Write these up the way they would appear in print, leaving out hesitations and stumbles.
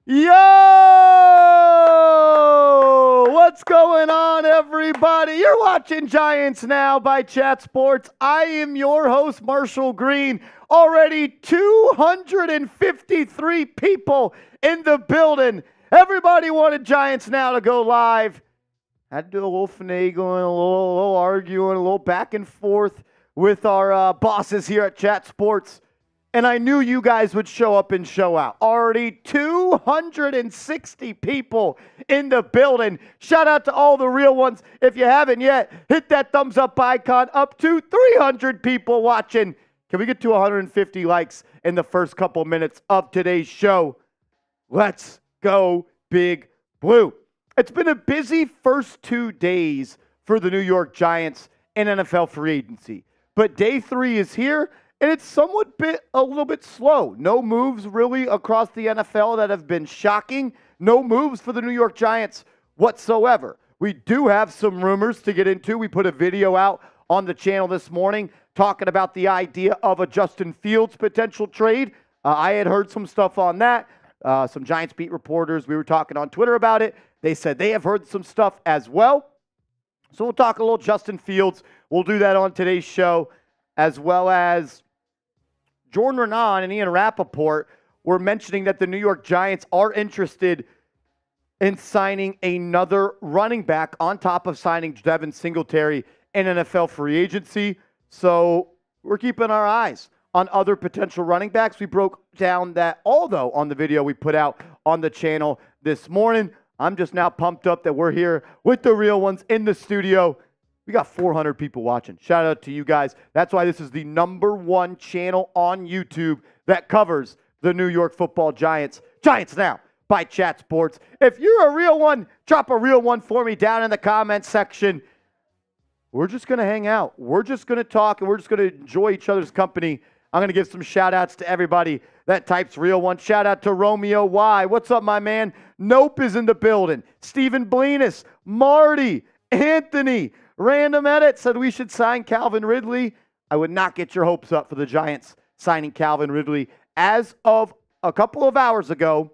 Yo! What's going on, everybody? You're watching Giants Now by Chat Sports. I am your host, Marshall Green. Already 253 people in the building. Everybody wanted Giants Now to go live. Had to do a little finagling, a little arguing, a little back and forth with our bosses here at Chat Sports. And I knew you guys would show up and show out. Already 260 people in the building. Shout out to all the real ones. If you haven't yet, hit that thumbs up icon. Up to 300 people watching. Can we get to 150 likes in the first couple minutes of today's show? Let's go Big Blue. It's been a busy first 2 days for the New York Giants in NFL free agency. But day 3 is here. And it's a little bit slow. No moves really across the NFL that have been shocking. No moves for the New York Giants whatsoever. We do have some rumors to get into. We put a video out on the channel this morning talking about the idea of a Justin Fields potential trade. I had heard some stuff on that. Some Giants beat reporters, we were talking on Twitter about it. They said they have heard some stuff as well. So we'll talk a little Justin Fields. We'll do that on today's show, as well as Jordan Renan and Ian Rappaport were mentioning that the New York Giants are interested in signing another running back on top of signing Devin Singletary in NFL free agency. So we're keeping our eyes on other potential running backs. We broke down that although on the video we put out on the channel this morning. I'm just now pumped up that we're here with the real ones in the studio. We got 400 people watching. Shout out to you guys. That's why this is the #1 channel on YouTube that covers the New York Football Giants. Giants Now by Chat Sports. If you're a real one, drop a real one for me down in the comments section. We're just going to hang out. We're just going to talk, and we're just going to enjoy each other's company. I'm going to give some shout outs to everybody that types real one. Shout out to Romeo Y. What's up, my man? Nope is in the building. Stephen Blenis, Marty, Anthony. Random Edit said we should sign Calvin Ridley. I would not get your hopes up for the Giants signing Calvin Ridley. As of a couple of hours ago,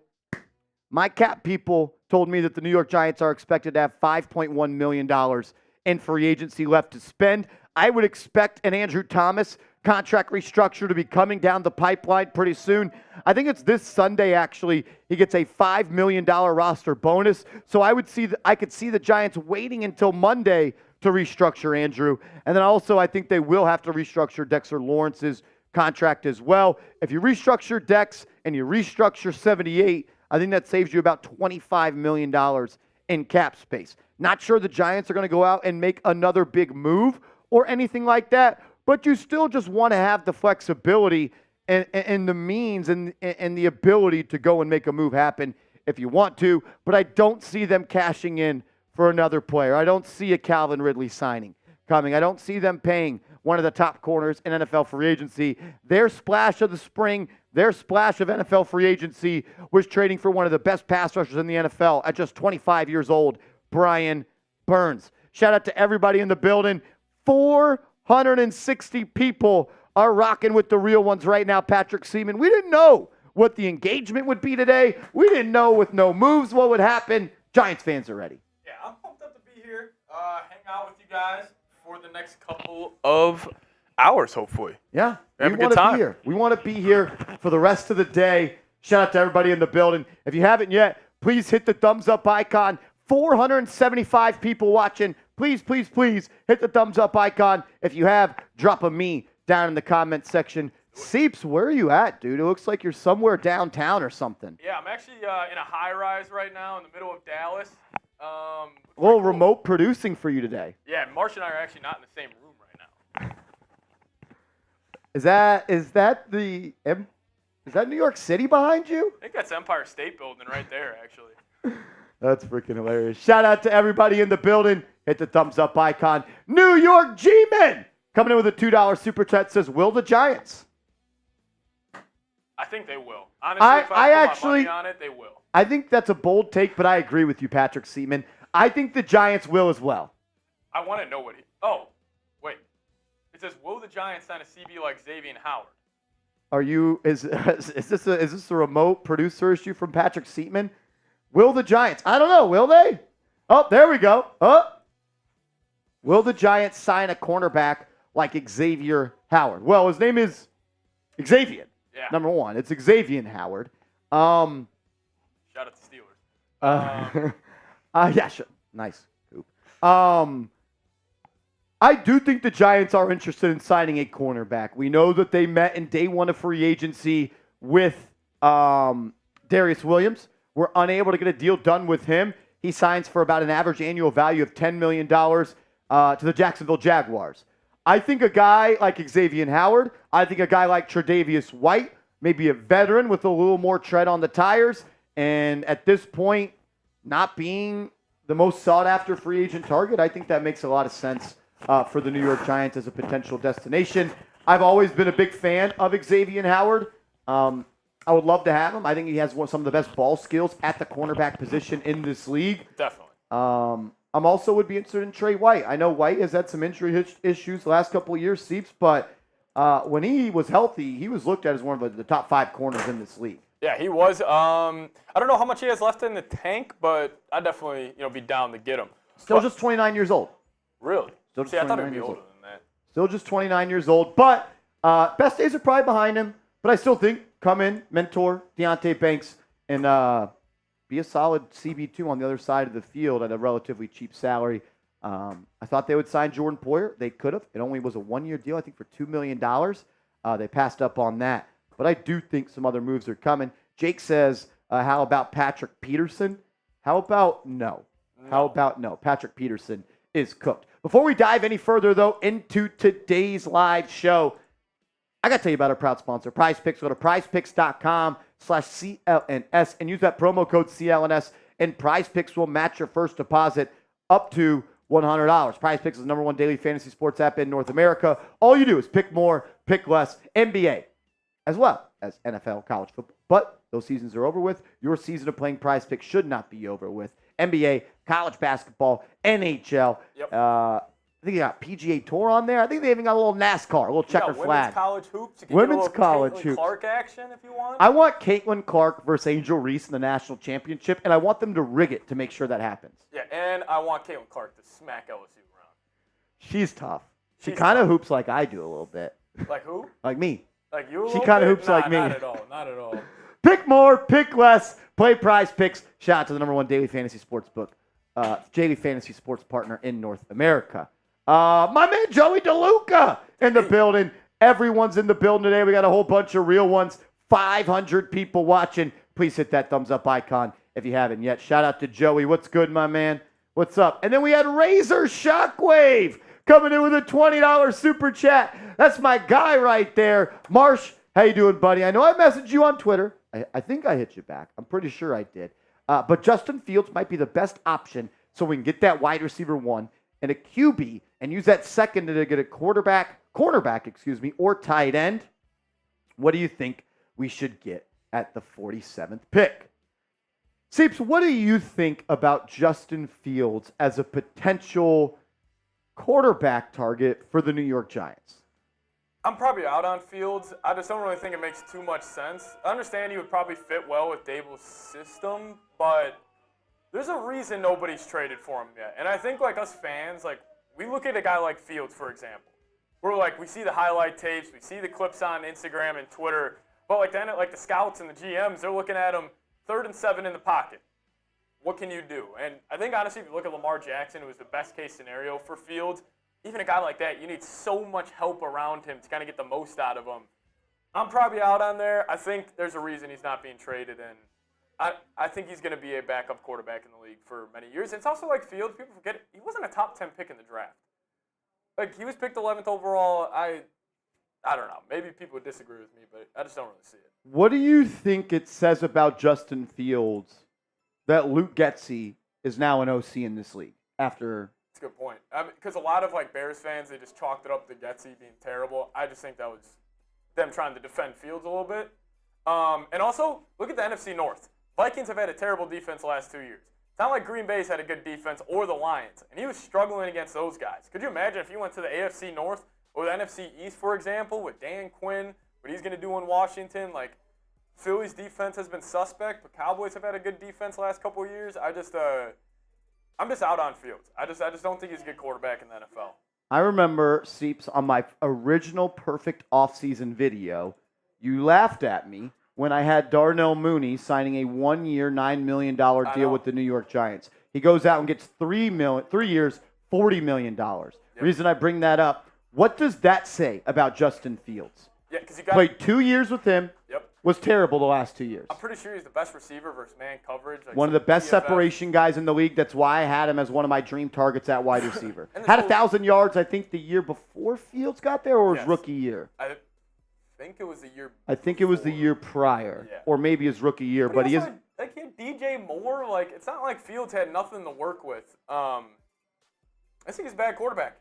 my cap people told me that the New York Giants are expected to have $5.1 million in free agency left to spend. I would expect an Andrew Thomas contract restructure to be coming down the pipeline pretty soon. I think it's this Sunday, actually. He gets a $5 million roster bonus. So I could see the Giants waiting until Monday to restructure Andrew. And then also I think they will have to restructure Dexter Lawrence's contract as well. If you restructure Dex and you restructure 78, I think that saves you about $25 million in cap space. Not sure the Giants are going to go out and make another big move or anything like that, but you still just want to have the flexibility and the means and the ability to go and make a move happen if you want to. But I don't see them cashing in for another player. I don't see a Calvin Ridley signing coming. I don't see them paying one of the top corners in NFL free agency. Their splash of the spring, their splash of NFL free agency was trading for one of the best pass rushers in the NFL at just 25 years old, Brian Burns. Shout out to everybody in the building. 460 people are rocking with the real ones right now. Patrick Seaman, we didn't know what the engagement would be today. We didn't know with no moves what would happen. Giants fans are ready. Yeah, I'm pumped up to be here, hang out with you guys for the next couple of hours, hopefully. Yeah, have a good time. Be here. We want to be here for the rest of the day. Shout out to everybody in the building. If you haven't yet, please hit the thumbs up icon. 475 people watching. Please, please, please hit the thumbs up icon. If you have, drop a me down in the comment section. Seeps, where are you at, dude? It looks like you're somewhere downtown or something. Yeah, I'm actually in a high-rise right now in the middle of Dallas. A little remote producing for you today. Yeah, Marsh and I are actually not in the same room right now. Is that New York City behind you? I think that's Empire State Building right there, actually. That's freaking hilarious. Shout out to everybody in the building. Hit the thumbs up icon. New York G-Men coming in with a $2 super chat says, will the Giants? I think they will. Honestly, if I put my money on it, they will. I think that's a bold take, but I agree with you, Patrick Seaman. I think the Giants will as well. I want to know what he... Oh, wait. It says, will the Giants sign a CB like Xavier Howard? Are you is this a remote producer issue from Patrick Seatman? Will the Giants? I don't know. Will they? Oh, there we go. Will the Giants sign a cornerback like Xavier Howard? Well, his name is Xavier. Yeah. Number one, it's Xavier Howard. Shout out to Steelers. Yeah, sure. Nice. Coop. I do think the Giants are interested in signing a cornerback. We know that they met in day one of free agency with Darius Williams. We're unable to get a deal done with him. He signs for about an average annual value of $10 million to the Jacksonville Jaguars. I think a guy like Xavier Howard, I think a guy like Tre'Davious White, maybe a veteran with a little more tread on the tires, and at this point, not being the most sought-after free agent target, I think that makes a lot of sense for the New York Giants as a potential destination. I've always been a big fan of Xavier Howard. I would love to have him. I think he has some of the best ball skills at the cornerback position in this league. Definitely. I'm also would be interested in Trey White. I know White has had some injury issues the last couple of years, Seeps, but when he was healthy, he was looked at as one of the top 5 corners in this league. Yeah, he was. I don't know how much he has left in the tank, but I'd definitely be down to get him. Still just 29 years old. Really? Still just See, I thought he'd 29 be years older old. than that. Still just 29 years old, but best days are probably behind him. But I still think come in, mentor Deonte Banks, and be a solid CB2 on the other side of the field at a relatively cheap salary. I thought they would sign Jordan Poyer. They could have. It only was a 1-year deal, I think, for $2 million. They passed up on that. But I do think some other moves are coming. Jake says, how about Patrick Peterson? How about no? How about no? Patrick Peterson is cooked. Before we dive any further, though, into today's live show, I got to tell you about our proud sponsor, PrizePicks. Go to prizepicks.com/CLNS and use that promo code CLNS, and PrizePicks will match your first deposit up to $100. PrizePicks is the #1 daily fantasy sports app in North America. All you do is pick more, pick less, NBA, as well as NFL, college football. But those seasons are over with. Your season of playing PrizePicks should not be over with. NBA, college basketball, NHL. Yep. I think they got PGA Tour on there. I think they even got a little NASCAR, a little checker flag. Women's college hoops. You can Women's get a little college Caitlin hoops. Clark action if you want. I want Caitlin Clark versus Angel Reese in the national championship, and I want them to rig it to make sure that happens. Yeah, and I want Caitlin Clark to smack LSU around. She's tough. She She's kind of tough. hoops like I do a little bit. Like who? Like me. Like you? She kind of hoops nah, like me. Not at all. Not at all. Pick more, pick less, play PrizePicks. Shout out to the #1 daily fantasy sports book, daily fantasy sports partner in North America. My man Joey DeLuca in the building. Everyone's in the building today. We got a whole bunch of real ones. 500 people watching. Please hit that thumbs up icon if you haven't yet. Shout out to Joey. What's good, my man? What's up? And then we had Razor Shockwave coming in with a $20 super chat. That's my guy right there. Marsh, how you doing, buddy? I know I messaged you on Twitter. I think I hit you back. I'm pretty sure I did. But Justin Fields might be the best option so we can get that wide receiver 1 and a QB and use that second to get a cornerback, or tight end. What do you think we should get at the 47th pick? Seeps, what do you think about Justin Fields as a potential quarterback target for the New York Giants? I'm probably out on Fields. I just don't really think it makes too much sense. I understand he would probably fit well with Daboll's system, but there's a reason nobody's traded for him yet. And I think, like, us fans, like, we look at a guy like Fields, for example. We're like, we see the highlight tapes, we see the clips on Instagram and Twitter, but like then, like the scouts and the GMs, they're looking at him 3rd and 7 in the pocket. What can you do? And I think, honestly, if you look at Lamar Jackson, it was the best case scenario for Fields. Even a guy like that, you need so much help around him to kind of get the most out of him. I'm probably out on there. I think there's a reason he's not being traded, and I think he's going to be a backup quarterback in the league for many years. It's also like Fields. People forget he wasn't a top 10 pick in the draft. Like, he was picked 11th overall. I don't know. Maybe people would disagree with me, but I just don't really see it. What do you think it says about Justin Fields that Luke Getsy is now an OC in this league after? That's a good point. Because a lot of, like, Bears fans, they just chalked it up to Getsy being terrible. I just think that was them trying to defend Fields a little bit. And also, look at the NFC North. Vikings have had a terrible defense the last 2 years. It's not like Green Bay's had a good defense or the Lions, and he was struggling against those guys. Could you imagine if he went to the AFC North or the NFC East, for example, with Dan Quinn, what he's going to do in Washington. Like, Philly's defense has been suspect, but Cowboys have had a good defense the last couple of years. I'm just out on Fields. I just don't think he's a good quarterback in the NFL. I remember, Seeps, on my original perfect offseason video, you laughed at me when I had Darnell Mooney signing a 1-year, $9 million deal with the New York Giants. He goes out and gets 3 years, $40 million. Yep. The reason I bring that up, what does that say about Justin Fields? Yeah, because he played 2 years with him. Yep. Was terrible the last 2 years. I'm pretty sure he's the best receiver versus man coverage. Like one of the best separation guys in the league. That's why I had him as one of my dream targets at wide receiver. Had 1,000 yards, I think, the year before Fields got there, or his rookie year. I think it was the year. I think it was the year prior, or maybe his rookie year. But he is like he had DJ Moore. Like, it's not like Fields had nothing to work with. I think he's a bad quarterback.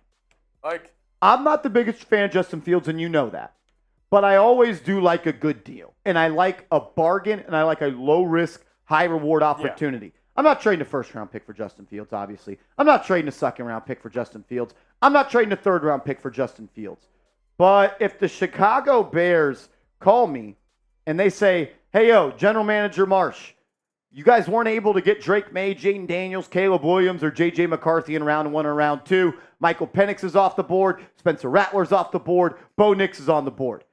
Like, I'm not the biggest fan of Justin Fields, and you know that. But I always do like a good deal. And I like a bargain, and I like a low-risk, high-reward opportunity. Yeah. I'm not trading a first-round pick for Justin Fields, obviously. I'm not trading a second-round pick for Justin Fields. I'm not trading a third-round pick for Justin Fields. But if the Chicago Bears call me and they say, hey, yo, General Manager Marsh, you guys weren't able to get Drake May, Jaden Daniels, Caleb Williams, or J.J. McCarthy in round 1 or round 2. Michael Penix is off the board. Spencer Rattler's off the board. Bo Nix is on the board.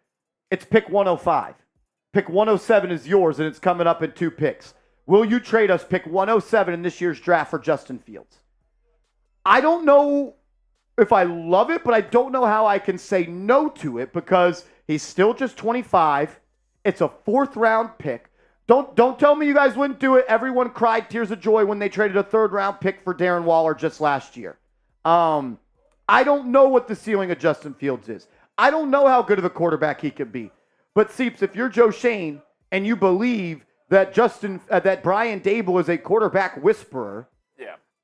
It's pick 105. Pick 107 is yours, and it's coming up in 2 picks. Will you trade us pick 107 in this year's draft for Justin Fields? I don't know if I love it, but I don't know how I can say no to it because he's still just 25. It's a 4th-round pick. Don't tell me you guys wouldn't do it. Everyone cried tears of joy when they traded a 3rd-round pick for Darren Waller just last year. I don't know what the ceiling of Justin Fields is. I don't know how good of a quarterback he could be. But, Seeps, if you're Joe Shane and you believe that that Brian Daboll is a quarterback whisperer,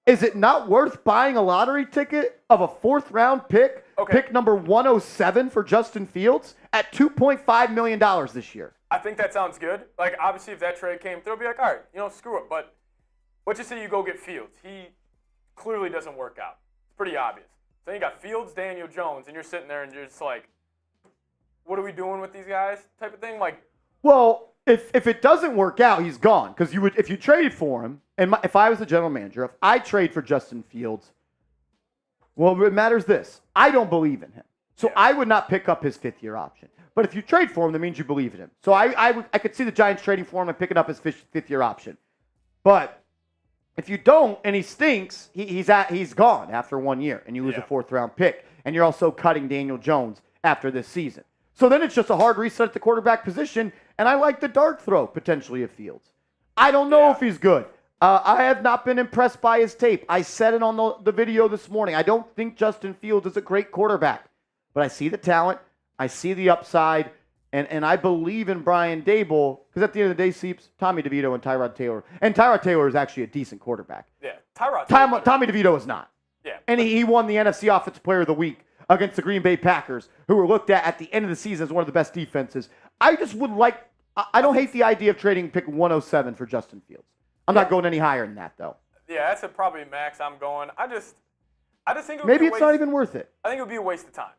is it not worth buying a lottery ticket of a 4th-round pick, pick number 107 for Justin Fields at $2.5 million this year? I think that sounds good. Like, obviously, if that trade came through, I'd be like, all right, screw it. But let's just say you go get Fields. He clearly doesn't work out. It's pretty obvious. So you got Fields, Daniel Jones, and you're sitting there and you're just like, what are we doing with these guys type of thing? Like, well, if it doesn't work out, he's gone. Because if you traded for him, and if I was the general manager, if I trade for Justin Fields, well, it matters this. I don't believe in him. So I would not pick up his 5th-year option. But if you trade for him, that means you believe in him. So I could see the Giants trading for him and picking up his 5th-year option. But if you don't and he stinks, he's gone after 1 year and you lose a 4th-round pick. And you're also cutting Daniel Jones after this season. So then it's just a hard reset at the quarterback position, and I like the dart throw potentially of Fields. I don't know if he's good. I have not been impressed by his tape. I said it on the video this morning. I don't think Justin Fields is a great quarterback, but I see the talent. I see the upside, and I believe in Brian Daboll because at the end of the day, Seeps, Tommy DeVito and Tyrod Taylor. And Tyrod Taylor is actually a decent quarterback. Yeah, Tommy DeVito is not. Yeah. And he won the NFC Offensive Player of the Week against the Green Bay Packers, who were looked at the end of the season as one of the best defenses. I just would like – I don't hate the idea of trading pick 107 for Justin Fields. I'm not going any higher than that, though. Yeah, that's probably max I'm going. I just think it would maybe be it's not even worth it. I think it would be a waste of time.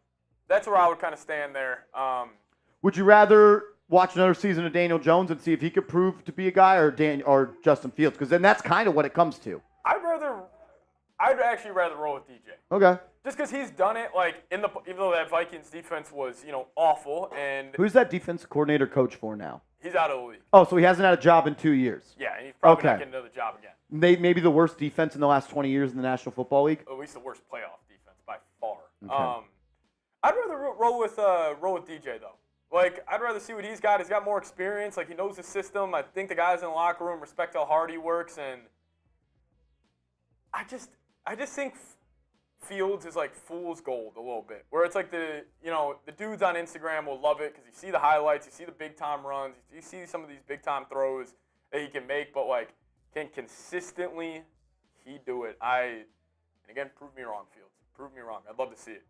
That's where I would kind of stand there. Would you rather watch another season of Daniel Jones and see if he could prove to be a guy or Justin Fields? Because then that's kind of what it comes to. I'd actually rather roll with DJ. Okay. Just because he's done it, like even though that Vikings defense was awful, and who's that defense coordinator coach for now? He's out of the league. Oh, so he hasn't had a job in 2 years. Yeah, and he's probably not getting another job again. Maybe the worst defense in the last 20 years in the National Football League. At least the worst playoff defense by far. Okay. I'd rather roll with DJ though. Like, I'd rather see what he's got. He's got more experience. Like, he knows the system. I think the guys in the locker room respect how hard he works, and I just think Fields is like fool's gold a little bit, where it's like the dudes on Instagram will love it because you see the highlights, you see the big time runs, you see some of these big time throws that he can make, but like, can consistently he do it? And again, prove me wrong, Fields. Prove me wrong. I'd love to see it.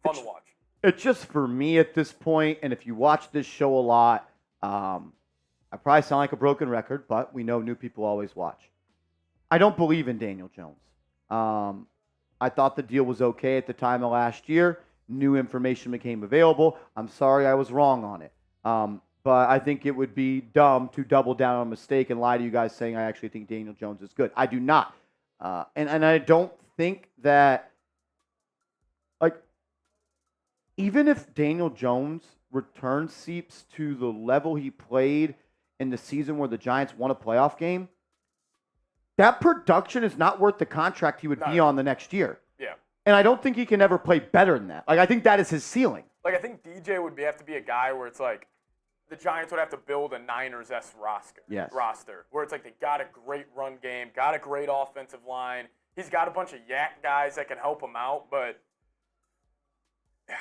Fun to watch. It's just for me at this point, and if you watch this show a lot, I probably sound like a broken record, but we know new people always watch. I don't believe in Daniel Jones. I thought the deal was okay at the time of last year. New information became available. I'm sorry I was wrong on it. But I think it would be dumb to double down on a mistake and lie to you guys saying I actually think Daniel Jones is good. I do not. And I don't think that, like, even if Daniel Jones returns Seeps to the level he played in the season where the Giants won a playoff game, that production is not worth the contract he would be on the next year. Yeah. And I don't think he can ever play better than that. Like, I think that is his ceiling. Like, I think DJ would have to be a guy where it's like, the Giants would have to build a Niners-esque roster. Where it's like they got a great run game, got a great offensive line. He's got a bunch of yak guys that can help him out, but yeah.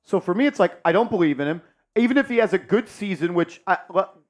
So for me, it's like I don't believe in him. Even if he has a good season, which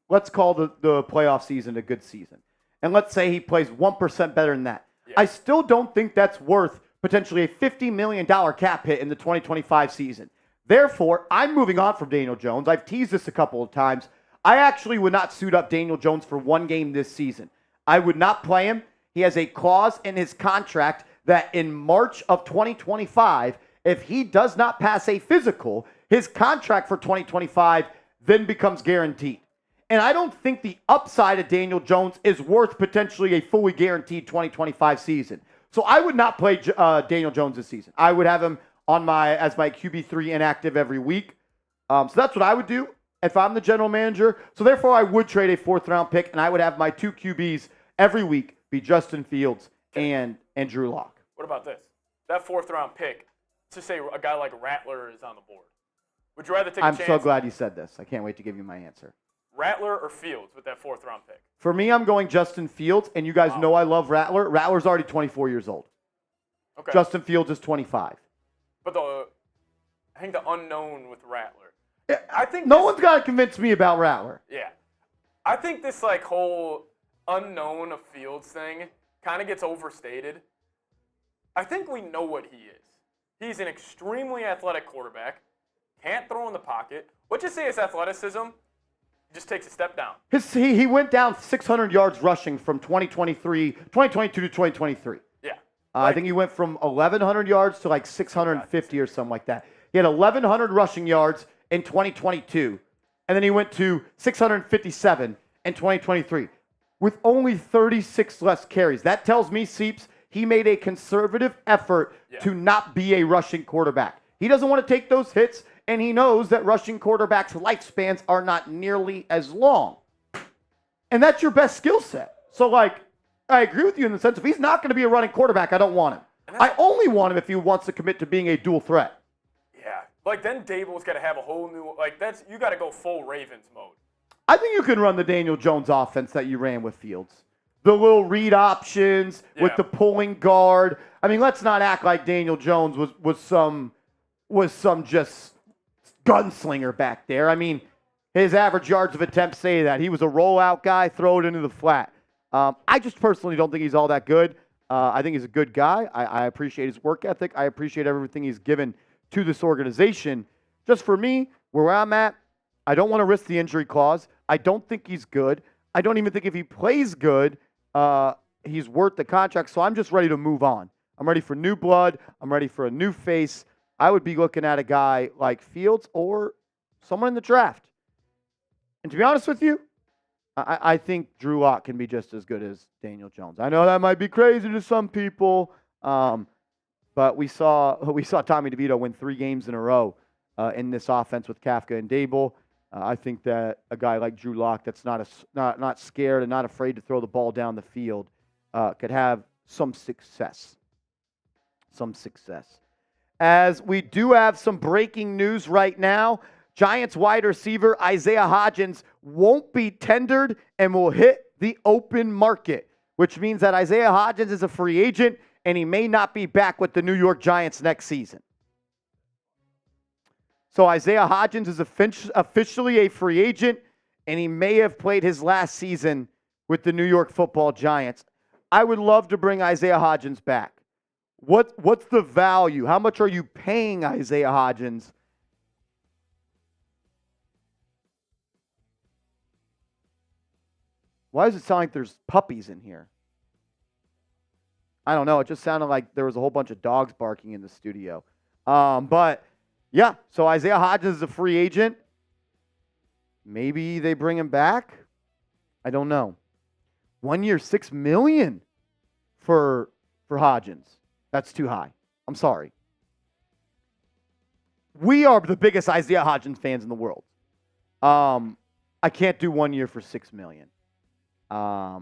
let's call the playoff season a good season. And let's say he plays 1% better than that. Yeah. I still don't think that's worth potentially a $50 million cap hit in the 2025 season. Therefore, I'm moving on from Daniel Jones. I've teased this a couple of times. I actually would not suit up Daniel Jones for one game this season. I would not play him. He has a clause in his contract that in March of 2025, if he does not pass a physical, his contract for 2025 then becomes guaranteed. And I don't think the upside of Daniel Jones is worth potentially a fully guaranteed 2025 season. So I would not play Daniel Jones this season. I would have him on as my QB3 inactive every week. So that's what I would do if I'm the general manager. So therefore, I would trade a 4th-round pick, and I would have my 2 QBs every week be Justin Fields and Drew Lock. What about this? That 4th-round pick, to say a guy like Rattler is on the board. Would you rather take a chance? I'm so glad you said this. I can't wait to give you my answer. Rattler or Fields with that 4th-round pick? For me, I'm going Justin Fields, and you guys know I love Rattler. Rattler's already 24 years old. Okay. Justin Fields is 25. But I think the unknown with Rattler. I think no one's got to convince me about Rattler. Yeah. I think this like whole unknown of Fields thing kind of gets overstated. I think we know what he is. He's an extremely athletic quarterback, can't throw in the pocket. Let's just say his athleticism just takes a step down. He went down 600 yards rushing from 2022 to 2023. Yeah. I think he went from 1,100 yards to like 650 or something like that. He had 1,100 rushing yards in 2022, and then he went to 657 in 2023 with only 36 less carries. That tells me, Seeps, he made a conservative effort to not be a rushing quarterback. He doesn't want to take those hits, and he knows that rushing quarterbacks' lifespans are not nearly as long. And that's your best skill set. So, like, I agree with you in the sense if he's not going to be a running quarterback, I don't want him. I only want him if he wants to commit to being a dual threat. Yeah. Like, then Daboll's got to have a whole new, like, you got to go full Ravens mode. I think you can run the Daniel Jones offense that you ran with Fields. The little read options with the pulling guard. I mean, let's not act like Daniel Jones was some just gunslinger back there. I mean, his average yards of attempt say that. He was a rollout guy, throw it into the flat. I just personally don't think he's all that good. I think he's a good guy. I appreciate his work ethic. I appreciate everything he's given to this organization. Just for me, where I'm at, I don't want to risk the injury clause. I don't think he's good. I don't even think if he plays good, he's worth the contract. So I'm just ready to move on. I'm ready for new blood. I'm ready for a new face. I would be looking at a guy like Fields or someone in the draft. And to be honest with you, I think Drew Lock can be just as good as Daniel Jones. I know that might be crazy to some people, but we saw Tommy DeVito win 3 games in a row in this offense with Kafka and Daboll. I think that a guy like Drew Lock that's not scared and not afraid to throw the ball down the field could have some success. As we do have some breaking news right now, Giants wide receiver Isaiah Hodgins won't be tendered and will hit the open market, which means that Isaiah Hodgins is a free agent and he may not be back with the New York Giants next season. So Isaiah Hodgins is officially a free agent, and he may have played his last season with the New York Football Giants. I would love to bring Isaiah Hodgins back. What's the value? How much are you paying Isaiah Hodgins? Why does it sound like there's puppies in here? I don't know. It just sounded like there was a whole bunch of dogs barking in the studio. But yeah, so Isaiah Hodgins is a free agent. Maybe they bring him back. I don't know. 1 year, $6 million for Hodgins. That's too high. I'm sorry. We are the biggest Isaiah Hodgins fans in the world. I can't do 1 year for $6 million. I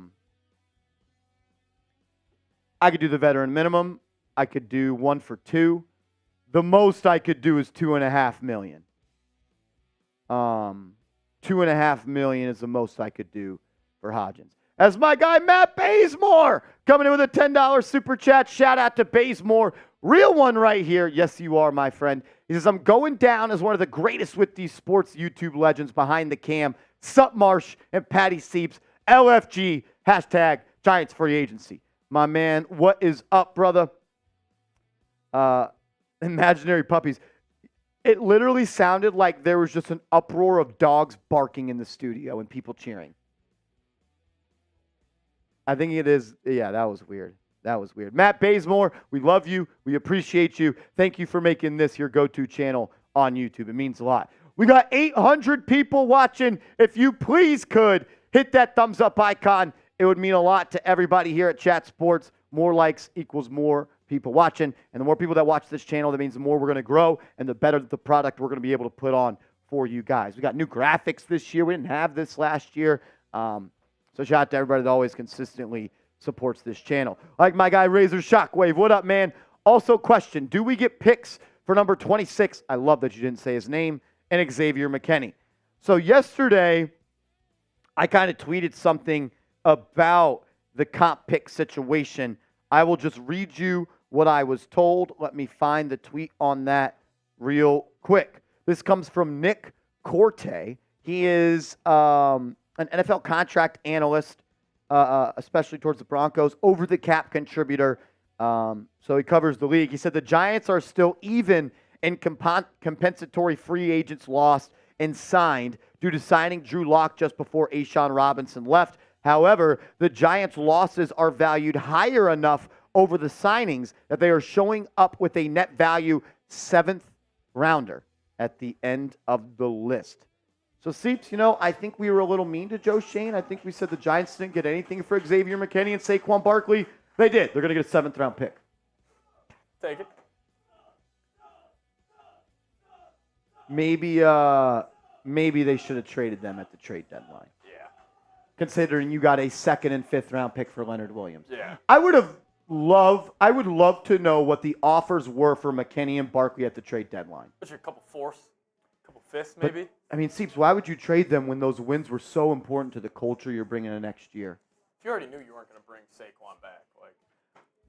could do the veteran minimum. I could do 1 for 2. The most I could do is $2.5 million. $2.5 million is the most I could do for Hodgins. As my guy Matt Bazemore coming in with a $10 super chat. Shout out to Bazemore. Real one right here. Yes, you are, my friend. He says, I'm going down as one of the greatest with these sports YouTube legends behind the cam. Sup Marsh and Patty Seeps. LFG. Hashtag Giants free agency. My man, what is up, brother? Imaginary puppies. It literally sounded like there was just an uproar of dogs barking in the studio and people cheering. I think it is. Yeah, that was weird. That was weird. Matt Bazemore, we love you. We appreciate you. Thank you for making this your go-to channel on YouTube. It means a lot. We got 800 people watching. If you please could hit that thumbs up icon. It would mean a lot to everybody here at Chat Sports. More likes equals more people watching. And the more people that watch this channel, that means the more we're going to grow and the better the product we're going to be able to put on for you guys. We got new graphics this year. We didn't have this last year. So shout out to everybody that always consistently supports this channel. Like my guy Razor Shockwave. What up, man? Also question, do we get picks for number 26? I love that you didn't say his name. And Xavier McKinney. So yesterday, I kind of tweeted something about the comp pick situation. I will just read you what I was told. Let me find the tweet on that real quick. This comes from Nick Corte. He is an NFL contract analyst, especially towards the Broncos, over-the-cap contributor. So he covers the league. He said the Giants are still even in compensatory free agents lost and signed due to signing Drew Lock just before A'Shawn Robinson left. However, the Giants' losses are valued higher enough over the signings that they are showing up with a net value 7th rounder at the end of the list. So, Seeps, I think we were a little mean to Joe Schoen. I think we said the Giants didn't get anything for Xavier McKinney and Saquon Barkley. They did. They're going to get a 7th round pick. Take it. Maybe they should have traded them at the trade deadline. Yeah. Considering you got a 2nd and 5th round pick for Leonard Williams. Yeah. I would love to know what the offers were for McKinney and Barkley at the trade deadline. What's your couple 4th, couple 5th maybe? Seeps, why would you trade them when those wins were so important to the culture you're bringing in next year? If you already knew you weren't going to bring Saquon back,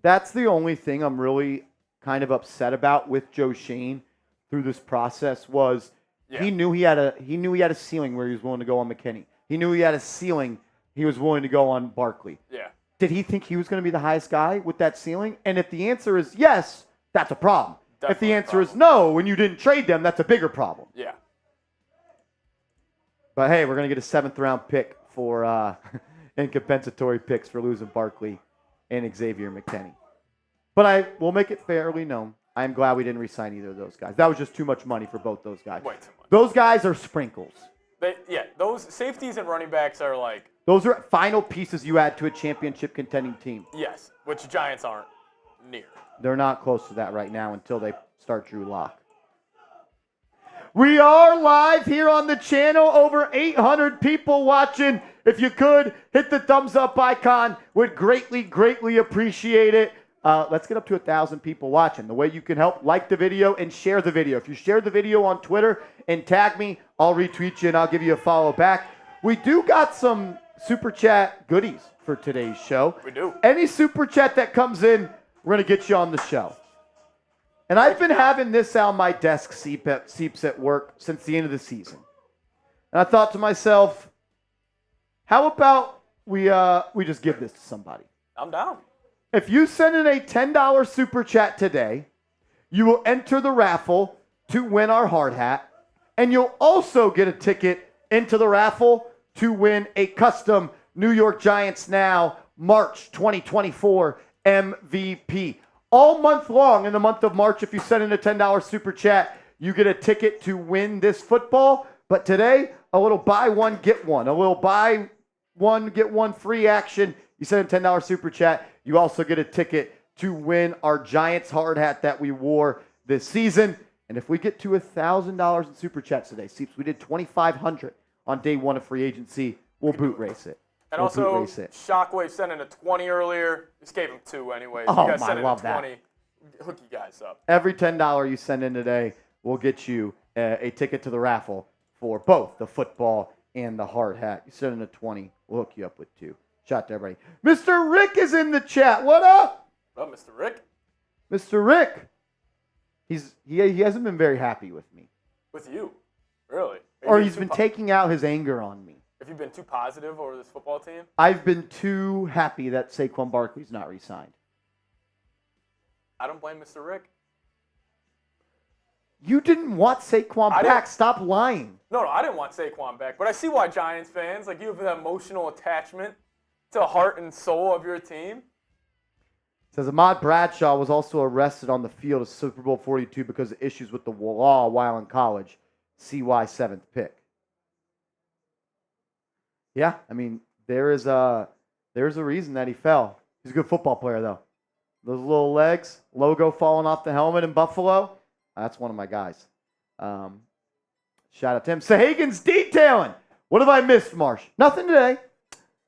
That's the only thing I'm really kind of upset about with Joe Schoen through this process was he knew he had a ceiling where he was willing to go on McKinney. He knew he had a ceiling he was willing to go on Barkley. Yeah. Did he think he was going to be the highest guy with that ceiling? And if the answer is yes, that's a problem. Definitely if the answer is no, when you didn't trade them, that's a bigger problem. Yeah. But hey, we're going to get a 7th round pick for and compensatory picks for losing Barkley and Xavier McKinney. But I will make it fairly known. I'm glad we didn't re-sign either of those guys. That was just too much money for both those guys. Way too much. Those guys are sprinkles. Those safeties and running backs are like... Those are final pieces you add to a championship contending team. Yes, which Giants aren't near. They're not close to that right now until they start Drew Lock. We are live here on the channel. Over 800 people watching. If you could, hit the thumbs up icon. Would greatly, greatly appreciate it. Let's get up to 1,000 people watching. The way you can help, like the video and share the video. If you share the video on Twitter and tag me, I'll retweet you and I'll give you a follow back. We do got some super chat goodies for today's show. We do. Any super chat that comes in, we're going to get you on the show. And I've been having this on my desk, Seeps at work, since the end of the season. And I thought to myself, how about we just give this to somebody? I'm down. If you send in a $10 super chat today, you will enter the raffle to win our hard hat, and you'll also get a ticket into the raffle to win a custom New York Giants Now March 2024 MVP. All month long in the month of March, if you send in a $10 super chat, you get a ticket to win this football. But today, a little buy one, get one. A little buy one, get one free action. You send a $10 super chat. You also get a ticket to win our Giants hard hat that we wore this season. And if we get to $1,000 in super chats today, Seeps, we did 2,500 on day one of free agency. We'll boot race it. And also, Shockwave sent in a 20 earlier. Just gave him 2 anyways. Oh, you guys sent I in love a 20. that. Hook you guys up. Every $10 you send in today will get you a ticket to the raffle for both the football and the hard hat. You send in a 20, we'll hook you up with 2. Shout out to everybody. Mr. Rick is in the chat. What up? What up, Mr. Rick? Mr. Rick. He hasn't been very happy with me. With you? Really? Or he's been taking out his anger on me. Have you been too positive over this football team? I've been too happy that Saquon Barkley's not re-signed. I don't blame Mr. Rick. You didn't want Saquon back. Stop lying. No, I didn't want Saquon back. But I see why Giants fans, you have that emotional attachment to the heart and soul of your team. Says Ahmad Bradshaw was also arrested on the field of Super Bowl 42 because of issues with the law while in college. CY 7th pick. Yeah, I mean, there's a reason that he fell. He's a good football player, though. Those little legs, logo falling off the helmet in Buffalo, that's one of my guys. Shout out to him. Sahagan's detailing. What have I missed, Marsh? Nothing today.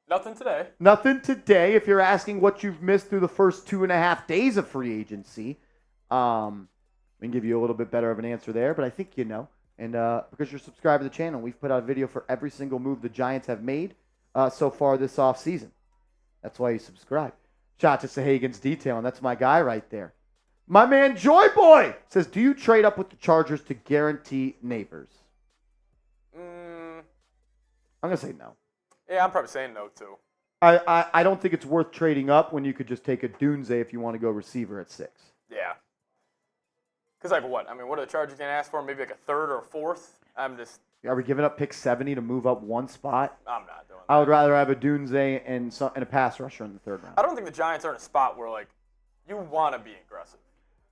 Nothing today. Nothing today. If you're asking what you've missed through the first 2.5 days of free agency, we can give you a little bit better of an answer there, but I think you know. And because you're subscribed to the channel, we've put out a video for every single move the Giants have made so far this offseason. That's why you subscribe. Shout out to Sahagan's detailing. That's my guy right there. My man Joy Boy says, do you trade up with the Chargers to guarantee Neighbors? I'm going to say no. Yeah, I'm probably saying no, too. I don't think it's worth trading up when you could just take a Dunze if you want to go receiver at 6. Yeah. Because, what? I mean, what are the Chargers going to ask for? Maybe a 3rd or a 4th? Are we giving up pick 70 to move up one spot? I'm not doing that. I would rather have a Dunze and a pass rusher in the 3rd round. I don't think the Giants are in a spot where, you want to be aggressive.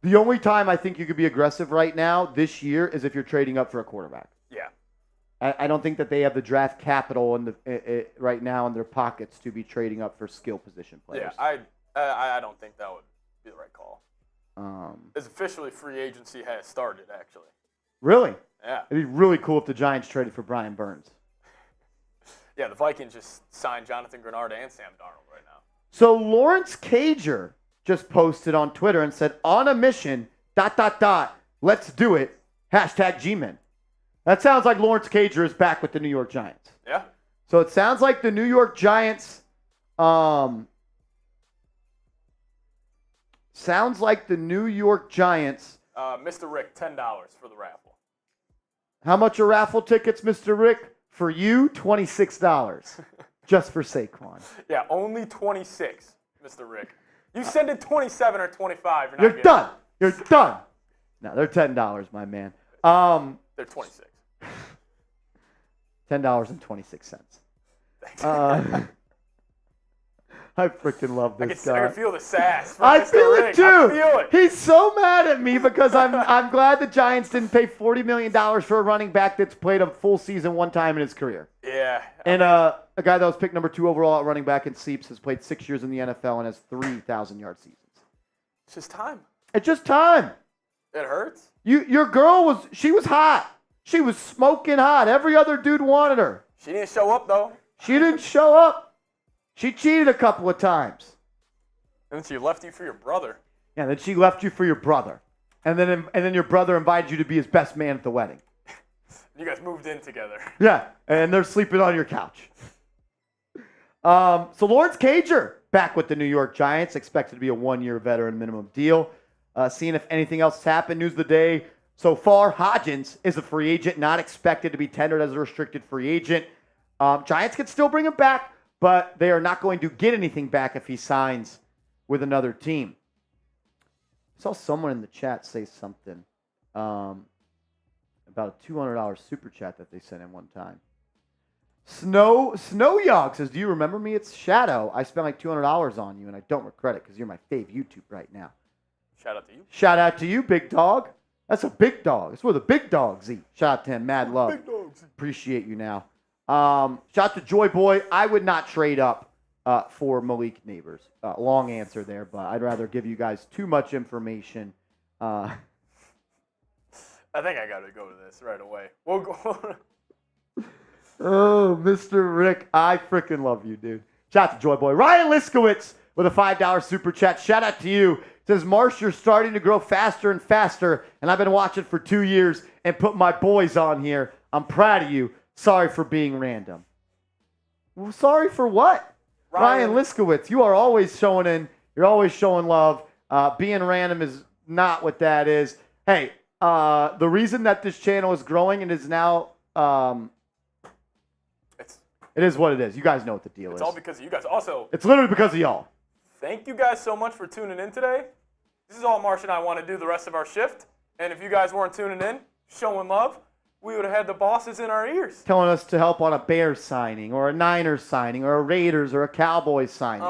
The only time I think you could be aggressive right now this year is if you're trading up for a quarterback. Yeah. I don't think that they have the draft capital right now in their pockets to be trading up for skill position players. Yeah, I don't think that would be the right call. As officially free agency has started, actually. Really? Yeah. It'd be really cool if the Giants traded for Brian Burns. Yeah, the Vikings just signed Jonathan Grenard and Sam Darnold right now. So Lawrence Cager just posted on Twitter and said, on a mission, ... let's do it, #Gmen. That sounds like Lawrence Cager is back with the New York Giants. Yeah. So it sounds like the New York Giants, Mr. Rick, $10 for the raffle. How much are raffle tickets, Mr. Rick? For you, $26. Just for Saquon. Yeah, only 26, Mr. Rick. You send it 27 or 25. You're done. You're done. No, they're $10, my man. They're 26. $10.26. Thanks. I freaking love this guy. I can feel the sass. I feel it too. I feel it. He's so mad at me because I'm glad the Giants didn't pay $40 million for a running back that's played a full season one time in his career. Yeah. And a guy that was picked number 2 overall at running back in Seeps has played 6 years in the NFL and has 3,000-yard seasons. It's just time. It's just time. It hurts. Your girl she was hot. She was smoking hot. Every other dude wanted her. She didn't show up, though. She didn't show up. She cheated a couple of times. And then she left you for your brother. Yeah, then she left you for your brother. And then your brother invited you to be his best man at the wedding. You guys moved in together. Yeah, and they're sleeping on your couch. So Lawrence Cager back with the New York Giants, expected to be a 1-year veteran minimum deal. Seeing if anything else has happened. News of the day so far, Hodgins is a free agent, not expected to be tendered as a restricted free agent. Giants could still bring him back, but they are not going to get anything back if he signs with another team. I saw someone in the chat say something about a $200 super chat that they sent in one time. Snow Yog says, do you remember me? It's Shadow. I spent like $200 on you, and I don't regret it because you're my fave YouTube right now. Shout out to you. Shout out to you, big dog. That's a big dog. That's where the big dogs eat. Shout out to him. Mad love. Big dogs. Appreciate you now. Shout out to Joy Boy. I would not trade up for Malik Neighbors. Long answer there, but I'd rather give you guys too much information. I think I got to go to this right away. We'll go. Oh, Mr. Rick, I freaking love you, dude. Shout out to Joy Boy. Ryan Liskowitz with a $5 super chat. Shout out to you. Says, Marsh, you're starting to grow faster and faster, and I've been watching for 2 years and put my boys on here. I'm proud of you. Sorry for being random. Well, sorry for what? Ryan Liskowitz, you are always showing in. You're always showing love. Being random is not what that is. Hey, the reason that this channel is growing and is now it is what it is. You guys know what the deal is. It's all because of you guys. Also, it's literally because of y'all. Thank you guys so much for tuning in today. This is all Marsh and I want to do the rest of our shift. And if you guys weren't tuning in, showing love, we would have had the bosses in our ears. Telling us to help on a Bears signing or a Niners signing or a Raiders or a Cowboys signing.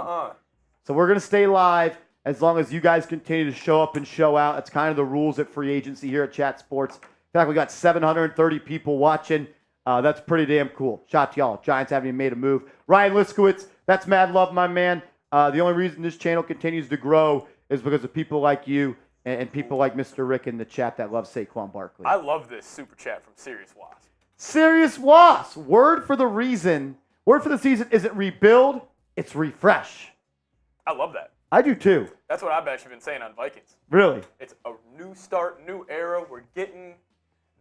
So we're going to stay live as long as you guys continue to show up and show out. It's kind of the rules at free agency here at Chat Sports. In fact, we got 730 people watching. That's pretty damn cool. Shout out to y'all. Giants haven't even made a move. Ryan Liskowitz, that's mad love, my man. The only reason this channel continues to grow is because of people like you and people like Mr. Rick in the chat that love Saquon Barkley. I love this super chat from Serious Wasp. Serious Wasp. Word for the season isn't rebuild, it's refresh. I love that. I do too. That's what I've actually been saying on Vikings. Really? It's a new start, new era. We're getting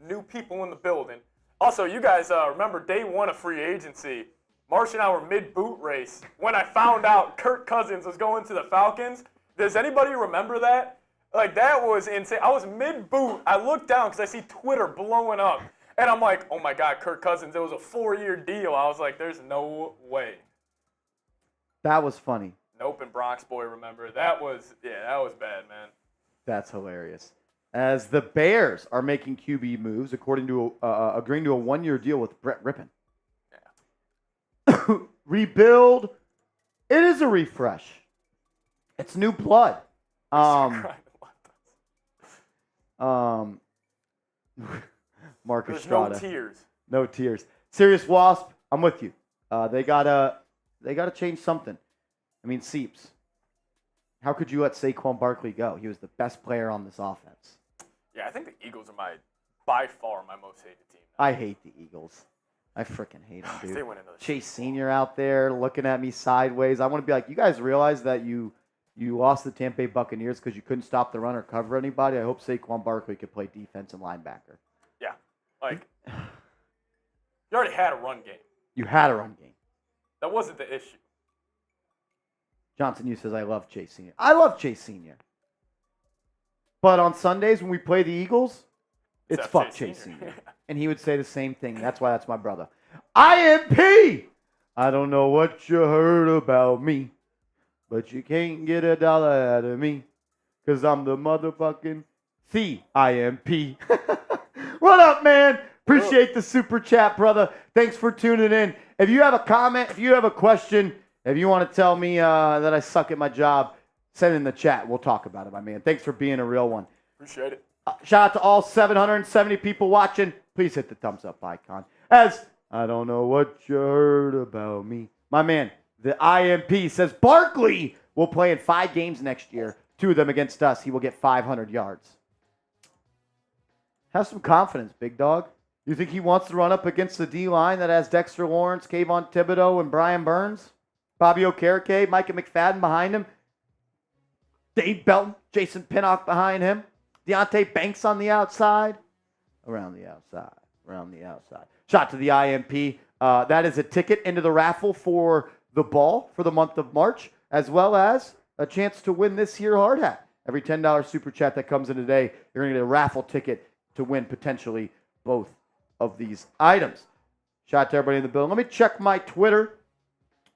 new people in the building. Also, you guys remember day one of free agency, Marsh and I were mid-boot race when I found out Kirk Cousins was going to the Falcons. Does anybody remember that? Like, that was insane. I was mid-boot. I looked down because I see Twitter blowing up. And I'm like, oh, my God, Kirk Cousins. It was a 4-year deal. I was like, there's no way. That was funny. Nope, and Bronx Boy, remember. That was bad, man. That's hilarious. As the Bears are making QB moves, according to agreeing to a 1-year deal with Brett Rippon. Yeah. Rebuild. It is a refresh. It's new blood. Mark Estrada. No tears. No tears. Serious Wasp. I'm with you. They gotta change something. I mean, Seeps. How could you let Saquon Barkley go? He was the best player on this offense. Yeah, I think the Eagles are by far my most hated team. I hate the Eagles. I freaking hate them, dude. They went into the Chase Sr. out there looking at me sideways. I want to be like, you guys realize that you lost the Tampa Bay Buccaneers because you couldn't stop the run or cover anybody? I hope Saquon Barkley could play defense and linebacker. Yeah. Like, you already had a run game. You had a run game. That wasn't the issue. Johnson U says, I love Chase Sr. I love Chase Sr. But on Sundays when we play the Eagles, it's fuck Chase Sr. And he would say the same thing. That's why that's my brother. IMP! I don't know what you heard about me, but you can't get $1 out of me because I'm the motherfucking IMP. What up, man? Appreciate the super chat, brother. Thanks for tuning in. If you have a comment, if you have a question, if you want to tell me that I suck at my job, send it in the chat. We'll talk about it, my man. Thanks for being a real one. Appreciate it. Shout out to all 770 people watching. Please hit the thumbs up icon. As I don't know what you heard about me. My man, the IMP says Barkley will play in 5 games next year. 2 of them against us. He will get 500 yards. Have some confidence, big dog. You think he wants to run up against the D-line that has Dexter Lawrence, Kayvon Thibodeau, and Brian Burns? Bobby Okereke, Micah McFadden behind him. Dave Belton, Jason Pinnock behind him. Deontay Banks on the outside. Around the outside. Shot to the IMP. That is a ticket into the raffle for the ball for the month of March, as well as a chance to win this year hard hat. Every $10 super chat that comes in today, you're going to get a raffle ticket to win potentially both of these items. Shout out to everybody in the building. Let me check my Twitter,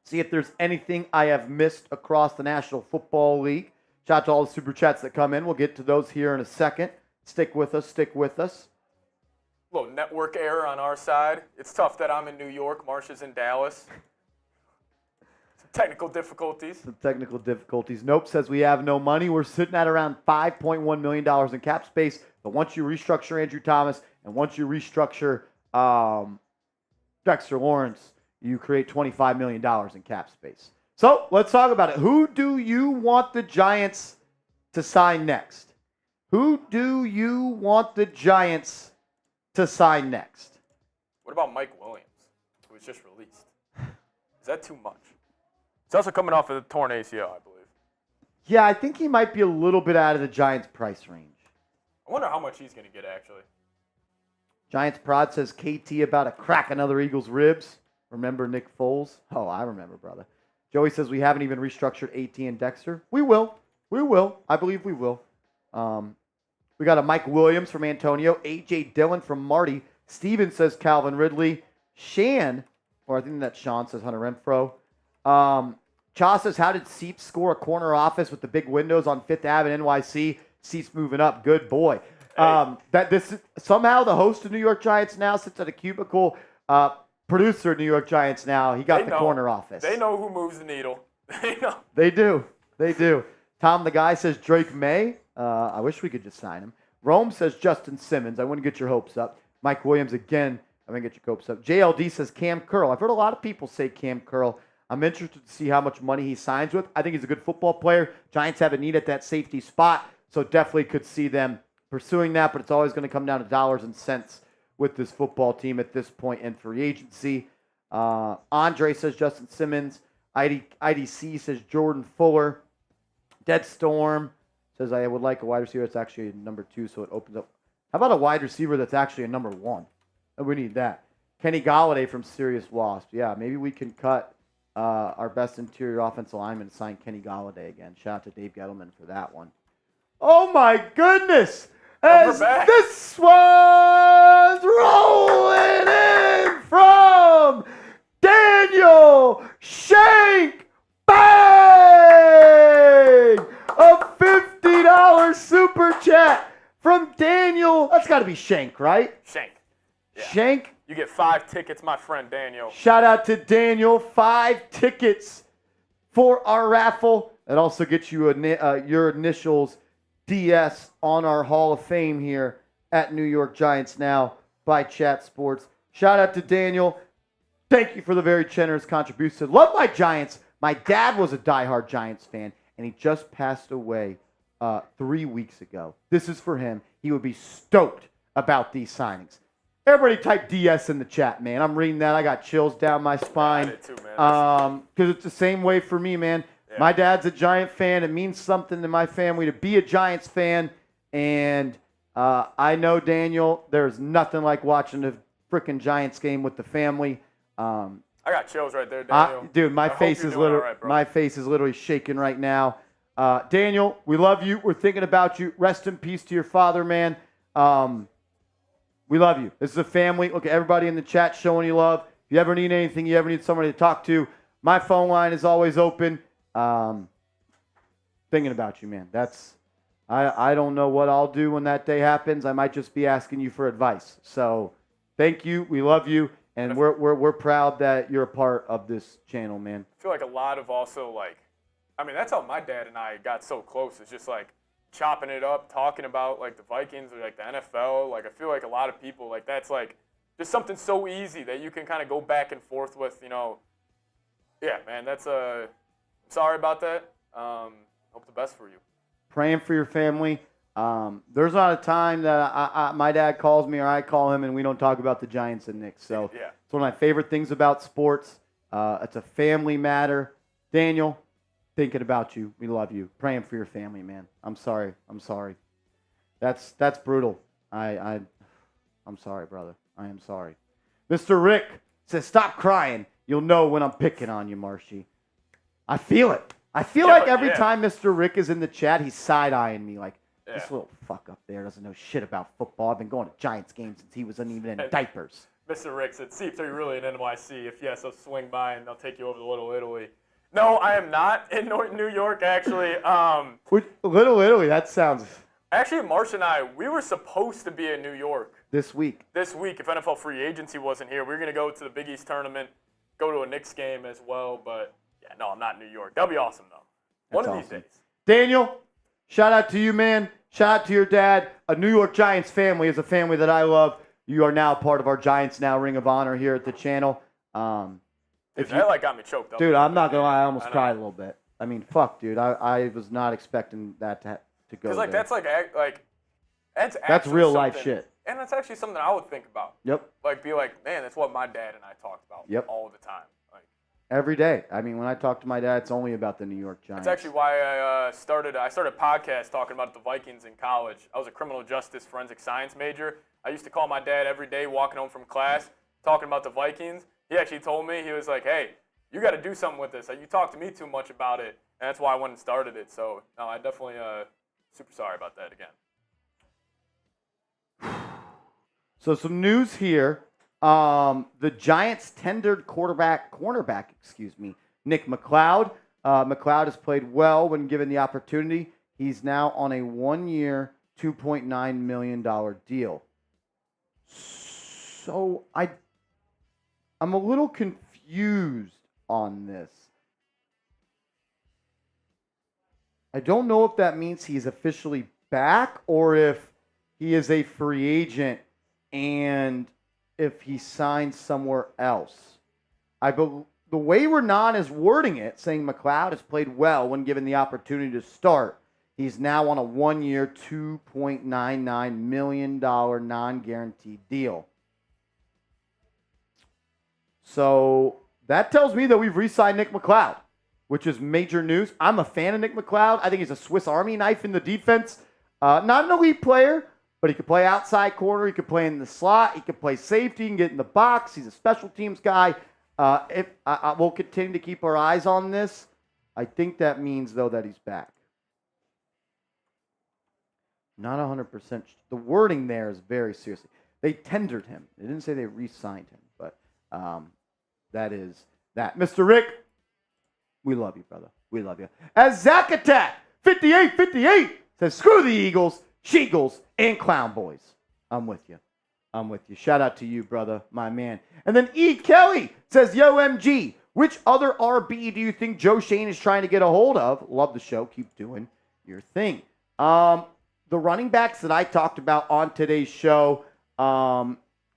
see if there's anything I have missed across the National Football League. Shout out to all the super chats that come in. We'll get to those here in a second. Stick with us. A little network error on our side. It's tough that I'm in New York. Marsh is in Dallas. Technical difficulties. Some technical difficulties. Nope says we have no money. We're sitting at around $5.1 million in cap space. But once you restructure Andrew Thomas and once you restructure Dexter Lawrence, you create $25 million in cap space. So let's talk about it. Who do you want the Giants to sign next? Who do you want the Giants to sign next? What about Mike Williams, who was just released? Is that too much? He's also coming off of the torn ACL, I believe. Yeah, I think he might be a little bit out of the Giants' price range. I wonder how much he's going to get, actually. Giants Prod says KT about to crack another Eagles ribs. Remember Nick Foles? Oh, I remember, brother. Joey says we haven't even restructured AT and Dexter. We will. We will. I believe we will. We got a Mike Williams from Antonio. AJ Dillon from Marty. Steven says Calvin Ridley. Shan, or I think that's Sean, says Hunter Renfro. Cha says, how did Seeps score a corner office with the big windows on 5th Ave in NYC? Seeps moving up. Good boy. Somehow the host of New York Giants now sits at a cubicle. Producer of New York Giants now. He got the corner office. They know who moves the needle. They know. They do. They do. Tom the guy says Drake May. I wish we could just sign him. Rome says Justin Simmons. I wouldn't get your hopes up. Mike Williams again. I wouldn't get your hopes up. JLD says Cam Curl. I've heard a lot of people say Cam Curl. I'm interested to see how much money he signs with. I think he's a good football player. Giants have a need at that safety spot, so definitely could see them pursuing that, but it's always going to come down to dollars and cents with this football team at this point in free agency. Andre says Justin Simmons. IDC says Jordan Fuller. Dead Storm says I would like a wide receiver that's actually a number 2, so it opens up. How about a wide receiver that's actually a number 1? We need that. Kenny Galladay from Serious Wasp. Yeah, maybe we can cut our best interior offensive lineman and sign Kenny Galladay again. Shout out to Dave Gettleman for that one. Oh my goodness! As this one's rolling in from Daniel Shank. Bang! A $50 super chat from Daniel. That's got to be Shank, right? Shank. Yeah. Shank. You get 5 tickets, my friend Daniel. Shout out to Daniel. 5 tickets for our raffle. It also gets you your initials, DS, on our Hall of Fame here at New York Giants Now by Chat Sports. Shout out to Daniel. Thank you for the very generous contribution. Love my Giants. My dad was a diehard Giants fan, and he just passed away 3 weeks ago. This is for him. He would be stoked about these signings. Everybody type DS in the chat, man. I'm reading that. I got chills down my spine. I did too, man. Because it's the same way for me, man. Yeah. My dad's a Giant fan. It means something to my family to be a Giants fan. And I know, Daniel, there's nothing like watching a freaking Giants game with the family. I got chills right there, Daniel. Dude, my face is literally shaking right now. Daniel, we love you. We're thinking about you. Rest in peace to your father, man. We love you. This is a family. Look at everybody in the chat showing you love. If you ever need anything, you ever need somebody to talk to, my phone line is always open. Thinking about you, man. I don't know what I'll do when that day happens. I might just be asking you for advice. So thank you. We love you. And we're proud that you're a part of this channel, man. I feel like a lot of also that's how my dad and I got so close. It's just chopping it up, talking about the Vikings or the NFL. I feel like a lot of people that's just something so easy that you can kind of go back and forth with. Yeah, man. That's sorry about that. Hope the best for you. Praying for your family. There's not a time that my dad calls me or I call him and we don't talk about the Giants and Knicks. So yeah. It's one of my favorite things about sports. It's a family matter. Daniel, thinking about you. We love you. Praying for your family, man. I'm sorry. That's brutal. I'm sorry, brother. I am sorry. Mr. Rick says, stop crying. You'll know when I'm picking on you, Marshy. I feel it. I feel like every time Mr. Rick is in the chat, he's side-eyeing me this little fuck up there doesn't know shit about football. I've been going to Giants games since he wasn't even in diapers. Mr. Rick said, Seeps, are you really in NYC? If yes, I'll swing by and I'll take you over to Little Italy. No, I am not in New York, actually. Little Italy, that sounds... Actually, Marsh and I, we were supposed to be in New York. This week, if NFL free agency wasn't here, we were going to go to the Big East tournament, go to a Knicks game as well. But, Yeah, no, I'm not in New York. That'll be awesome, though. One of these days. Daniel, shout out to you, man. Shout out to your dad. A New York Giants family is a family that I love. You are now part of our Giants Now Ring of Honor here at the channel. Dude, that got me choked up. Dude, I'm not going to lie. I almost cried a little bit. I mean, fuck, dude. I was not expecting that to go. Because, that's real life shit. And that's actually something I would think about. Yep. Be like, man, that's what my dad and I talked about all the time. Every day. I mean, when I talk to my dad, it's only about the New York Giants. That's actually why I started a podcast talking about the Vikings in college. I was a criminal justice forensic science major. I used to call my dad every day walking home from class talking about the Vikings. He actually told me, he was like, hey, you got to do something with this. You talk to me too much about it. And that's why I went and started it. So, no, I definitely super sorry about that again. So some news here. The Giants tendered cornerback, Nick McCloud. McCloud has played well when given the opportunity. He's now on a 1-year, $2.9 million deal. So I'm a little confused on this. I don't know if that means he's officially back or if he is a free agent and if he signs somewhere else. The way Renan is wording it, saying McCloud has played well when given the opportunity to start, he's now on a 1-year, $2.99 million non-guaranteed deal. So that tells me that we've re-signed Nick McCloud, which is major news. I'm a fan of Nick McCloud. I think he's a Swiss Army knife in the defense. Not an elite player, but he could play outside corner. He could play in the slot. He could play safety. He can get in the box. He's a special teams guy. We'll continue to keep our eyes on this. I think that means, though, that he's back. Not 100%. The wording there is very seriously. They tendered him. They didn't say they re-signed him, but that is that. Mr. Rick, we love you, brother. We love you. As Zach Attack 5858 says, screw the Eagles, Sheagles, and Clown Boys. I'm with you. I'm with you. Shout out to you, brother, my man. And then E. Kelly says, yo, MG, which other RB do you think Joe Shane is trying to get a hold of? Love the show. Keep doing your thing. The running backs that I talked about on today's show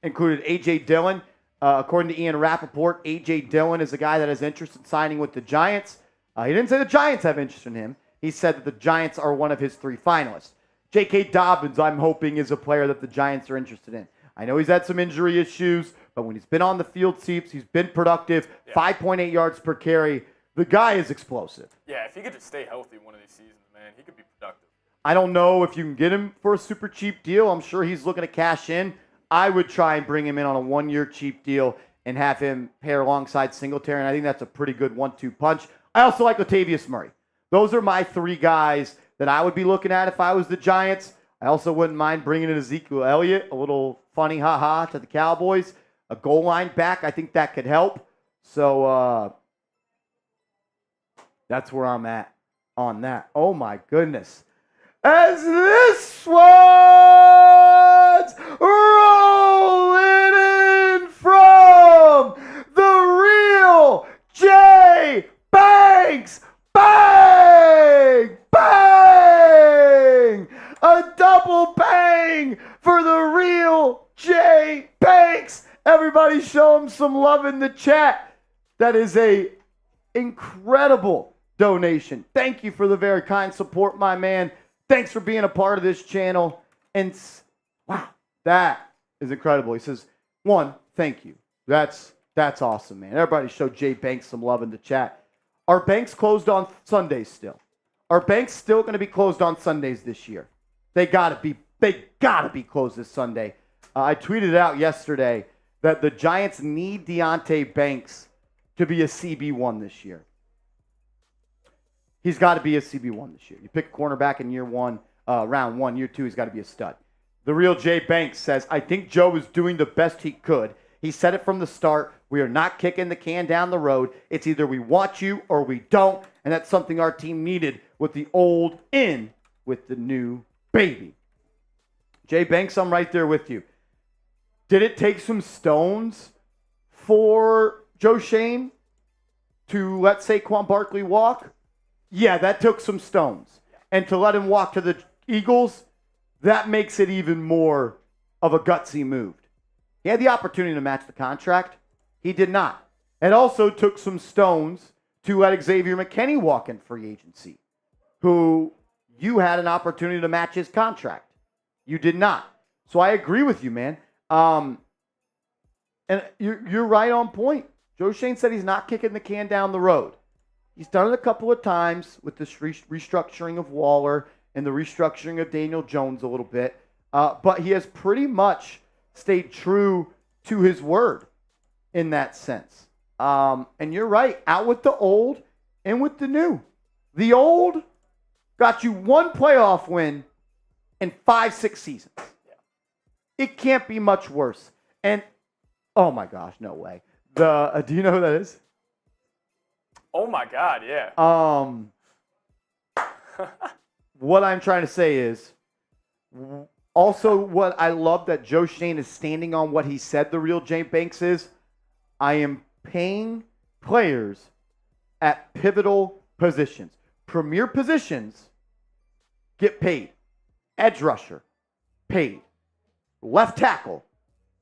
included A.J. Dillon. According to Ian Rappaport, A.J. Dillon is a guy that has interest in signing with the Giants. He didn't say the Giants have interest in him. He said that the Giants are one of his 3 finalists. J.K. Dobbins, I'm hoping, is a player that the Giants are interested in. I know he's had some injury issues, but when he's been on the field seats, he's been productive, 5.8 yards per carry. The guy is explosive. Yeah, if he could just stay healthy one of these seasons, man, he could be productive. I don't know if you can get him for a super cheap deal. I'm sure he's looking to cash in. I would try and bring him in on a 1-year cheap deal and have him pair alongside Singletary, and I think that's a pretty good 1-2 punch. I also like Latavius Murray. Those are my 3 guys that I would be looking at if I was the Giants. I also wouldn't mind bringing in Ezekiel Elliott, a little funny ha-ha to the Cowboys. A goal line back, I think that could help. So that's where I'm at on that. Oh, my goodness. As this one's rolling in from the real Jay Banks. Bang! Bang! A double bang for the real Jay Banks. Everybody show him some love in the chat. That is a incredible donation. Thank you for the very kind support, my man. Thanks for being a part of this channel. And wow, that is incredible. He says, 1, thank you. That's awesome, man. Everybody show Jay Banks some love in the chat. Are banks closed on Sundays still? Are banks still going to be closed on Sundays this year? They gotta be closed this Sunday. I tweeted out yesterday that the Giants need Deonte Banks to be a CB1 this year. He's got to be a CB1 this year. You pick a cornerback in year 1, round 1, year 2, he's got to be a stud. The real Jay Banks says, I think Joe was doing the best he could. He said it from the start. We are not kicking the can down the road. It's either we want you or we don't, and that's something our team needed with the old in with the new baby. Jay Banks, I'm right there with you. Did it take some stones for Joe Shane to let Saquon Barkley walk, yeah, that took some stones. And to let him walk to the Eagles, that makes it even more of a gutsy move. He had the opportunity to match the contract. He did not. It also took some stones to let Xavier McKinney walk in free agency, who you had an opportunity to match his contract. You did not. So I agree with you, man. And you're right on point. Joe Schoen said he's not kicking the can down the road. He's done it a couple of times with this restructuring of Waller and the restructuring of Daniel Jones a little bit. But he has pretty much stayed true to his word in that sense. And you're right. Out with the old and with the new. The old got you one playoff win in 5-6 seasons. It can't be much worse. And, oh my gosh, no way. Do you know who that is? Oh my God, yeah. What I'm trying to say is, also what I love that Joe Schoen is standing on what he said the real Jay Banks is, I am paying players at pivotal positions. Premier positions get paid. Edge rusher, paid. Left tackle,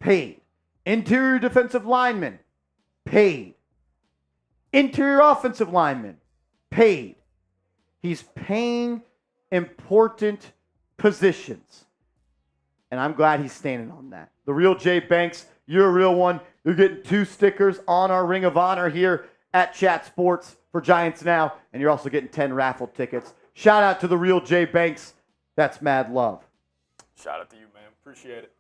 paid. Interior defensive lineman, paid. Interior offensive lineman, paid. He's paying important positions. And I'm glad he's standing on that. The real Jay Banks, you're a real one. You're getting 2 stickers on our Ring of Honor here at Chat Sports for Giants Now. And you're also getting 10 raffle tickets. Shout out to the real Jay Banks. That's mad love. Shout out to you, man. Appreciate it.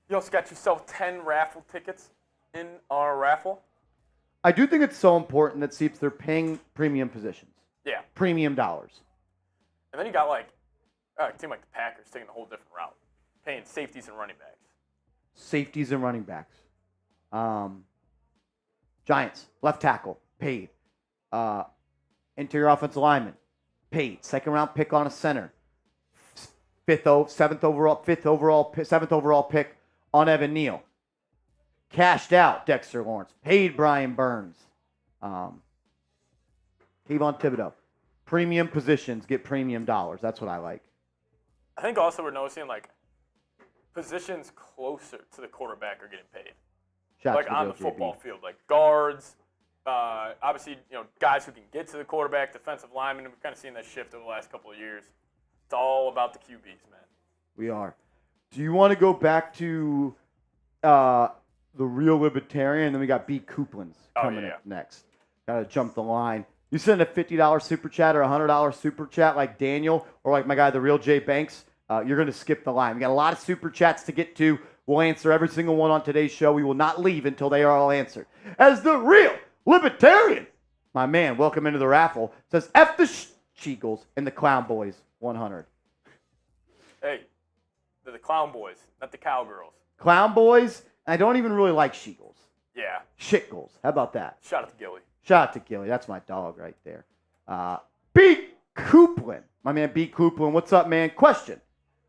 You also got yourself 10 raffle tickets in our raffle. I do think it's so important that Seeps, they're paying premium positions. Yeah. Premium dollars. And then you got like a team like the Packers taking a whole different route, paying safeties and running backs. Safeties and running backs. Giants, left tackle, paid. Interior offensive lineman, paid. Second round pick on a center. Seventh overall pick on Evan Neal. Cashed out Dexter Lawrence. Paid Brian Burns. Kayvon Thibodeau. Premium positions get premium dollars. That's what I like. I think also we're noticing like positions closer to the quarterback are getting paid. Like on the football field, like guards, obviously, guys who can get to the quarterback, defensive linemen. We've kind of seen that shift over the last couple of years. It's all about the QBs, man. We are. Do you want to go back to the real libertarian? Then we got B. Couplan's coming up next. Got to jump the line. You send a $50 super chat or a $100 super chat like Daniel or like my guy, the real Jay Banks, you're going to skip the line. We got a lot of super chats to get to. We'll answer every single one on today's show. We will not leave until they are all answered. As the real libertarian, my man, welcome into the raffle, says F the Sheagles and the Clown Boys 100. Hey, they're the Clown Boys, not the Cowgirls. Clown Boys, I don't even really like Sheagles. Yeah. Shitgles. How about that? Shout out to Gilly. Shout out to Gilly. That's my dog right there. B. Couplin. My man B. Couplin. What's up, man? Question.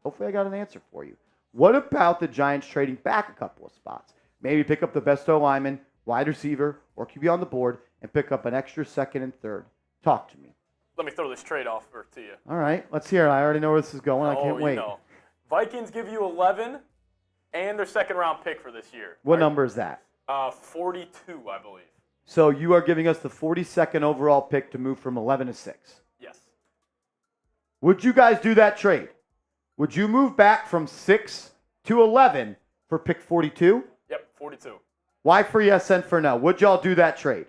Hopefully I got an answer for you. What about the Giants trading back a couple of spots? Maybe pick up the best O-lineman, wide receiver, or QB on the board, and pick up an extra second and third. Talk to me. Let me throw this trade offer to you. All right. Let's hear it. I already know where this is going. I can't wait. Vikings give you 11 and their second-round pick for this year. What number is that? 42, I believe. So you are giving us the 42nd overall pick to move from 11 to 6. Yes. Would you guys do that trade? Would you move back from 6 to 11 for pick 42? Yep, 42. Why for yes and for no? Would y'all do that trade?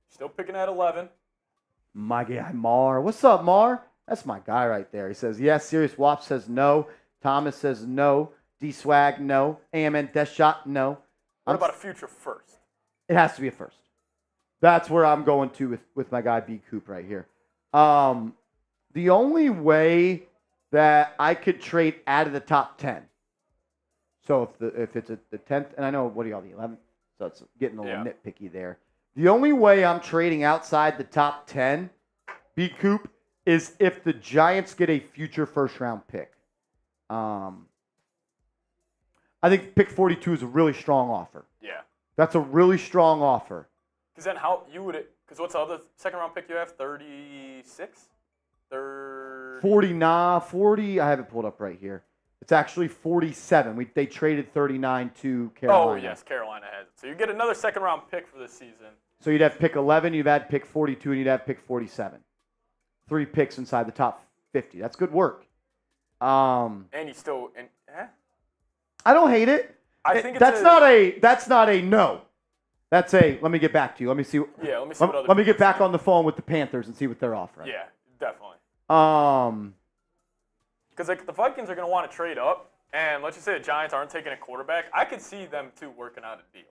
Still picking at 11. My guy, Mar. What's up, Mar? That's my guy right there. He says yes. Serious Wap says no. Thomas says no. D-Swag, no. AMN Death Shot, no. What about a future first? It has to be a first. That's where I'm going to with my guy B. Coop right here. The only way that I could trade out of the top 10. So if it's the 10th, and I know, what do y'all, the 11th? So it's getting a little nitpicky there. The only way I'm trading outside the top 10, B. Coop, is if the Giants get a future first-round pick. I think pick 42 is a really strong offer. Yeah. That's a really strong offer. Because then how you would – because what's the other second-round pick you have? 36? 49, 40. I have it pulled up right here. It's actually 47. They traded 39 to Carolina. Oh, yes, Carolina has it. So you get another second-round pick for this season. So you'd have pick 11, you'd have pick 42, and you'd have pick 47. 3 picks inside the top 50. That's good work. And you still I don't hate it. I think that's not a no. That's a let me get back to you. Let me see. Yeah, let me see what other let me get people back say. on the phone with the Panthers and see what they're offering. Yeah, definitely. Because like the Vikings are going to want to trade up, and let's just say the Giants aren't taking a quarterback. I could see them too working out a deal.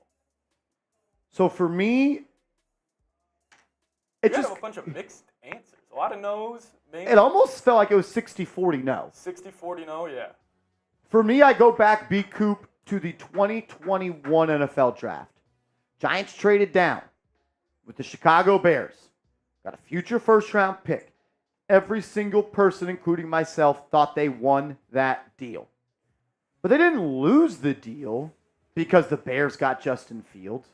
So for me, you have a bunch of mixed answers. A lot of no's, maybe. It almost felt like it was 60-40 no. 60-40 no, yeah. For me, I go back, B. Coop, to the 2021 NFL Draft. Giants traded down with the Chicago Bears. Got a future first-round pick. Every single person, including myself, thought they won that deal. But they didn't lose the deal because the Bears got Justin Fields.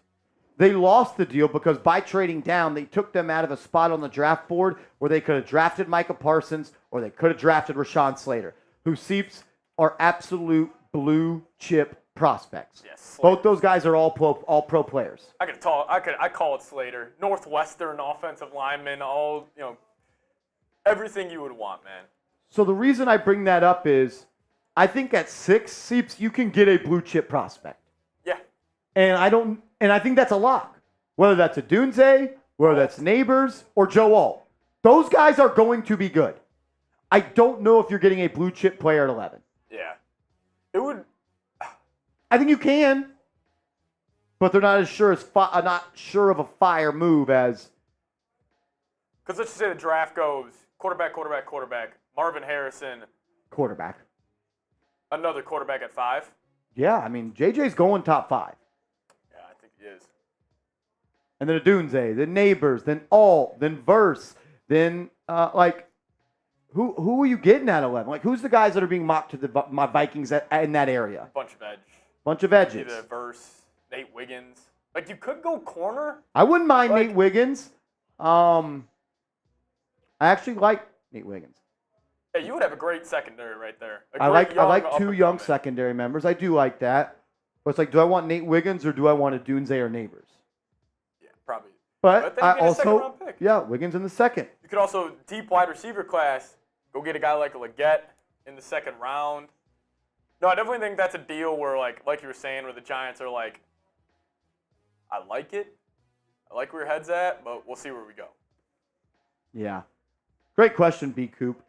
They lost the deal because by trading down, they took them out of a spot on the draft board where they could have drafted Micah Parsons or they could have drafted Rashawn Slater, who seeps are absolute blue chip prospects. Yes, both those guys are all pro players. I call it Slater. Northwestern offensive lineman, everything you would want, man. So the reason I bring that up is I think at 6 seeps you can get a blue chip prospect. Yeah. And I think that's a lock. Whether that's a Dunze, whether that's Neighbors, or Joe Alt. Those guys are going to be good. I don't know if you're getting a blue chip player at 11. Yeah. It would. I think you can, but they're not as sure of a fire move as. Because let's just say the draft goes quarterback, Marvin Harrison. Quarterback. Another quarterback at 5. Yeah, I mean, JJ's going top 5. Yeah, I think he is. And then a Dunze, then Neighbors, then Alt, then Verse, then who are you getting at 11? Like, who's the guys that are being mocked to my Vikings in that area? Bunch of edges. Either Verse, Nate Wiggins. Like, you could go corner. I wouldn't mind Nate Wiggins. I actually like Nate Wiggins. Yeah, you would have a great secondary right there. I like 2 young secondary members. I do like that. But it's like, do I want Nate Wiggins or do I want a Dunze or Neighbors? Yeah, probably. But I also, second-round pick. Yeah, Wiggins in the second. You could also, deep wide receiver class, go get a guy like Leggett in the second round. No, I definitely think that's a deal where, like you were saying, where the Giants are like, I like it. I like where your head's at, but we'll see where we go. Yeah. Great question, B. Coop.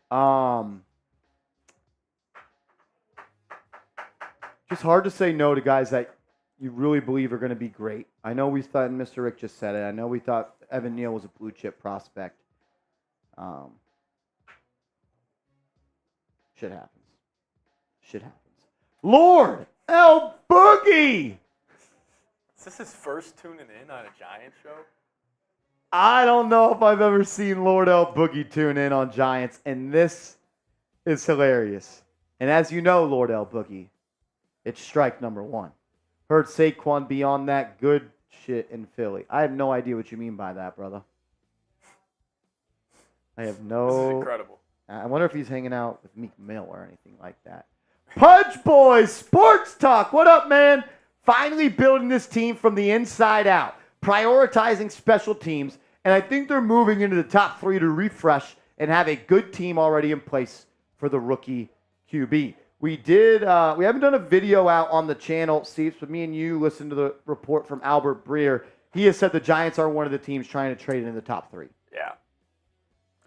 Just hard to say no to guys that you really believe are going to be great. I know we thought, and Mr. Rick just said it, I know we thought Evan Neal was a blue chip prospect. Shit happens. Lord L. Boogie! Is this his first tuning in on a Giants show? I don't know if I've ever seen Lord L. Boogie tune in on Giants, and this is hilarious. And as you know, Lord L. Boogie, it's strike number 1. Heard Saquon be on that good shit in Philly. I have no idea what you mean by that, brother. I have no... This is incredible. I wonder if he's hanging out with Meek Mill or anything like that. Pudge Boys Sports Talk. What up, man? Finally building this team from the inside out. Prioritizing special teams. And I think they're moving into the top 3 to refresh and have a good team already in place for the rookie QB. We haven't done a video out on the channel, Steve, but me and you listened to the report from Albert Breer. He has said the Giants are one of the teams trying to trade in the top 3. Yeah.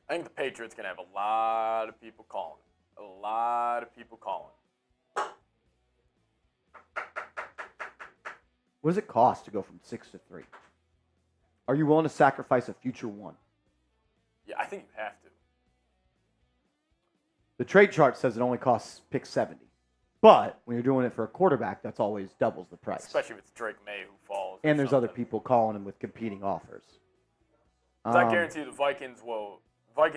I think the Patriots going to have a lot of people calling. What does it cost to go from 6 to 3? Are you willing to sacrifice a future 1? Yeah, I think you have to. The trade chart says it only costs pick 70. But when you're doing it for a quarterback, that's always doubles the price. Especially if it's Drake May who falls. And there's other people calling him with competing offers. I guarantee you the Vikings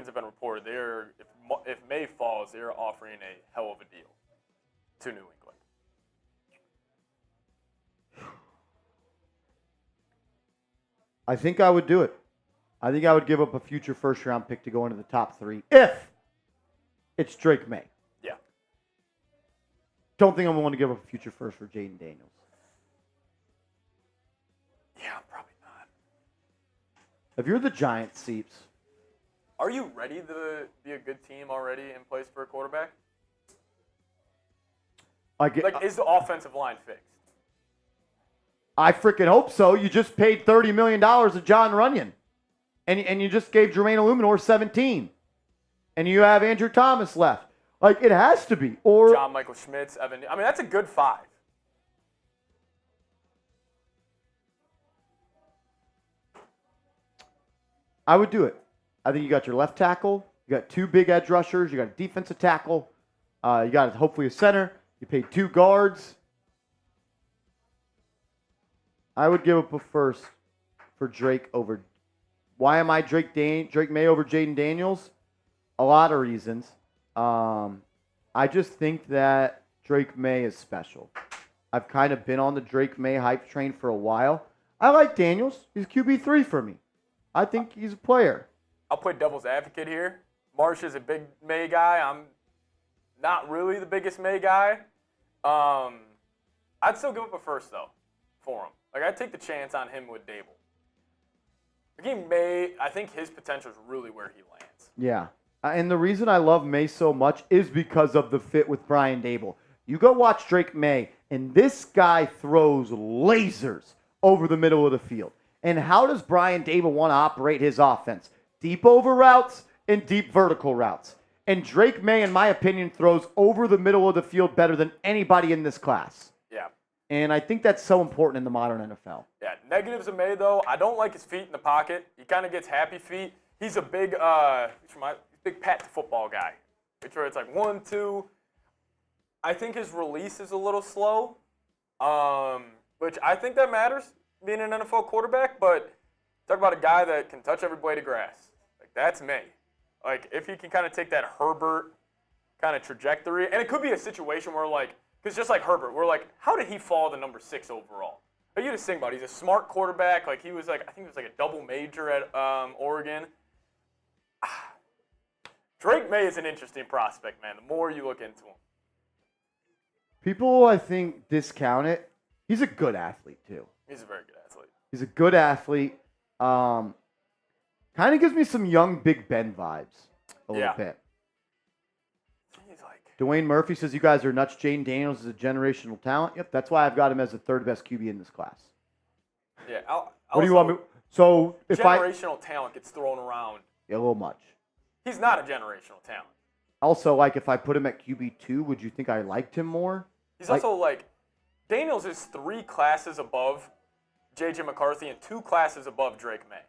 have been reported. If May falls, they're offering a hell of a deal to New England. I think I would do it. I think I would give up a future first-round pick to go into the top 3 if it's Drake May. Yeah. Don't think I'm willing to give up a future first for Jaden Daniels. Yeah, probably not. If you're the Giants, Seeps. Are you ready to be a good team already in place for a quarterback? Is the offensive line fixed? I freaking hope so. You just paid $30 million to John Runyon. And you just gave Jermaine Illuminor 17. And you have Andrew Thomas left. Like, it has to be. Or John Michael Schmitz, Evan. I mean, that's a good 5. I would do it. I think you got your left tackle. You got 2 big edge rushers. You got a defensive tackle. You got hopefully a center. You paid 2 guards. I would give up a first for Drake over. Why am I Drake May over Jaden Daniels? A lot of reasons. I just think that Drake May is special. I've kind of been on the Drake May hype train for a while. I like Daniels. He's QB3 for me. I think he's a player. I'll play devil's advocate here. Marsh is a big May guy. I'm not really the biggest May guy. I'd still give up a first, though, for him. Like, I'd take the chance on him with Daboll. Again, May, I think his potential is really where he lands. Yeah. And the reason I love May so much is because of the fit with Brian Daboll. You go watch Drake May, and this guy throws lasers over the middle of the field. And how does Brian Daboll want to operate his offense? Deep over routes and deep vertical routes. And Drake May, in my opinion, throws over the middle of the field better than anybody in this class. Yeah. And I think that's so important in the modern NFL. Yeah, negatives of May, though. I don't like his feet in the pocket. He kind of gets happy feet. He's a big big pat to football guy. Where it's like 1, 2. I think his release is a little slow, which I think that matters, being an NFL quarterback. But talk about a guy that can touch every blade of grass. Like, that's May. Like, if he can kind of take that Herbert kind of trajectory, and it could be a situation where, like, because just like Herbert, we're like, how did he fall to number 6 overall? But you just think about it. He's a smart quarterback. Like, he was like, I think he was like a double major at Oregon. Drake May is an interesting prospect, man, the more you look into him. People, I think, discount it. He's a good athlete, too. He's a very good athlete. He's a good athlete. Kind of gives me some young Big Ben vibes a little bit. He's like, Dwayne Murphy says you guys are nuts. Jaden Daniels is a generational talent. Yep, that's why I've got him as the 3rd best QB in this class. Yeah. What do you want me? So if generational talent gets thrown around. Yeah, a little much. He's not a generational talent. Also, like, if I put him at QB2, would you think I liked him more? He's also like, Daniels is 3 classes above J.J. McCarthy and 2 classes above Drake May.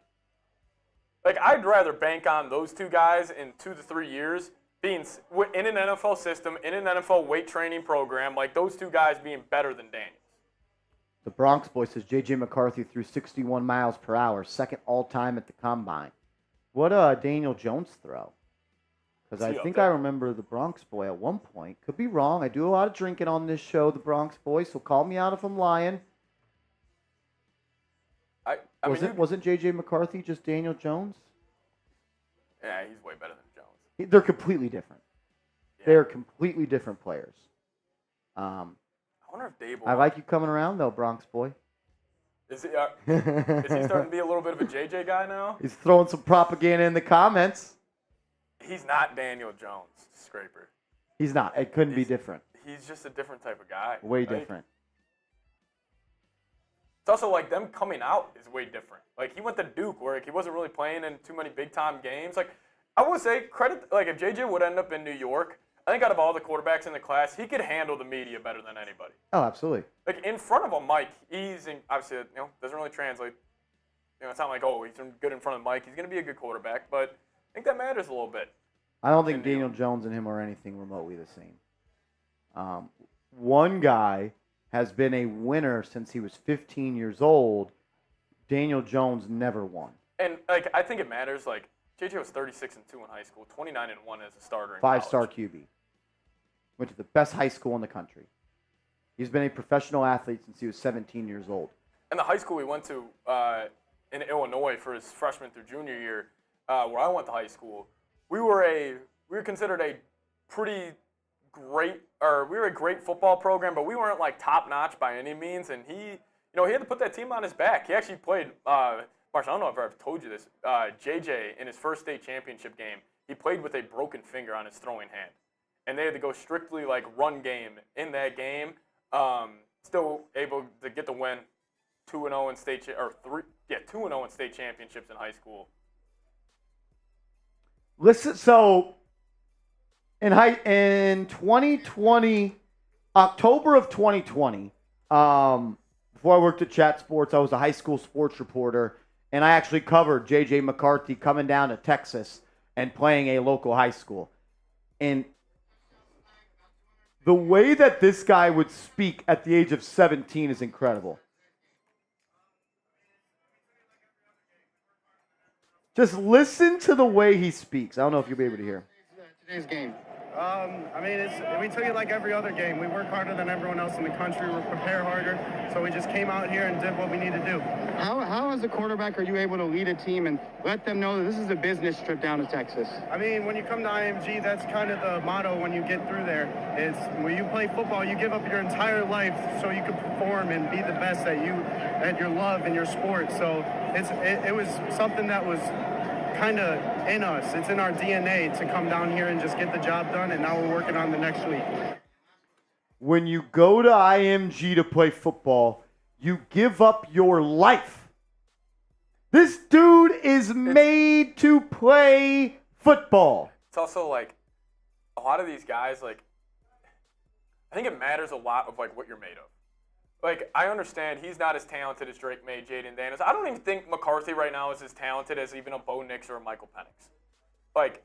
Like, I'd rather bank on those 2 guys in 2 to 3 years being in an NFL system, in an NFL weight training program, like those 2 guys being better than Daniels. The Bronx boy says J.J. McCarthy threw 61 miles per hour, 2nd all-time at the Combine. What Daniel Jones throw? Because I think I remember the Bronx boy at one point. Could be wrong. I do a lot of drinking on this show, the Bronx boy, so call me out if I'm lying. Wasn't J.J. McCarthy just Daniel Jones? Yeah, he's way better than Jones. They're completely different. Yeah. They're completely different players. I wonder if Daboll... I like you coming around, though, Bronx boy. Is he starting to be a little bit of a JJ guy now? He's throwing some propaganda in the comments. He's not Daniel Jones, Scraper. He's not. It couldn't be different. He's just a different type of guy. Way different. It's also like them coming out is way different. Like, he went to Duke where he wasn't really playing in too many big-time games. Like, I would say credit, like, if JJ would end up in New York, I think out of all the quarterbacks in the class, he could handle the media better than anybody. Oh, absolutely. Like, in front of a mic, obviously, doesn't really translate. It's not like, oh, he's good in front of the mic. He's going to be a good quarterback, but I think that matters a little bit. I don't think Daniel Jones and him are anything remotely the same. One guy has been a winner since he was 15 years old. Daniel Jones never won. And, like, I think it matters. Like, JJ was 36-2 in high school, 29-1 as a starter in college. 5-star QB. Went to the best high school in the country. He's been a professional athlete since he was 17 years old. And the high school we went to, in Illinois for his freshman through junior year, where I went to high school. We were considered a pretty great, or we were a great football program, but we weren't like top notch by any means. And he had to put that team on his back. He actually played. Marshall, I don't know if I've told you this. JJ in his first state championship game, he played with a broken finger on his throwing hand, and they had to go strictly like run game in that game. Still able to get the win, 2-0 in state 2-0 in state championships in high school. Listen, so in 2020, October of 2020, before I worked at Chat Sports, I was a high school sports reporter, and I actually covered J.J. McCarthy coming down to Texas and playing a local high school. And the way that this guy would speak at the age of 17 is incredible. Just listen to the way he speaks. I don't know if you'll be able to hear. Today's game. We took it like every other game. We work harder than everyone else in the country. We prepare harder. So we just came out here and did what we need to do. How as a quarterback are you able to lead a team and let them know that this is a business trip down to Texas? I mean, when you come to IMG, that's kind of the motto when you get through there. It's when you play football, you give up your entire life so you can perform and be the best at your love and your sport. So it was something that was kind of in us. It's in our DNA to come down here and just get the job done, and now we're working on the next week. When you go to IMG to play football, you give up your life. This dude is made to play football. It's also like a lot of these guys, like, I think it matters a lot of like what you're made of. Like, I understand he's not as talented as Drake May, Jaden Daniels. I don't even think McCarthy right now is as talented as even a Bo Nix or a Michael Penix. Like,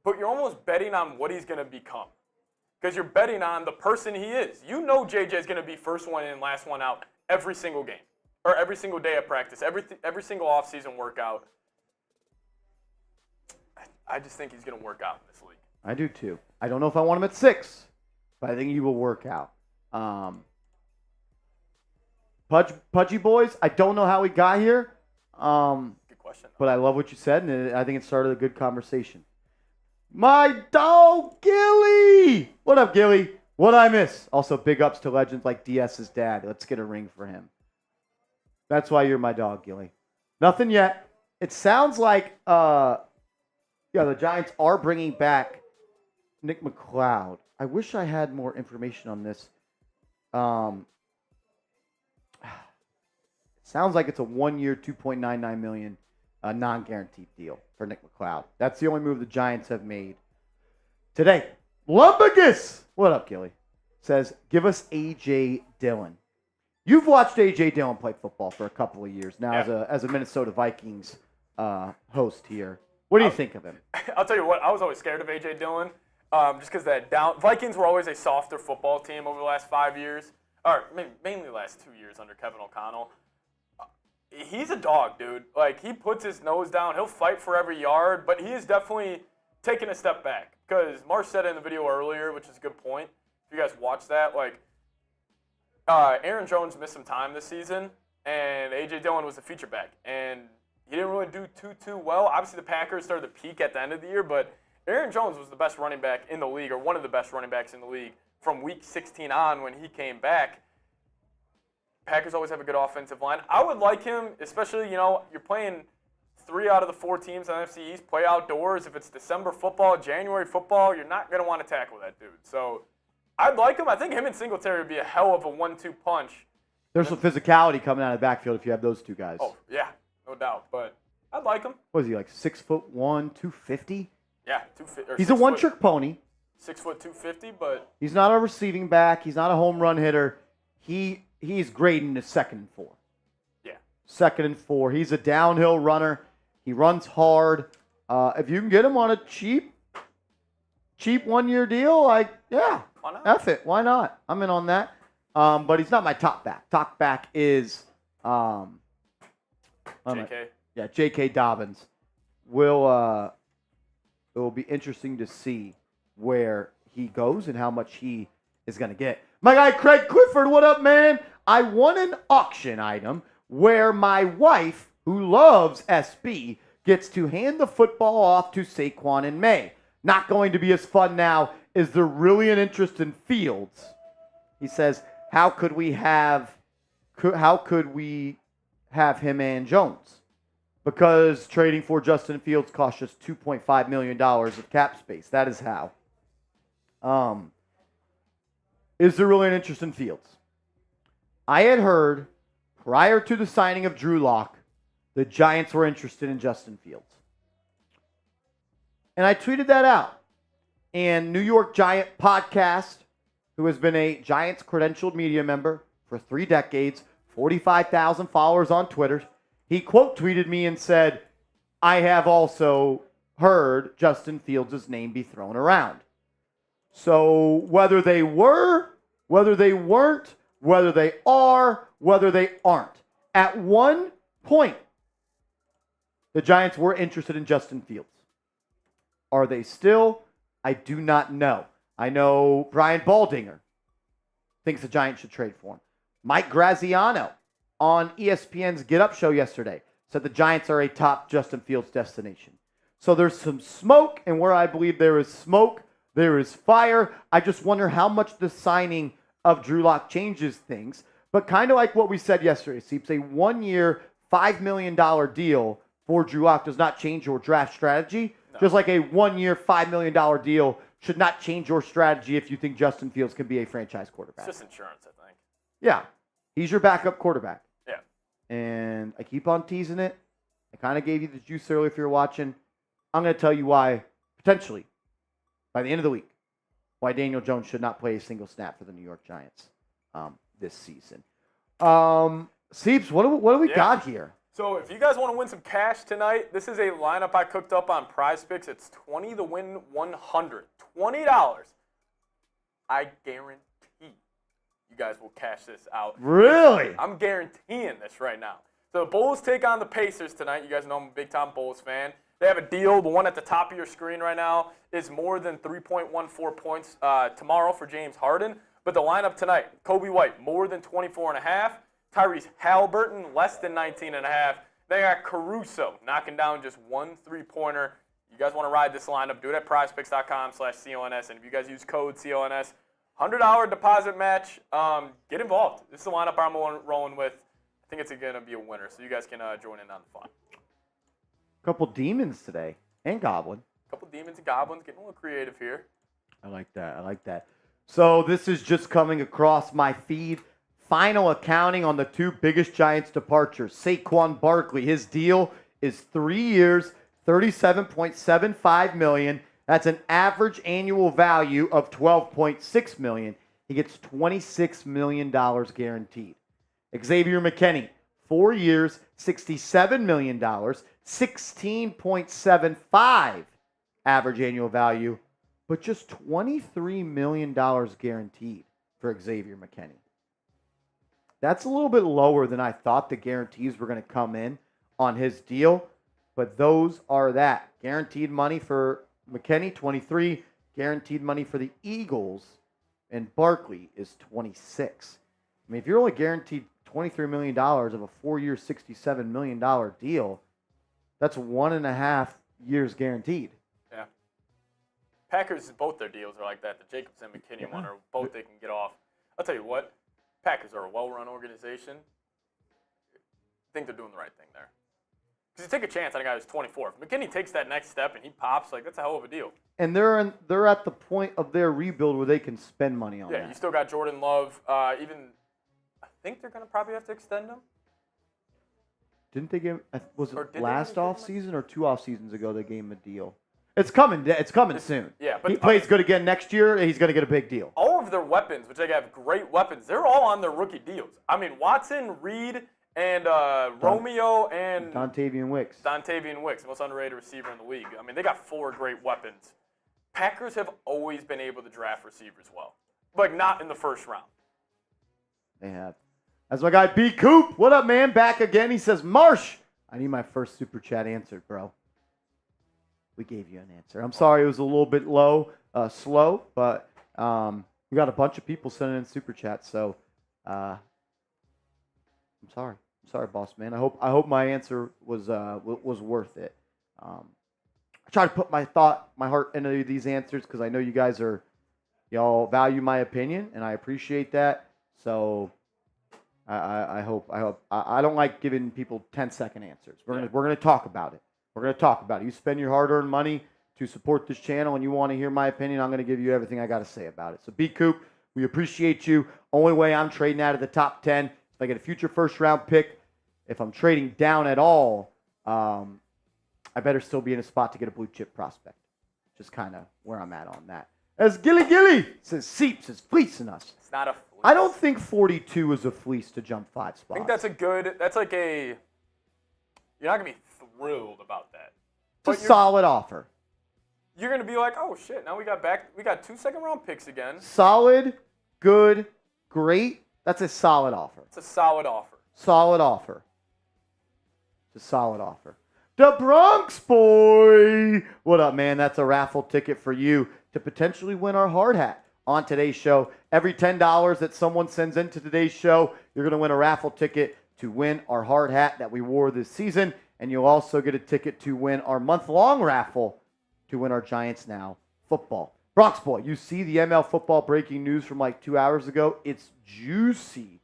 but you're almost betting on what he's going to become. Because you're betting on the person he is. You know JJ is going to be first one in, last one out every single game. Or every single day of practice, every single offseason workout. I just think he's going to work out in this league. I do too. I don't know if I want him at 6, but I think he will work out. Pudgy Boys, I don't know how he got here. Good question. But I love what you said, and I think it started a good conversation. My dog, Gilly! What up, Gilly? What'd I miss? Also, big ups to legends like DS's dad. Let's get a ring for him. That's why you're my dog, Gilly. Nothing yet. It sounds like the Giants are bringing back Nick McCloud. I wish I had more information on this. Sounds like it's a 1-year, $2.99 million non-guaranteed deal for Nick McCloud. That's the only move the Giants have made today. Lumbagus, what up, Gilly? Says, give us A.J. Dillon. You've watched A.J. Dillon play football for a couple of years now as a Minnesota Vikings host here. What do you think of him? I'll tell you what, I was always scared of A.J. Dillon just because Vikings were always a softer football team over the last 5 years, or mainly the last 2 years under Kevin O'Connell. He's a dog, dude. Like, he puts his nose down. He'll fight for every yard, but he is definitely taking a step back. Because Marsh said it in the video earlier, which is a good point. If you guys watch that, like, Aaron Jones missed some time this season, and A.J. Dillon was the feature back. And he didn't really do too well. Obviously, the Packers started to peak at the end of the year, but Aaron Jones was the best running back in the league, or one of the best running backs in the league, from week 16 on when he came back. Packers always have a good offensive line. I would like him, especially, you're playing 3 out of the 4 teams in the NFC East, play outdoors. If it's December football, January football, you're not going to want to tackle that dude. So I'd like him. I think him and Singletary would be a hell of a 1-2 punch. There's some physicality coming out of the backfield if you have those two guys. Oh, yeah, no doubt. But I'd like him. What is he, like 6'1", 250? Yeah, 250. He's a one-trick pony. 6', 250, but he's not a receiving back. He's not a home run hitter. He's great in the 2nd and 4. Yeah. 2nd and 4. He's a downhill runner. He runs hard. If you can get him on a cheap 1-year deal, why not? F it. Why not? I'm in on that. But he's not my top back. Top back is J.K. Yeah, J.K. Dobbins. It will be interesting to see where he goes and how much he is going to get. My guy Craig Clifford, what up, man? I won an auction item where my wife, who loves SB, gets to hand the football off to Saquon in May. Not going to be as fun now. Is there really an interest in Fields? He says, how could we have him and Jones? Because trading for Justin Fields cost us $2.5 million of cap space. That is how. Is there really an interest in Fields? I had heard prior to the signing of Drew Lock, the Giants were interested in Justin Fields. And I tweeted that out. And New York Giant Podcast, who has been a Giants credentialed media member for 3 decades, 45,000 followers on Twitter, he quote tweeted me and said, I have also heard Justin Fields' name be thrown around. So whether they were, whether they weren't, whether they are, whether they aren't, at one point, the Giants were interested in Justin Fields. Are they still? I do not know. I know Brian Baldinger thinks the Giants should trade for him. Mike Graziano on ESPN's Get Up show yesterday said the Giants are a top Justin Fields destination. So there's some smoke, and where I believe there is smoke, there is fire. I just wonder how much the signing of Drew Lock changes things. But kind of like what we said yesterday, Seeps, a 1-year, $5 million deal for Drew Lock does not change your draft strategy. No. Just like a 1-year, $5 million deal should not change your strategy if you think Justin Fields can be a franchise quarterback. It's just insurance, I think. Yeah. He's your backup quarterback. Yeah. And I keep on teasing it. I kind of gave you the juice earlier if you're watching. I'm going to tell you why, potentially, by the end of the week, why Daniel Jones should not play a single snap for the New York Giants this season. Seeps, what do we got here? So if you guys want to win some cash tonight, this is a lineup I cooked up on PrizePicks. It's 20 to win 100. $20. I guarantee you guys will cash this out. Really? I'm guaranteeing this right now. So the Bulls take on the Pacers tonight. You guys know I'm a big-time Bulls fan. They have a deal. The one at the top of your screen right now is more than 3.14 points tomorrow for James Harden. But the lineup tonight, Kobe White, more than 24.5. Tyrese Halliburton, less than 19.5. They got Caruso knocking down just 1 3-pointer. You guys want to ride this lineup, do it at prizepicks.com/CONS. And if you guys use code CONS, $100 deposit match. Get involved. This is the lineup I'm rolling with. I think it's going to be a winner, so you guys can join in on the fun. Couple demons today, and Goblin. Couple demons and goblins, getting a little creative here. I like that. So this is just coming across my feed. Final accounting on the 2 biggest Giants departures. Saquon Barkley, his deal is 3 years, $37.75 million. That's an average annual value of $12.6 million. He gets $26 million guaranteed. Xavier McKinney, 4 years, $67 million, $16.75 average annual value, but just $23 million guaranteed for Xavier McKinney. That's a little bit lower than I thought the guarantees were going to come in on his deal, but those are that. Guaranteed money for McKinney, 23. Guaranteed money for the Eagles and Barkley is 26. I mean, if you're only guaranteed $23 million of a 4-year, $67 million deal, that's 1.5 years guaranteed. Yeah. Packers, both their deals are like that. The Jacobs and McKinney one are both they can get off. I'll tell you what, Packers are a well-run organization. I think they're doing the right thing there. Because you take a chance on a guy who's 24. If McKinney takes that next step and he pops, like that's a hell of a deal. And they're at the point of their rebuild where they can spend money on that. Yeah, you still got Jordan Love. I think they're going to probably have to extend him. Didn't they give? Was it last off offseason or 2 off seasons ago they gave him a deal? It's coming soon. Yeah, but he plays good again next year. He's going to get a big deal. All of their weapons, which they have great weapons, they're all on their rookie deals. I mean, Watson, Reed, and Romeo and Dontavian Wicks. Most underrated receiver in the league. I mean, they got 4 great weapons. Packers have always been able to draft receivers well, but not in the first round. They have. That's my guy B Coop. What up, man? Back again. He says, Marsh, I need my first super chat answered, bro. We gave you an answer. I'm sorry it was a little bit slow, but we got a bunch of people sending in super chats, so I'm sorry. Sorry, boss man. I hope my answer was worth it. I try to put my heart into these answers because I know you guys y'all value my opinion, and I appreciate that. So I hope I don't like giving people 10-second answers. We're gonna talk about it. We're gonna talk about it. You spend your hard-earned money to support this channel, and you want to hear my opinion, I'm gonna give you everything I got to say about it. So B Coop, we appreciate you. Only way I'm trading out of the top 10 if I get a future first-round pick. If I'm trading down at all, I better still be in a spot to get a blue chip prospect. Just kind of where I'm at on that. As Gilly says, Seeps is fleecing us. It's not a fleece. I don't think 42 is a fleece to jump 5 spots. I think that's like you're not going to be thrilled about that. It's a solid offer. You're going to be like, oh shit, now we got 2 second-round picks again. Solid, good, great. That's a solid offer. It's a solid offer. Solid offer. It's a solid offer. The Bronx boy. What up, man? That's a raffle ticket for you to potentially win our hard hat on today's show. Every $10 that someone sends into today's show, you're going to win a raffle ticket to win our hard hat that we wore this season. And you'll also get a ticket to win our month-long raffle to win our Giants Now football. Bronx boy, you see the ML football breaking news from like 2 hours ago. It's juicy.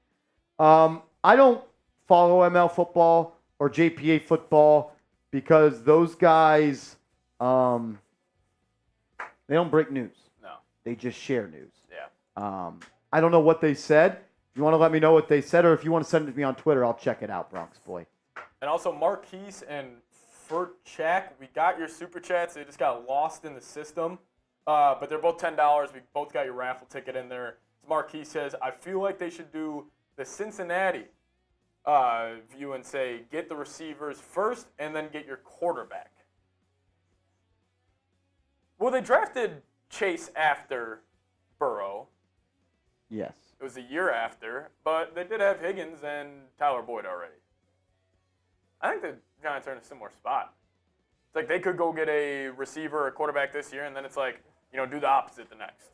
I don't follow ML football or JPA football because those guys, they don't break news. No. They just share news. Yeah. I don't know what they said. If you want to let me know what they said, or if you want to send it to me on Twitter, I'll check it out, Bronx boy. And also, Marquise and Furchak, we got your super chats. They just got lost in the system. But they're both $10. We both got your raffle ticket in there. Marquise says, I feel like they should do the Cincinnati view and say, get the receivers first and then get your quarterback. Well, they drafted Chase after Burrow. Yes. It was a year after, but they did have Higgins and Tyler Boyd already. I think the Giants are in a similar spot. It's like they could go get a receiver or a quarterback this year, and then it's like, do the opposite the next.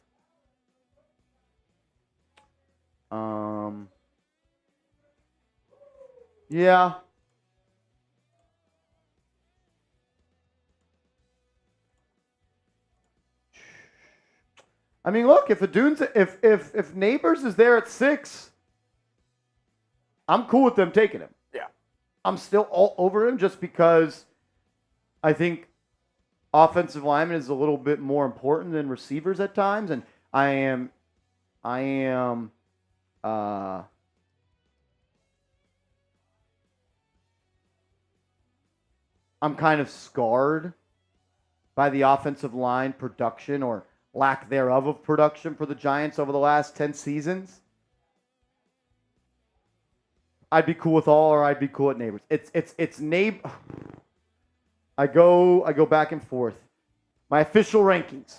Yeah. I mean, look, if Neighbors is there at 6, I'm cool with them taking him. Yeah. I'm still all over him just because I think offensive lineman is a little bit more important than receivers at times, and I'm kind of scarred by the offensive line production or lack thereof of production for the Giants over the last 10 seasons. I'd be cool with all, or I'd be cool at Neighbors. It's Neighbors. I go back and forth. My official rankings: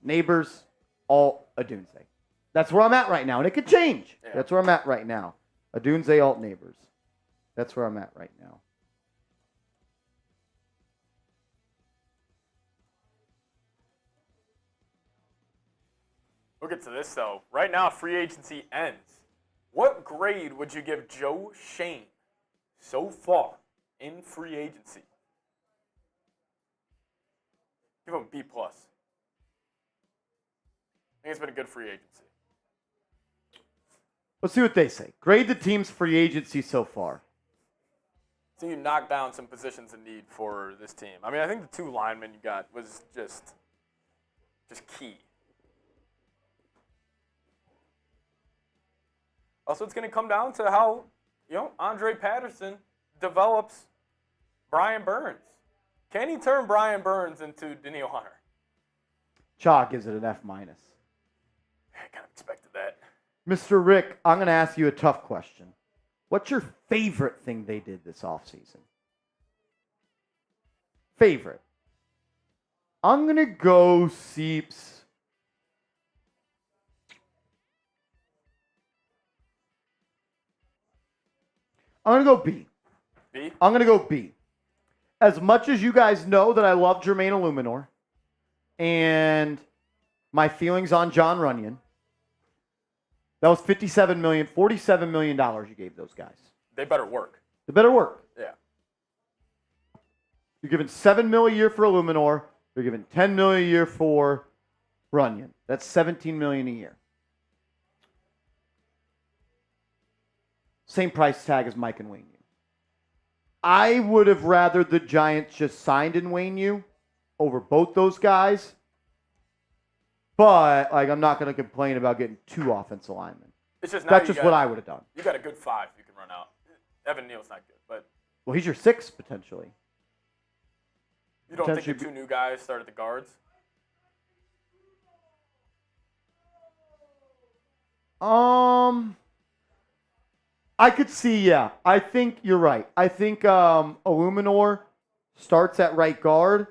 Neighbors, alt, Adunze. That's where I'm at right now, and it could change. Yeah. That's where I'm at right now. Adunze, alt, Neighbors. That's where I'm at right now. We'll get to this, though. Right now, free agency ends. What grade would you give Joe Shane so far in free agency? Give him a B+. I think it's been a good free agency. Let's see what they say. Grade the team's free agency so far. So you knocked down some positions in need for this team. I mean, I think the 2 linemen you got was just key. Also, it's going to come down to how, Andre Patterson develops Brian Burns. Can he turn Brian Burns into Daniil Hunter? Chalk gives it an F-. I kind of expected that. Mr. Rick, I'm going to ask you a tough question. What's your favorite thing they did this offseason? Favorite. I'm going to go Seeps. I'm going to go B. B? I'm going to go B. As much as you guys know that I love Jermaine Illuminor and my feelings on John Runyon, that was $47 million you gave those guys. They better work. They better work. Yeah. You're giving $7 million a year for Illuminor. You're giving $10 million a year for Runyon. That's $17 million a year. Same price tag as Mike and Wayne U. I would have rather the Giants just signed in Wayne U over both those guys. But I'm not going to complain about getting 2 offensive linemen. It's just That's just what I would have done. You got a good 5 you can run out. Evan Neal's not good, but Well, he's your 6 potentially. you don't think the 2 new guys start at the guards? I could see, yeah. I think you're right. I think Illuminor starts at right guard.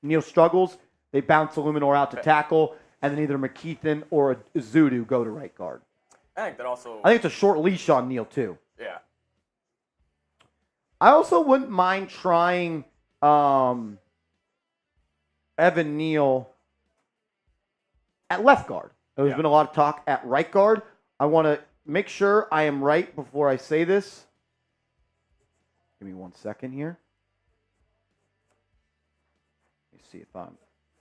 Neal struggles. They bounce Illuminor out to tackle, and then either McKeithen or Zudu go to right guard. I think that also. I think it's a short leash on Neal, too. Yeah. I also wouldn't mind trying Evan Neal at left guard. There's been a lot of talk at right guard. I want to make sure I am right before I say this. Give me 1 second here. Let me see if I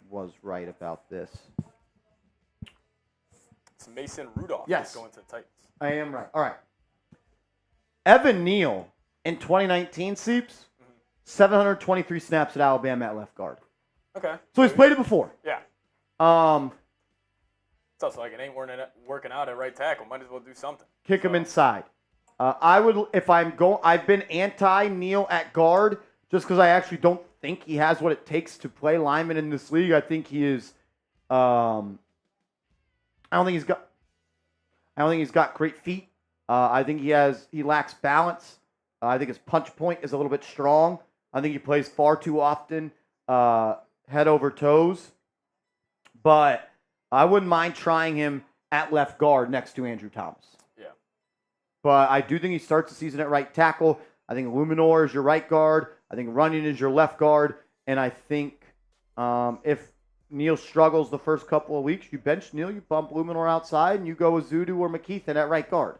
was right about this. It's Mason Rudolph. Yes. Going to the Titans. I am right. All right. Evan Neal in 2019, Seeps, 723 snaps at Alabama at left guard. Okay. So he's played it before. Yeah. It's also like it ain't working out at right tackle. Might as well do something. Kick him inside. I would, if I'm going, I've been anti-Neal at guard just because I actually don't think he has what it takes to play lineman in this league. I think he is, I don't think he's got great feet. I think he lacks balance. I think his punch point is a little bit strong. I think he plays far too often head over toes. But I wouldn't mind trying him at left guard next to Andrew Thomas. Yeah. But I do think he starts the season at right tackle. I think Illuminor is your right guard. I think Runyon is your left guard. And I think if Neal struggles the first couple of weeks, you bench Neal, you bump Illuminor outside, and you go with Zudu or McKeithen at right guard.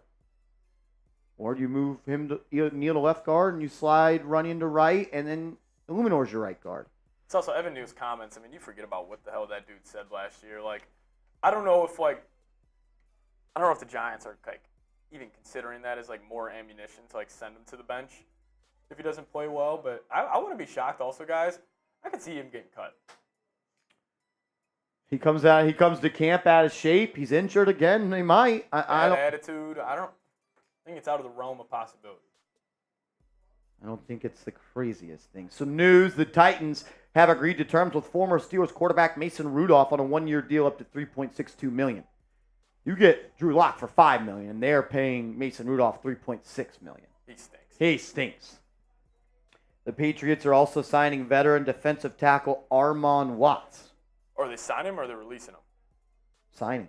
Or you move him to Neal to left guard, and you slide Runyon to right, and then Illuminor's your right guard. It's also Evan Neal's comments. I mean, you forget about what the hell that dude said last year. I don't know if the Giants are even considering that as more ammunition to send him to the bench if he doesn't play well. But I wouldn't be shocked. Also, guys, I could see him getting cut. He comes to camp out of shape. He's injured again. He might. I don't. Attitude. I don't think it's out of the realm of possibility. I don't think it's the craziest thing. So news: the Titans have agreed to terms with former Steelers quarterback Mason Rudolph on a 1-year deal up to $3.62 million. You get Drew Lock for $5 million, and they're paying Mason Rudolph $3.6 million. He stinks. The Patriots are also signing veteran defensive tackle Armon Watts. Are they signing him or are they releasing him? Signing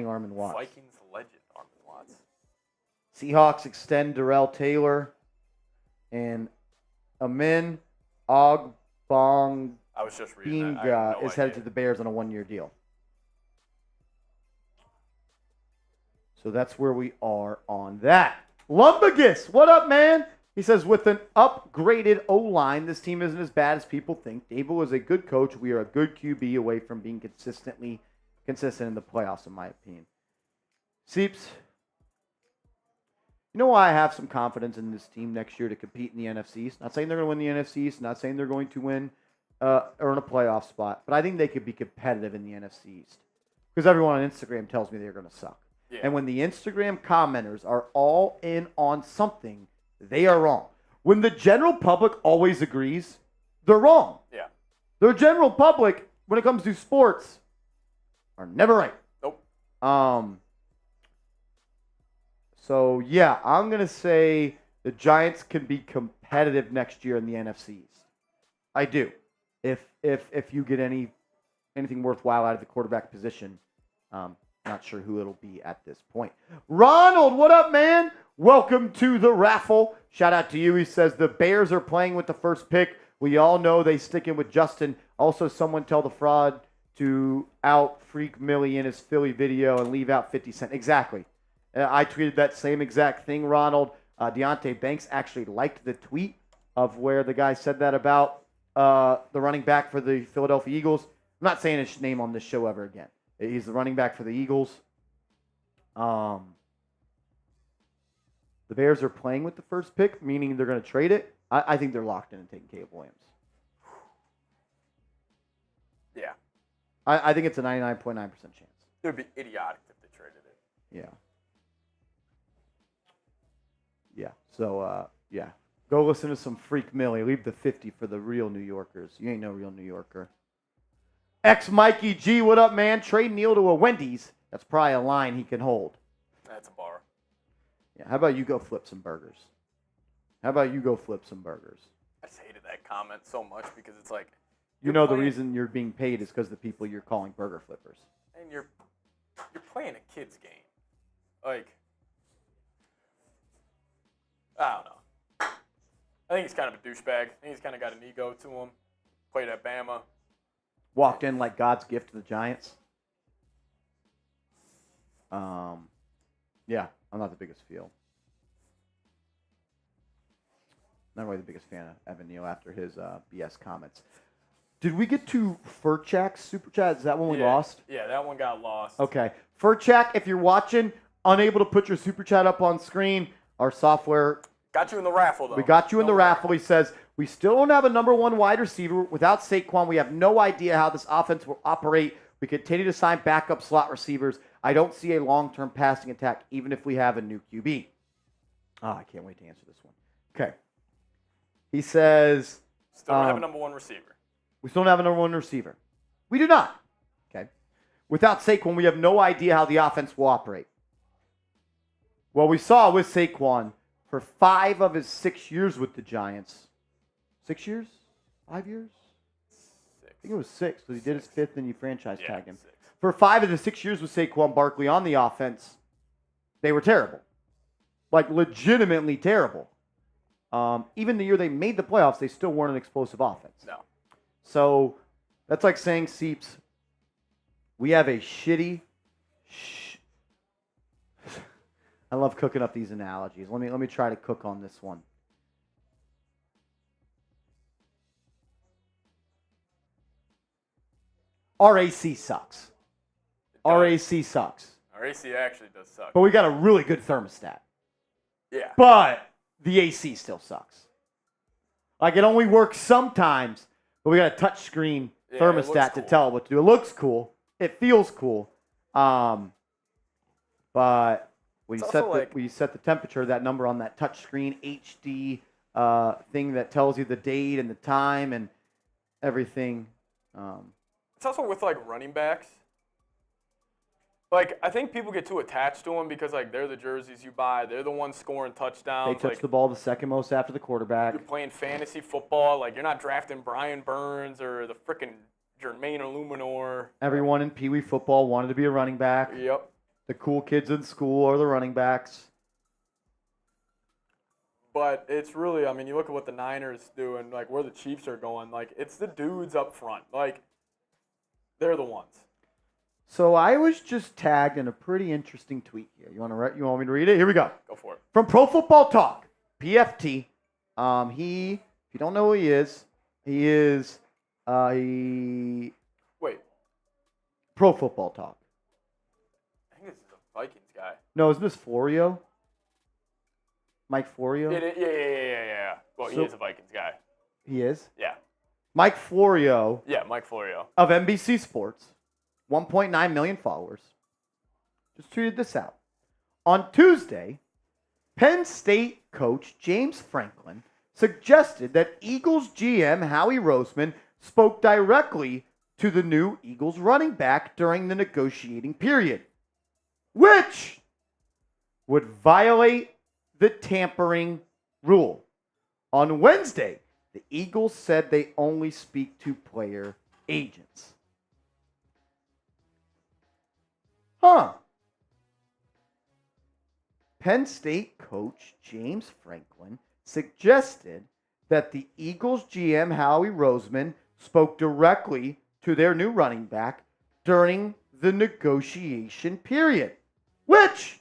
Armon Watts. Vikings legend Armon Watts. Seahawks extend Darrell Taylor and Amin Ogbongbinga I was just reading that. is headed to the Bears on a 1-year deal. So that's where we are on that. Lumbagus, what up, man? He says, with an upgraded O-line, this team isn't as bad as people think. Daboll is a good coach. We are a good QB away from being consistent in the playoffs, in my opinion. Seeps, you know why I have some confidence in this team next year to compete in the NFC East? Not saying they're going to win the NFC East. Not saying they're going to win earn a playoff spot. But I think they could be competitive in the NFC East. Because everyone on Instagram tells me they're going to suck. Yeah. And when the Instagram commenters are all in on something, they are wrong. When the general public always agrees, they're wrong. Yeah. The general public, when it comes to sports, are never right. Nope. So, yeah, I'm going to say the Giants can be competitive next year in the NFC East. I do. If you get anything worthwhile out of the quarterback position, not sure who it'll be at this point. Ronald, what up, man? Welcome to the raffle. Shout out to you. He says the Bears are playing with the first pick. We all know they stick in with Justin. Also, someone tell the fraud to out Freak Millie in his Philly video and leave out 50 Cent. Exactly. I tweeted that same exact thing, Ronald. Deontay Banks actually liked the tweet of where the guy said that about the running back for the Philadelphia Eagles. I'm not saying his name on this show ever again. He's the running back for the Eagles. The Bears are playing with the first pick, meaning they're going to trade it. I think they're locked in and taking Caleb Williams. Yeah. I think it's a 99.9% chance. It would be idiotic if they traded it. Yeah. Yeah. So, yeah. Go listen to some Freak Millie. Leave the 50 for the real New Yorkers. You ain't no real New Yorker. Mikey G, what up, man? Trade Neal to a Wendy's. That's probably a line he can hold. That's a bar. Yeah. How about you go flip some burgers? I just hated that comment so much because it's like, you know the reason you're being paid is because the people you're calling burger flippers. And you're playing a kid's game. Like, I don't know. I think he's kind of a douchebag. I think he's kind of got an ego to him. Played at Bama. Walked in like God's gift to the Giants. Yeah, I'm not the biggest fan. Not really the biggest fan of Evan Neal after his BS comments. Did we get to Furchak's Super Chat? Is that one we lost? Yeah, that one got lost. Okay. Furchak, if you're watching, unable to put your Super Chat up on screen, our software... Got you in the raffle, though. We got you in the raffle. He says, we still don't have a number one wide receiver. Without Saquon, we have no idea how this offense will operate. We continue to sign backup slot receivers. I don't see a long-term passing attack, even if we have a new QB. I can't wait to answer this one. Okay. He says... Still don't have a number one receiver. We still don't have a number one receiver. We do not. Okay. Without Saquon, we have no idea how the offense will operate. Well, we saw with Saquon for 5 of his 6 years with the Giants. 6 years? 5 years? 6. I think it was 6 because he did his 5th and you franchise tagged him. 6. For 5 of the 6 years with Saquon Barkley on the offense, they were terrible. Like, legitimately terrible. Even the year they made the playoffs, they still weren't an explosive offense. No. So that's like saying, Seeps, we have a shitty. I love cooking up these analogies. Let me try to cook on this one. RAC sucks. RAC sucks. RAC actually does suck. But we got a really good thermostat. Yeah. But the AC still sucks. Like, it only works sometimes, but we got a touchscreen thermostat to tell it what to do. It looks cool. It feels cool. But when you set the temperature, that number on that touchscreen HD thing that tells you the date and the time and everything. It's also with, like, running backs. Like, I think people get too attached to them because, like, they're the jerseys you buy. They're the ones scoring touchdowns. They touch the ball the second most after the quarterback. You're playing fantasy football. Like, you're not drafting Brian Burns or the freaking Jermaine Illuminor. Everyone in Pee Wee football wanted to be a running back. Yep. The cool kids in school are the running backs. But it's really, I mean, you look at what the Niners do and, like, where the Chiefs are going. Like, it's the dudes up front. Like, they're the ones. So I was just tagged in a pretty interesting tweet here. You want me to read it? Here we go. Go for it. From Pro Football Talk, PFT. If you don't know who he is Wait. Pro Football Talk. I think this is a Vikings guy. No, isn't this Florio? Mike Florio? Yeah. Well, he is a Vikings guy. He is? Yeah. Mike Florio. Yeah, Mike Florio. Of NBC Sports. 1.9 million followers. Just tweeted this out. On Tuesday, Penn State coach James Franklin suggested that Eagles GM Howie Roseman spoke directly to the new Eagles running back during the negotiating period, which would violate the tampering rule. On Wednesday, the Eagles said they only speak to player agents. Penn State coach James Franklin suggested that the Eagles GM Howie Roseman spoke directly to their new running back during the negotiation period, which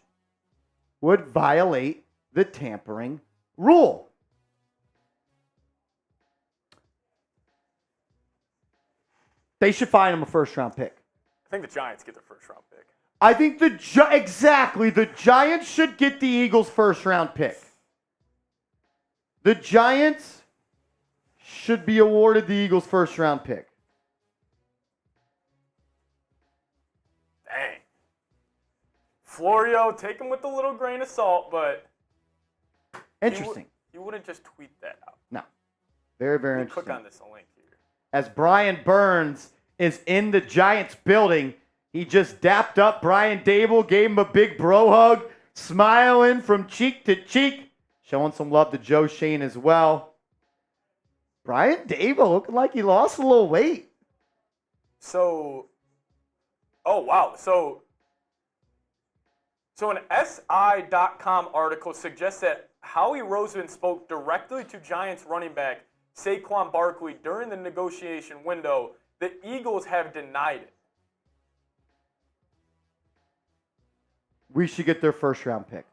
would violate the tampering rule. They should find him a first-round pick. I think the Giants get their first-round pick. I think the Giants should get the Eagles' first-round pick. The Giants should be awarded the Eagles' first-round pick. Dang. Florio, take him with a little grain of salt, but Interesting. You wouldn't just tweet that out. No. Very, very Click interesting. on this link here. As Brian Burns is in the Giants building, he just dapped up Brian Daboll, gave him a big bro hug, smiling from cheek to cheek, showing some love to Joe Shane as well. Brian Daboll looking like he lost a little weight. So, oh, wow. So an SI.com article suggests that Howie Roseman spoke directly to Giants running back Saquon Barkley during the negotiation window. The Eagles have denied it. We should get their first-round pick.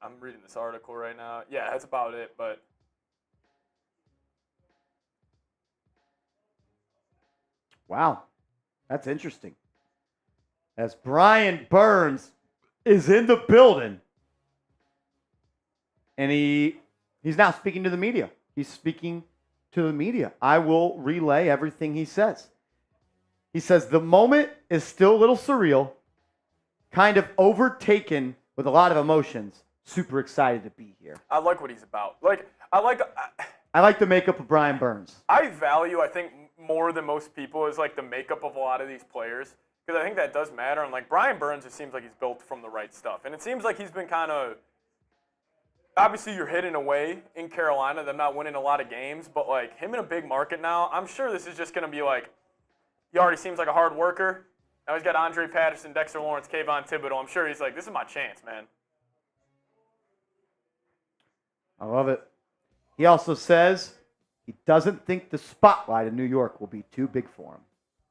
I'm reading this article right now. Yeah, that's about it, but Wow, that's interesting. As Brian Burns is in the building, and he's now speaking to the media. He's speaking to the media. I will relay everything he says. He says, the moment is still a little surreal, kind of overtaken with a lot of emotions. Super excited to be here. I like what he's about. I like the makeup of Brian Burns. I value, I think, more than most people is like the makeup of a lot of these players, because I think that does matter. And like Brian Burns, it seems like he's built from the right stuff, and it seems like he's been kind of. Obviously, you're hidden away in Carolina. They're not winning a lot of games, but like him in a big market now, I'm sure this is just going to be like. He already seems like a hard worker. Now he's got Andre Patterson, Dexter Lawrence, Kayvon Thibodeau. I'm sure he's like, this is my chance, man. I love it. He also says he doesn't think the spotlight in New York will be too big for him.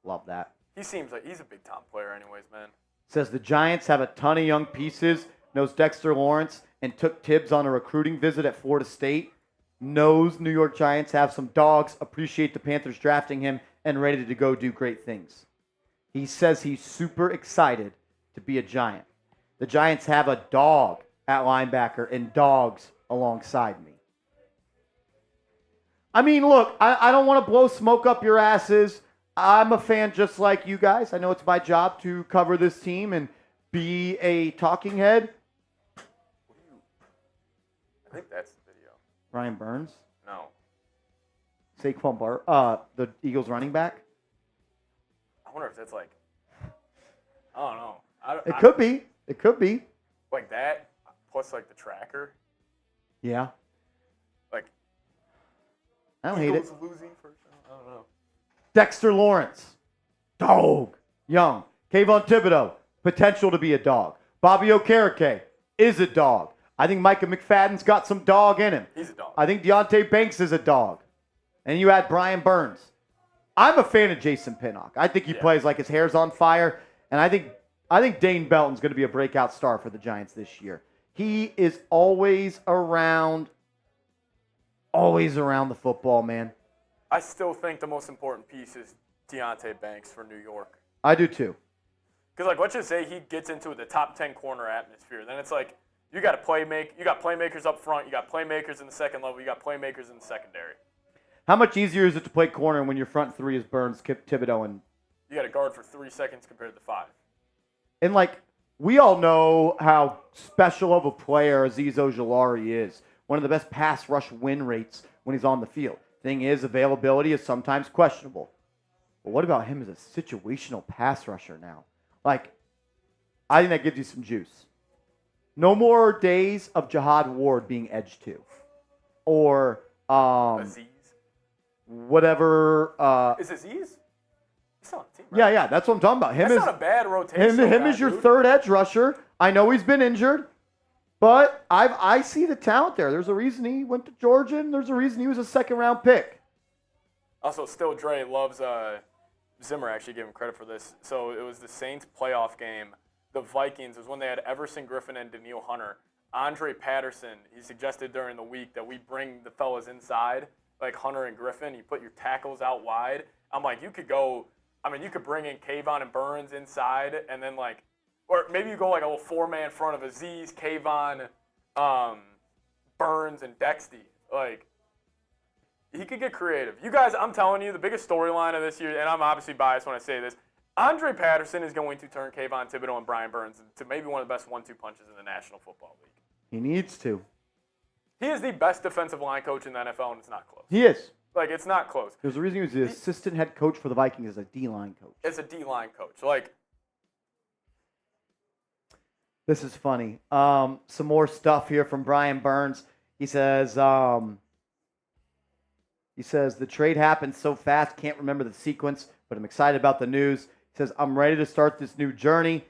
Love that. He seems like he's a big-time player anyways, man. Says the Giants have a ton of young pieces, knows Dexter Lawrence, and took Tibbs on a recruiting visit at Florida State. Knows New York Giants have some dogs, appreciate the Panthers drafting him, and ready to go do great things. He says he's super excited to be a Giant. The Giants have a dog at linebacker and dogs alongside me. I mean, look, I don't want to blow smoke up your asses. I'm a fan just like you guys. I know it's my job to cover this team and be a talking head. I think that's the video. Brian Burns? No. Saquon the Eagles running back? I wonder if that's like, I don't know. It could be. It could be. Like that, plus like the tracker. Yeah. Like, I don't hate it. Eagles losing first round? I don't know. Dexter Lawrence. Dog. Young. Kayvon Thibodeau. Potential to be a dog. Bobby Okereke is a dog. I think Micah McFadden's got some dog in him. He's a dog. I think Deontay Banks is a dog. And you add Brian Burns. I'm a fan of Jason Pinnock. I think he plays like his hair's on fire. And I think Dane Belton's going to be a breakout star for the Giants this year. He is always around the football, man. I still think the most important piece is Deontay Banks for New York. I do too. Because, like, let's just say he gets into the top 10 corner atmosphere. Then it's like, you got playmakers up front, you got playmakers in the second level, you got playmakers in the secondary. How much easier is it to play corner when your front three is Burns, Thibodeau, and... You got a guard for 3 seconds compared to 5. And, like, we all know how special of a player Azeez Ojulari is. One of the best pass rush win rates when he's on the field. Thing is, availability is sometimes questionable. But what about him as a situational pass rusher now? Like, I think that gives you some juice. No more days of Jihad Ward being edge 2. Or, Azeez? whatever. Is Azeez? He's on the team, right? Yeah, that's what I'm talking about. That's not a bad rotation. Him is your third edge rusher. I know he's been injured, but I see the talent there. There's a reason he went to Georgia, and there's a reason he was a second-round pick. Also, still Dre loves Zimmer actually gave him credit for this. So it was the Saints playoff game the Vikings was when they had Everson Griffin and Daniil Hunter. Andre Patterson, he suggested during the week that we bring the fellas inside, like Hunter and Griffin. You put your tackles out wide. I'm like, you could bring in Kayvon and Burns inside, and then or maybe you go like a little 4-man front of Aziz, Kayvon, Burns, and Dexty. Like, he could get creative. You guys, I'm telling you, the biggest storyline of this year, and I'm obviously biased when I say this, Andre Patterson is going to turn Kayvon Thibodeau and Brian Burns into maybe one of the best 1-2 punches in the National Football League. He needs to. He is the best defensive line coach in the NFL, and it's not close. He is. Like, it's not close. There's a reason he was the assistant head coach for the Vikings as a D-line coach. It's a D-line coach. Like, this is funny. Some more stuff here from Brian Burns. He says, the trade happened so fast, can't remember the sequence, but I'm excited about the news. He says, I'm ready to start this new journey.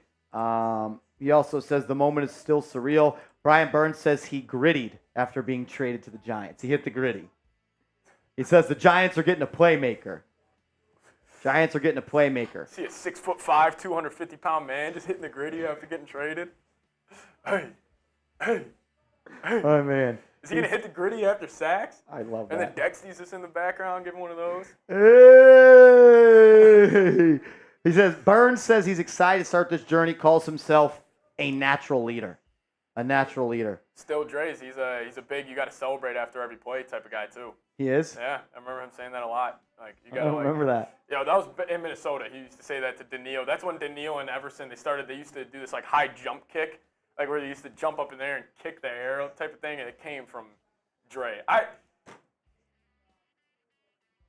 He also says the moment is still surreal. Brian Burns says he grittied after being traded to the Giants. He hit the gritty. He says the Giants are getting a playmaker. Giants are getting a playmaker. See a 6'5", 250-pound man just hitting the gritty after getting traded. Hey. Oh, man. Is he going to hit the gritty after sacks? I love that. And then Dexty's just in the background giving one of those. Hey! He says, Burns says he's excited to start this journey, calls himself a natural leader. A natural leader. Still Dre's. He's a big, you got to celebrate after every play type of guy, too. He is? Yeah, I remember him saying that a lot. Like, you I gotta, don't remember that. Yeah, that was in Minnesota. He used to say that to Daniil. That's when Daniil and Everson, they used to do this, like, high jump kick, like where they used to jump up in there and kick the air type of thing, and it came from Dre.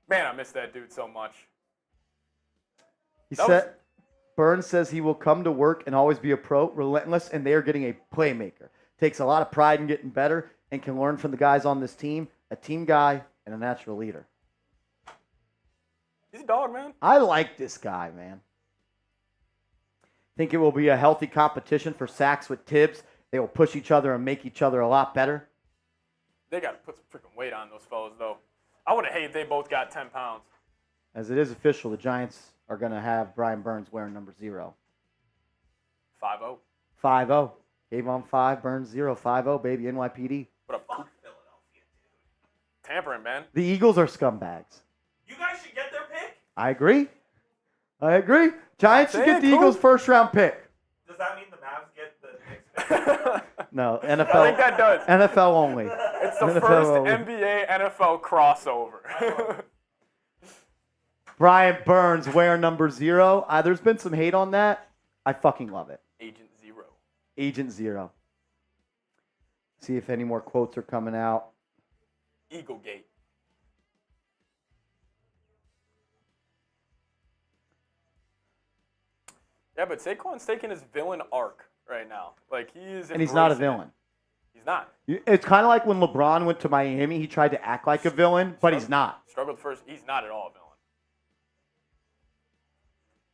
Man, I miss that dude so much. Burns says he will come to work and always be a pro, relentless, and they are getting a playmaker. Takes a lot of pride in getting better and can learn from the guys on this team, a team guy, and a natural leader. He's a dog, man. I like this guy, man. Think it will be a healthy competition for sacks with Tibbs. They will push each other and make each other a lot better. They got to put some freaking weight on those fellas, though. I would have hated they both got 10 pounds. As it is official, the Giants are going to have Brian Burns wearing number 0. 5-0. 5-0. Kayvon 5, Burns 0. 5-0, baby, NYPD. What up? Fuck Philadelphia, dude. Tampering, man. The Eagles are scumbags. You guys should get their pick. I agree. Giants should get the Eagles' first-round pick. Does that mean the Mavs get the Knicks? No, NFL. I think that does. NFL only. It's the NFL first only. NBA NFL crossover. Brian Burns wearing number 0. There's been some hate on that. I fucking love it. Agent 0. Agent 0. See if any more quotes are coming out. Eagle Gate. Yeah, but Saquon's taking his villain arc right now. Like, he is. And he's not a embracing it. villain. He's not. It's kind of like when LeBron went to Miami. He tried to act like a villain, but he's not. Struggled first. He's not at all a villain.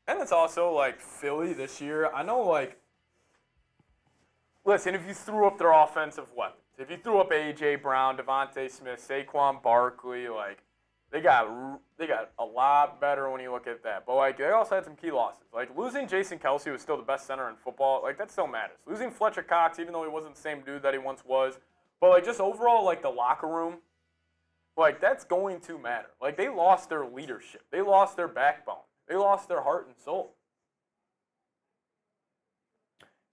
And it's also, like, Philly this year. I know, like, listen, if you threw up their offensive weapons, if you threw up A.J. Brown, Devontae Smith, Saquon Barkley, like, they got a lot better when you look at that. But, like, they also had some key losses. Like, losing Jason Kelsey, was still the best center in football, like, that still matters. Losing Fletcher Cox, even though he wasn't the same dude that he once was. But, like, just overall, like, the locker room, like, that's going to matter. Like, they lost their leadership. They lost their backbone. They lost their heart and soul.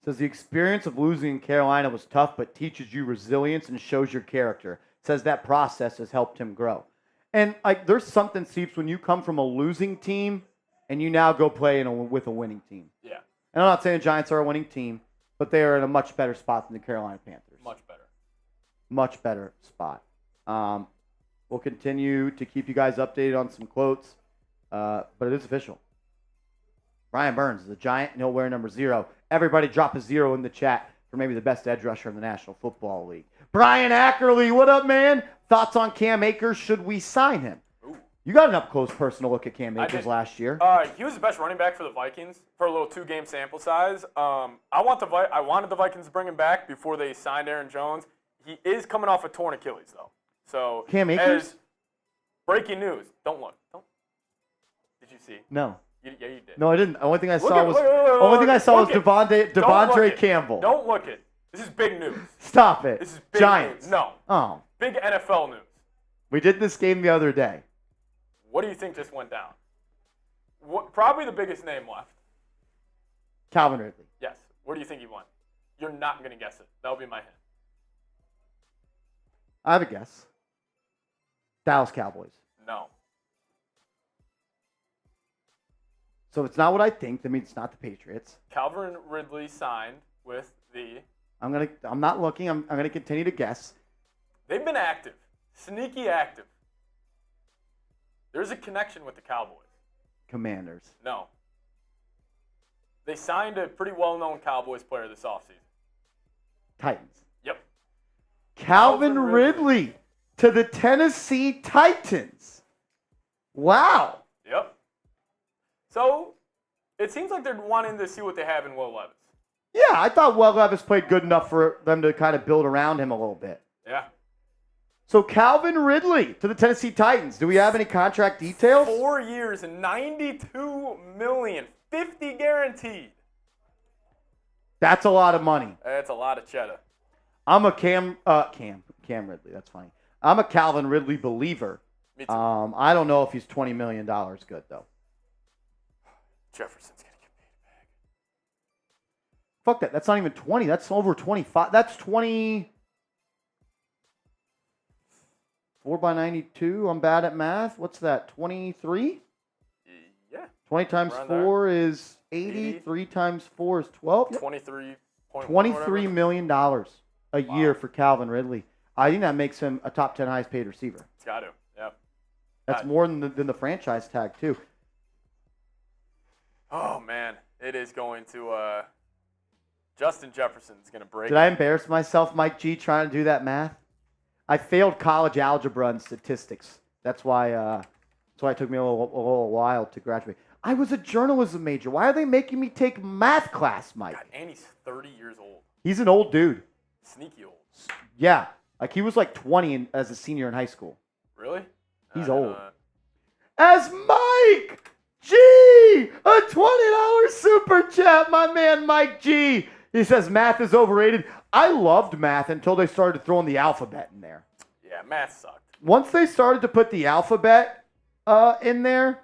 Says the experience of losing in Carolina was tough, but teaches you resilience and shows your character. Says that process has helped him grow. And like, there's something, Seeps, when you come from a losing team and you now go play with a winning team. Yeah. And I'm not saying the Giants are a winning team, but they are in a much better spot than the Carolina Panthers. Much better. Much better spot. We'll continue to keep you guys updated on some quotes, but it is official. Brian Burns is a Giant, and he'll wear number 0. Everybody drop a 0 in the chat for maybe the best edge rusher in the National Football League. Brian Ackerley, what up, man? Thoughts on Cam Akers? Should we sign him? Ooh. You got an up-close personal look at Cam Akers last year. He was the best running back for the Vikings for a little 2-game sample size. I wanted the Vikings to bring him back before they signed Aaron Jones. He is coming off a torn Achilles, though. So Cam Akers? Breaking news. Don't look. Did you see? No. Yeah, you did. No, I didn't. The only thing I Look saw at- was look it. Don't look Devondre it. Campbell. Don't look it. This is big news. Stop it. This is big Giants. news. No. Oh. Big NFL news. We did this game the other day. What do you think just went down? Probably the biggest name left. Calvin Ridley. Yes. Where do you think he went? You're not going to guess it. That'll be my hint. I have a guess. Dallas Cowboys. No. So if it's not what I think, that means it's not the Patriots. Calvin Ridley signed with the... I'm not looking. I'm gonna continue to guess. They've been active. Sneaky active. There's a connection with the Cowboys. Commanders. No. They signed a pretty well-known Cowboys player this offseason. Titans. Yep. Calvin Ridley to the Tennessee Titans. Wow. Yep. So, it seems like they're wanting to see what they have in Will Levis. Yeah, I thought Will Levis played good enough for them to kind of build around him a little bit. Yeah. So Calvin Ridley to the Tennessee Titans. Do we have any contract details? 4 years and $92 million. 50 guaranteed. That's a lot of money. That's a lot of cheddar. I'm a Cam Ridley. That's funny. I'm a Calvin Ridley believer. Me too. I don't know if he's $20 million good though. Jefferson's going to get paid back. Fuck that. That's not even 20. That's over 25. That's 20. 4 by 92. I'm bad at math. What's that? 23? Yeah. 20 times Around 4 is 80. 3 times 4 is 12. Yep. 23 million a year for Calvin Ridley. I think that makes him a top 10 highest paid receiver. It's got to. Yeah. That's more than the franchise tag too. Oh man, it is going to. Justin Jefferson's going to break. Did I embarrass myself, Mike G, trying to do that math? I failed college algebra and statistics. That's why it took me a little while to graduate. I was a journalism major. Why are they making me take math class, Mike? God, and he's 30 years old. He's an old dude. Sneaky old. Yeah, like he was like 20 as a senior in high school. Really? He's old. As Mike G, a $20 super chat, my man Mike G. He says math is overrated. I loved math until they started throwing the alphabet in there. Yeah, math sucked. Once they started to put the alphabet in there,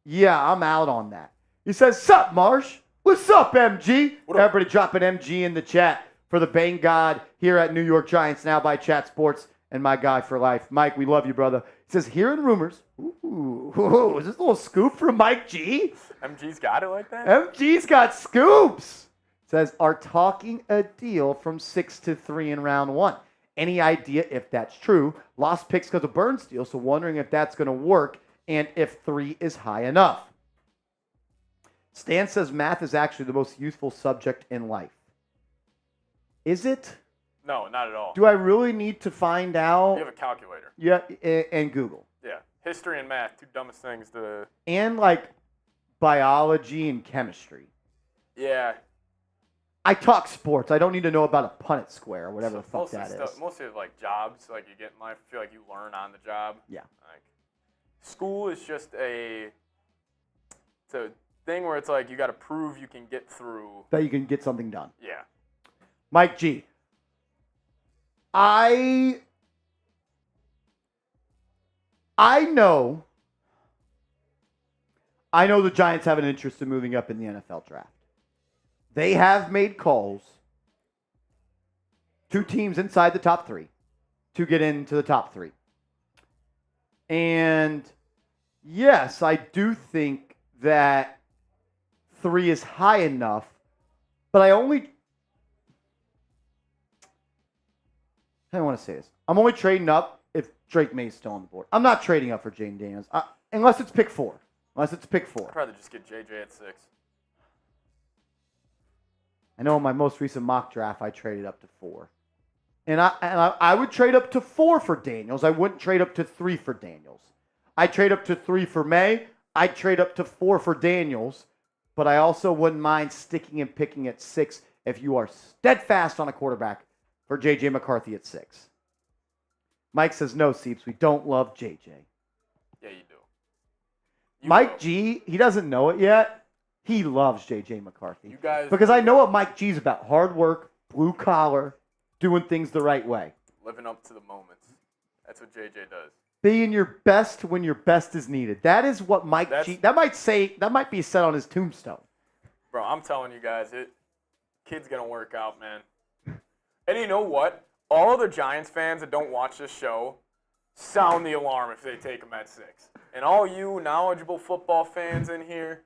yeah, I'm out on that. He says, "Sup, Marsh? What's up, MG?" Everybody dropping MG in the chat for the Bang God here at New York Giants Now by Chat Sports and my guy for life. Mike, we love you, brother. He says, hearing rumors. Ooh, is this a little scoop from Mike G? MG's got it like that? MG's got scoops. Says, are talking a deal from 6 to 3 in round 1. Any idea if that's true? Lost picks because of Burns deal, so wondering if that's going to work and if 3 is high enough. Stan says math is actually the most useful subject in life. Is it? No, not at all. Do I really need to find out? You have a calculator. Yeah, and Google. Yeah. History and math, two dumbest things to... And like biology and chemistry. Yeah. I talk sports. I don't need to know about a Punnett square or whatever the fuck that is. Mostly like jobs, like you get in life, I feel like you learn on the job. Yeah. Like school is just it's a thing where it's like you got to prove you can get through. That you can get something done. Yeah. Mike G. I know the Giants have an interest in moving up in the NFL draft. They have made calls to teams inside the top 3 to get into the top 3. And yes, I do think that 3 is high enough, but I don't want to say this. I'm only trading up if Drake May's still on the board. I'm not trading up for Jaden Daniels unless it's pick 4. I'd rather just get JJ at 6. I know in my most recent mock draft, I traded up to 4. And I would trade up to 4 for Daniels. I wouldn't trade up to 3 for Daniels. I'd trade up to 3 for May. I'd trade up to 4 for Daniels. But I also wouldn't mind sticking and picking at 6 if you are steadfast on a quarterback for J.J. McCarthy at 6. Mike says, no, Seeps, we don't love J.J. Yeah, you do. Mike G, he doesn't know it yet. He loves J.J. McCarthy. You guys. Because I know what Mike G's about. Hard work, blue collar, doing things the right way. Living up to the moments. That's what J.J. does. Being your best when your best is needed. That is what Mike G, that might be said on his tombstone. Bro, I'm telling you guys, kid's going to work out, man. And you know what? All the Giants fans that don't watch this show, sound the alarm if they take him at 6. And all you knowledgeable football fans in here,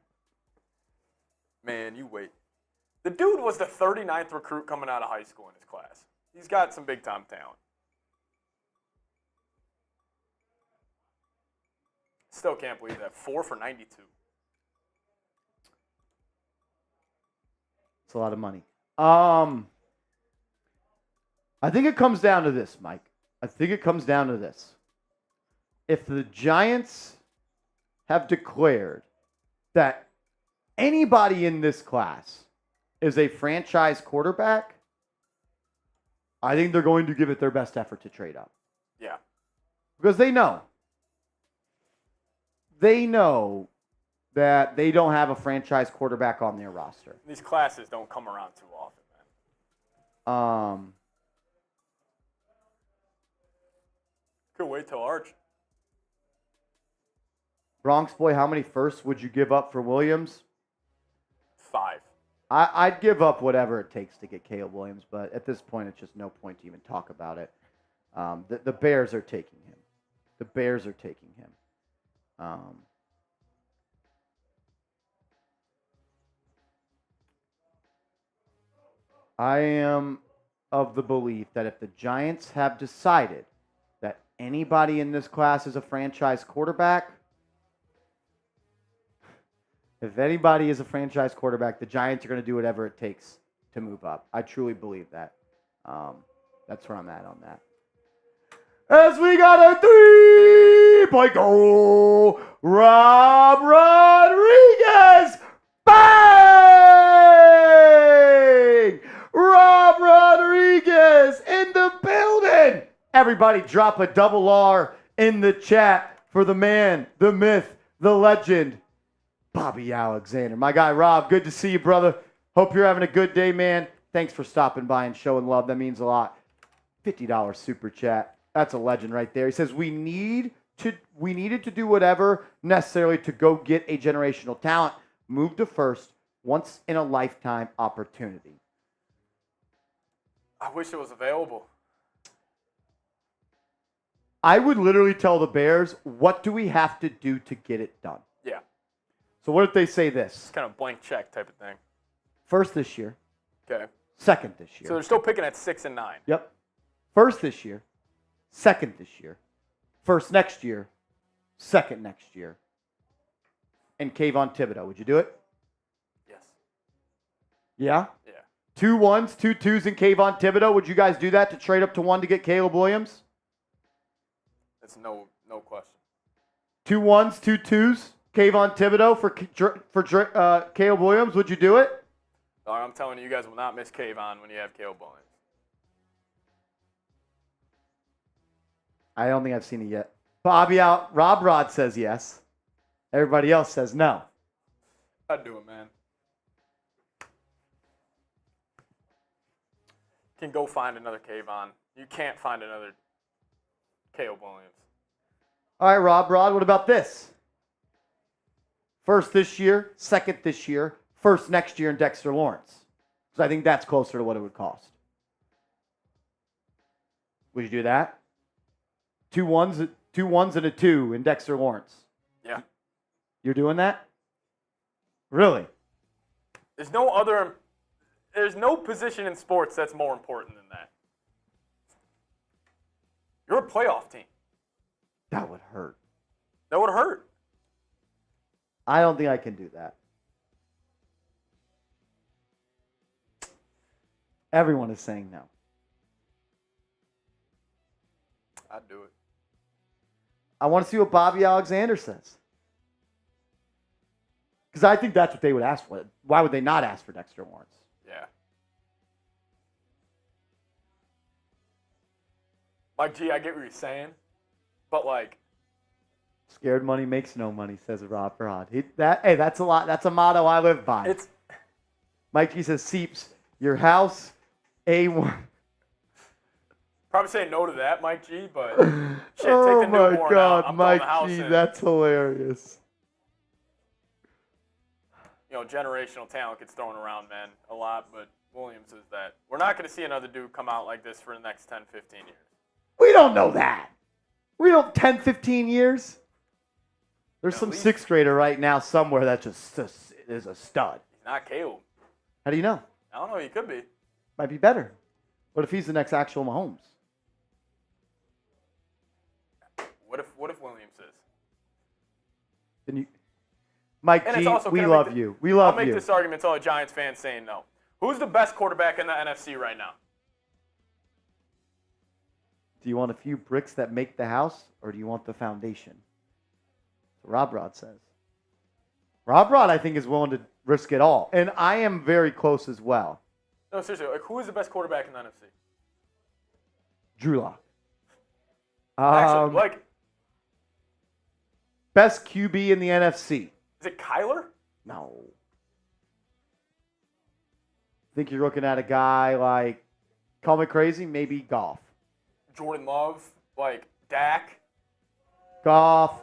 man, you wait. The dude was the 39th recruit coming out of high school in his class. He's got some big-time talent. Still can't believe that. 4 for 92. It's a lot of money. I think it comes down to this, Mike. I think it comes down to this. If the Giants have declared that anybody in this class is a franchise quarterback, I think they're going to give it their best effort to trade up. Yeah. Because they know. They know that they don't have a franchise quarterback on their roster. These classes don't come around too often, man. Could wait till Arch. Bronx boy, how many firsts would you give up for Williams? 5. I'd give up whatever it takes to get Caleb Williams, but at this point, it's just no point to even talk about it. The Bears are taking him. The Bears are taking him. I am of the belief that if the Giants have decided that anybody in this class is a franchise quarterback, if anybody is a franchise quarterback, the Giants are going to do whatever it takes to move up. I truly believe that. That's where I'm at on that. As we got a 3-point goal, Rob Rodriguez, bang! Rob Rodriguez in the building. Everybody drop a double R in the chat for the man, the myth, the legend, Bobby Alexander. My guy, Rob, good to see you, brother. Hope you're having a good day, man. Thanks for stopping by and showing love. That means a lot. $50 super chat. That's a legend right there. He says, we needed to do whatever necessarily to go get a generational talent. Move to first, once in a lifetime opportunity. I wish it was available. I would literally tell the Bears, what do we have to do to get it done? Yeah. So what if they say this? It's kind of blank check type of thing. First this year. Okay. Second this year. So they're still picking at 6 and 9. Yep. First this year. Second this year. First next year. Second next year. And Kayvon Thibodeau. Would you do it? Yes. Yeah? Yeah. 2 1s, 2 2s, and Kayvon Thibodeau. Would you guys do that to trade up to 1 to get Caleb Williams? That's no question. 2 1s, 2 2s, Kayvon Thibodeau for Caleb Williams. Would you do it? I'm telling you, you guys will not miss Kayvon when you have Caleb Williams. I don't think I've seen it yet. Rob Rod says yes. Everybody else says no. I'd do it, man. You can go find another Kayvon. You can't find another Caleb Williams. All right, Rob Rod, what about this? First this year, second this year, first next year in Dexter Lawrence. So I think that's closer to what it would cost. Would you do that? 2 1s and a 2 in Dexter Lawrence. Yeah. You're doing that? Really? There's no position in sports that's more important than that. You're a playoff team. That would hurt. That would hurt. I don't think I can do that. Everyone is saying no. I'd do it. I want to see what Bobby Alexander says. Because I think that's what they would ask for. Why would they not ask for Dexter Lawrence? Yeah. Like, gee, I get what you're saying. But, like, Scared money makes no money, says Rob Rod. That's a lot. That's a motto I live by. It's Mike G says, Seeps, your house, A1. probably say no to that, Mike G, but shit, Oh take the my newborn God, out. I'm throwing Mike the house G, in. that's hilarious. You know, generational talent gets thrown around, man, a lot, but Williams is that. We're not going to see another dude come out like this for the next 10, 15 years. We don't know that. We don't 10, 15 years. There's At some least. sixth grader right now somewhere that just is a stud. He's not Caleb. How do you know? I don't know, he could be. Might be better. What if he's the next actual Mahomes? What if Williams is? Then you, Mike And G, it's also, we can I love make you. We I'll love make you. this argument to all the Giants fans saying no. Who's the best quarterback in the NFC right now? Do you want a few bricks that make the house, or do you want the foundation? Rob Rod says. Rob Rod, I think, is willing to risk it all. And I am very close as well. No, seriously, like, who is the best quarterback in the NFC? Drew Lock. Actually, like, Best QB in the NFC. is it Kyler? No. Think you're looking at a guy like, call me crazy, maybe Goff. Jordan Love? Like, Dak? Goff,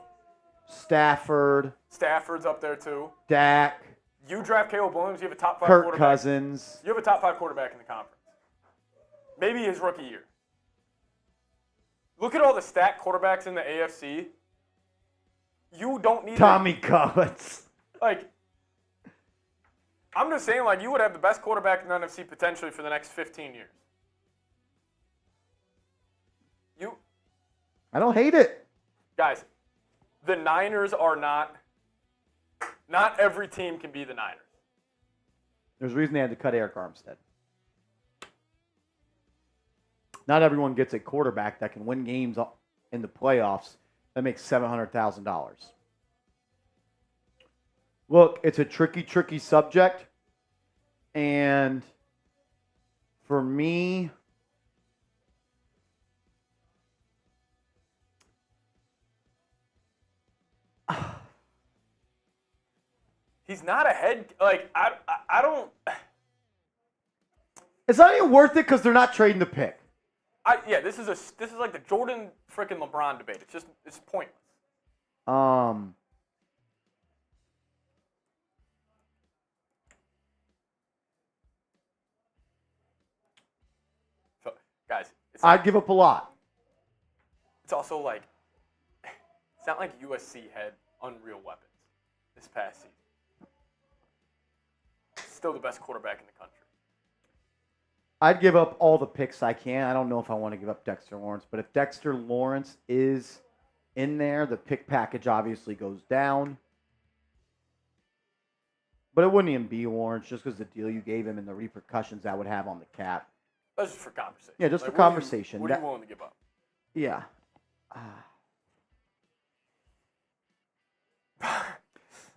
Stafford, Stafford's up there too. Dak, You draft Caleb Williams, you have a top 5 Kirk quarterback. Cousins. You have a top 5 quarterback in the conference. Maybe his rookie year. Look at all the stacked quarterbacks in the AFC. You don't need Tommy Collins. like, I'm just saying, like, you would have the best quarterback in the NFC potentially for the next 15 years. I don't hate it. Guys, the Niners are not every team can be the Niners. There's a reason they had to cut Eric Armstead. Not everyone gets a quarterback that can win games in the playoffs that makes $700,000. Look, it's a tricky subject. And for me, He's not a head, like, I don't, it's not even worth it because they're not trading the pick. this is like the Jordan freaking LeBron debate. It's pointless. So, guys, I'd give up a lot. it's also like, it's not like USC had unreal weapons this past season. Still the best quarterback in the country. I'd give up all the picks I can. I don't know if I want to give up Dexter Lawrence, but if Dexter Lawrence is in there, the pick package obviously goes down. But it wouldn't even be Lawrence just because the deal you gave him and the repercussions that would have on the cap. That's just for conversation. Yeah, just Like, for conversation. What are you willing to give up? Yeah.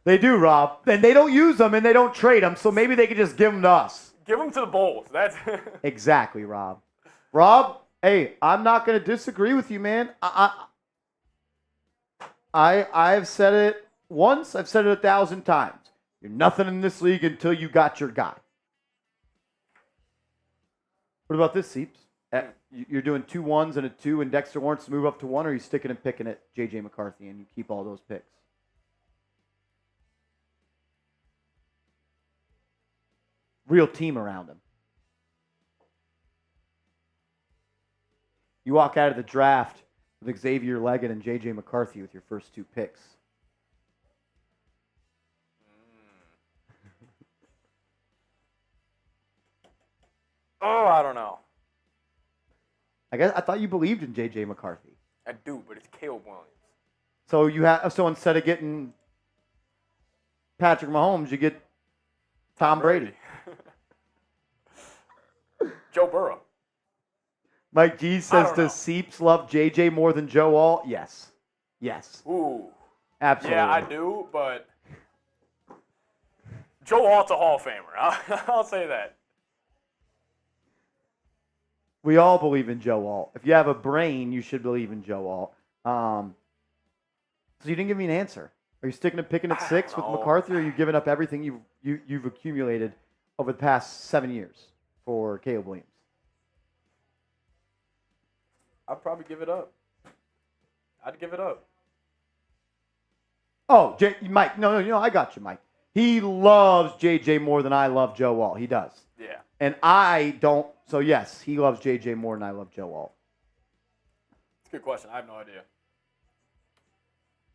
They do, Rob. And they don't use them and they don't trade them, so maybe they could just give them to us. Give them to the Bulls. That's Exactly, Rob. Rob, hey, I'm not going to disagree with you, man. I've said it once. I've said it 1,000 times. You're nothing in this league until you got your guy. What about this, Seeps? You're doing 2 1s and a 2 and Dexter Lawrence to move up to 1, or are you sticking and picking at J.J. McCarthy and you keep all those picks? Real team around him. You walk out of the draft with Xavier Leggett and J.J. McCarthy with your first 2 picks. Oh, I don't know. I thought you believed in J.J. McCarthy. I do, but it's Caleb Williams. So instead of getting Patrick Mahomes, you get Tom Brady. Joe Burrow. Mike G says, don't know. does Seeps love JJ more than Joe Alt? Yes. Yes. Ooh. Absolutely. Yeah, I do, but Joe Alt's a Hall of Famer. I'll say that. We all believe in Joe Alt. If you have a brain, you should believe in Joe Alt. So you didn't give me an answer. Are you sticking to picking at 6 with know. McCarthy, or are you giving up everything you've accumulated over the past 7 years for Caleb Williams? I'd probably give it up. I'd give it up. Oh, Mike. No, I got you, Mike. He loves JJ more than I love Joe Wall. He does. Yeah. And I don't. So, yes, he loves JJ more than I love Joe Wall. It's a good question. I have no idea.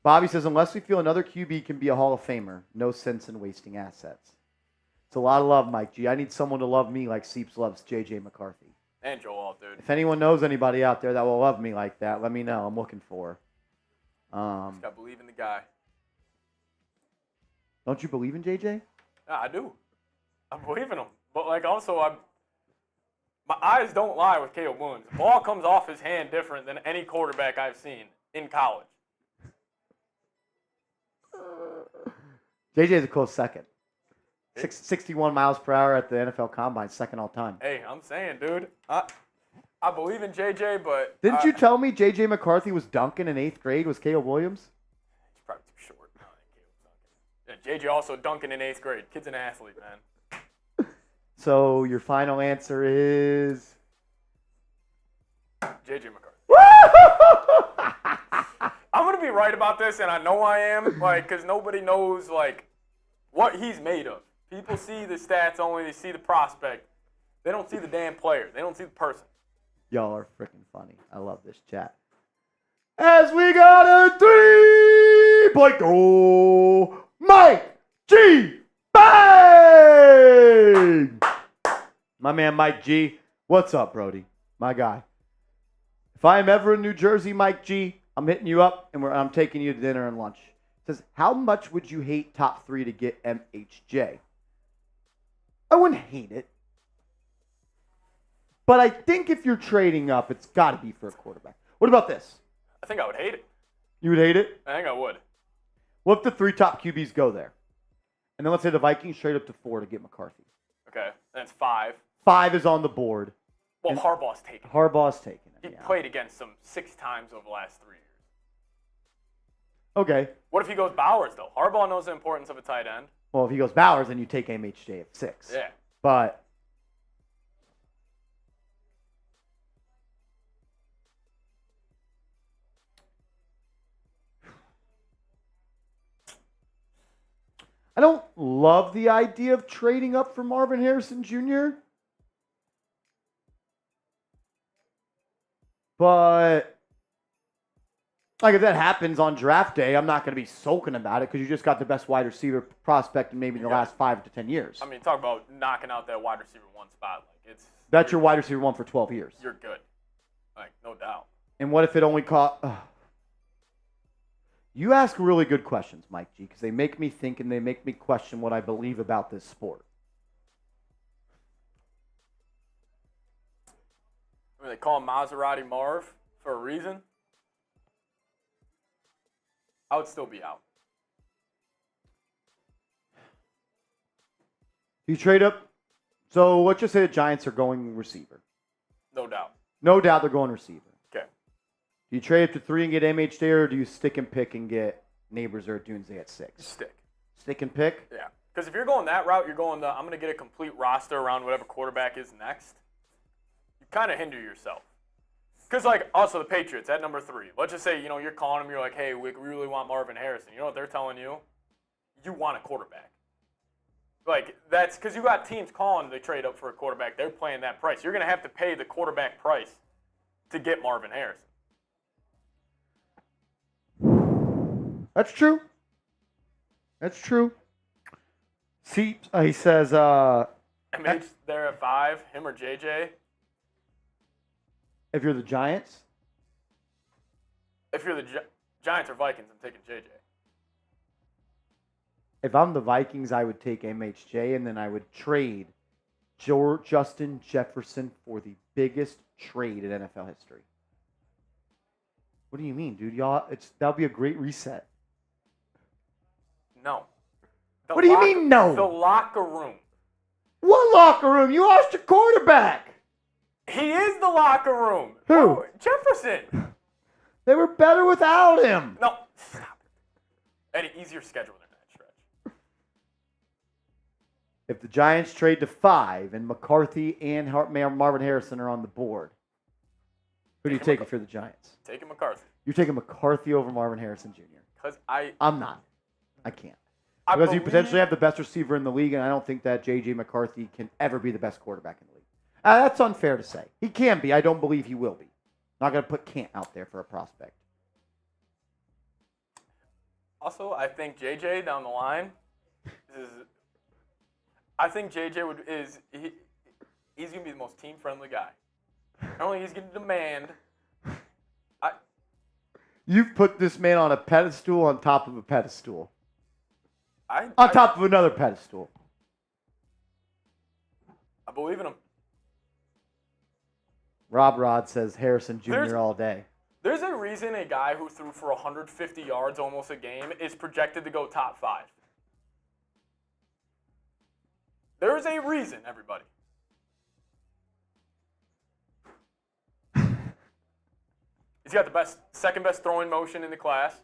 Bobby says, unless we feel another QB can be a Hall of Famer, no sense in wasting assets. It's a lot of love, Mike G. I need someone to love me like Seeps loves JJ McCarthy. And Joe Wall, dude. If anyone knows anybody out there that will love me like that, let me know. I'm looking for. Just gotta believe in the guy. Don't you believe in JJ? Yeah, I do. I believe in him. But, like, also, my eyes don't lie with Caleb Williams. The ball comes off his hand different than any quarterback I've seen in college. JJ is a close second. 61 miles per hour at the NFL Combine, second all time. Hey, I'm saying, dude, I believe in JJ, but... Didn't you tell me JJ McCarthy was dunking in 8th grade? Was Caleb Williams? He's probably too short. No, I think Caleb's dunking. Yeah, JJ also dunking in 8th grade. Kid's an athlete, man. So your final answer is... JJ McCarthy. I'm going to be right about this, and I know I am, like, because nobody knows, like, what he's made of. People see the stats only. They see the prospect. They don't see the damn player. They don't see the person. Y'all are freaking funny. I love this chat. As we got a 3-point goal, Mike G. Bang! My man Mike G. What's up, Brody? My guy. If I am ever in New Jersey, Mike G., I'm hitting you up, and I'm taking you to dinner and lunch. It says, how much would you hate top 3 to get MHJ? I wouldn't hate it. But I think if you're trading up, it's got to be for a quarterback. What about this? I think I would hate it. You would hate it? I think I would. What if the 3 top QBs go there? And then let's say the Vikings trade up to 4 to get McCarthy. Okay, that's 5. 5 is on the board. Well, Harbaugh's taking it. Harbaugh's taking it. He Yeah. played against them 6 times over the last 3 years. Okay. What if he goes Bowers, though? Harbaugh knows the importance of a tight end. Well, if he goes Bowers, then you take MHJ at 6. Yeah. But I don't love the idea of trading up for Marvin Harrison Jr. But, like, if that happens on draft day, I'm not going to be sulking about it because you just got the best wide receiver prospect in maybe the last 5 to 10 years. I mean, talk about knocking out that wide receiver 1 spot. Like, That's your wide receiver 1 for 12 years. You're good. Like, no doubt. And what if it only cost... You ask really good questions, Mike G, because they make me think and they make me question what I believe about this sport. I mean, they call him Maserati Marv for a reason. I would still be out. You trade up. So let's just say the Giants are going receiver. No doubt. No doubt they're going receiver. Okay. Do you trade up to 3 and get MHJ, or do you stick and pick and get Neighbors or Dunze at 6? Stick. Stick and pick? Yeah. Because if you're going that route, you're going I'm going to get a complete roster around whatever quarterback is next. You kind of hinder yourself. Because, like, also the Patriots at number 3. Let's just say, you're calling them, you're like, hey, we really want Marvin Harrison. You know what they're telling you? You want a quarterback. Like, that's because you got teams calling to trade up for a quarterback. They're playing that price. You're going to have to pay the quarterback price to get Marvin Harrison. That's true. That's true. See, he says... MH there at 5, him or JJ. If you're the Giants? If you're the Giants or Vikings, I'm taking JJ. If I'm the Vikings, I would take MHJ, and then I would trade Justin Jefferson for the biggest trade in NFL history. What do you mean, dude? That'll be a great reset. No. What do you mean, no? The locker room. What locker room? You lost your quarterback. He is the locker room. Who? Oh, Jefferson. They were better without him. No, stop it. easier schedule than that stretch. If the Giants trade to 5 and McCarthy and Marvin Harrison are on the board, who do you take if you're the Giants? Taking McCarthy. You're taking McCarthy over Marvin Harrison Jr. Because I'm not. I can't. Because you potentially have the best receiver in the league, and I don't think that J.J. McCarthy can ever be the best quarterback in the league. That's unfair to say. He can be. I don't believe he will be. Not going to put Can't out there for a prospect. Also, I think J.J. down the line is. I think J.J. he's going to be the most team-friendly guy. Not only he's going to demand. You've put this man on a pedestal on top of a pedestal. On top of another pedestal. I believe in him. Rob Rod says Harrison Jr. all day. There's a reason a guy who threw for 150 yards almost a game is projected to go top 5. There is a reason, everybody. He's got the second best throwing motion in the class.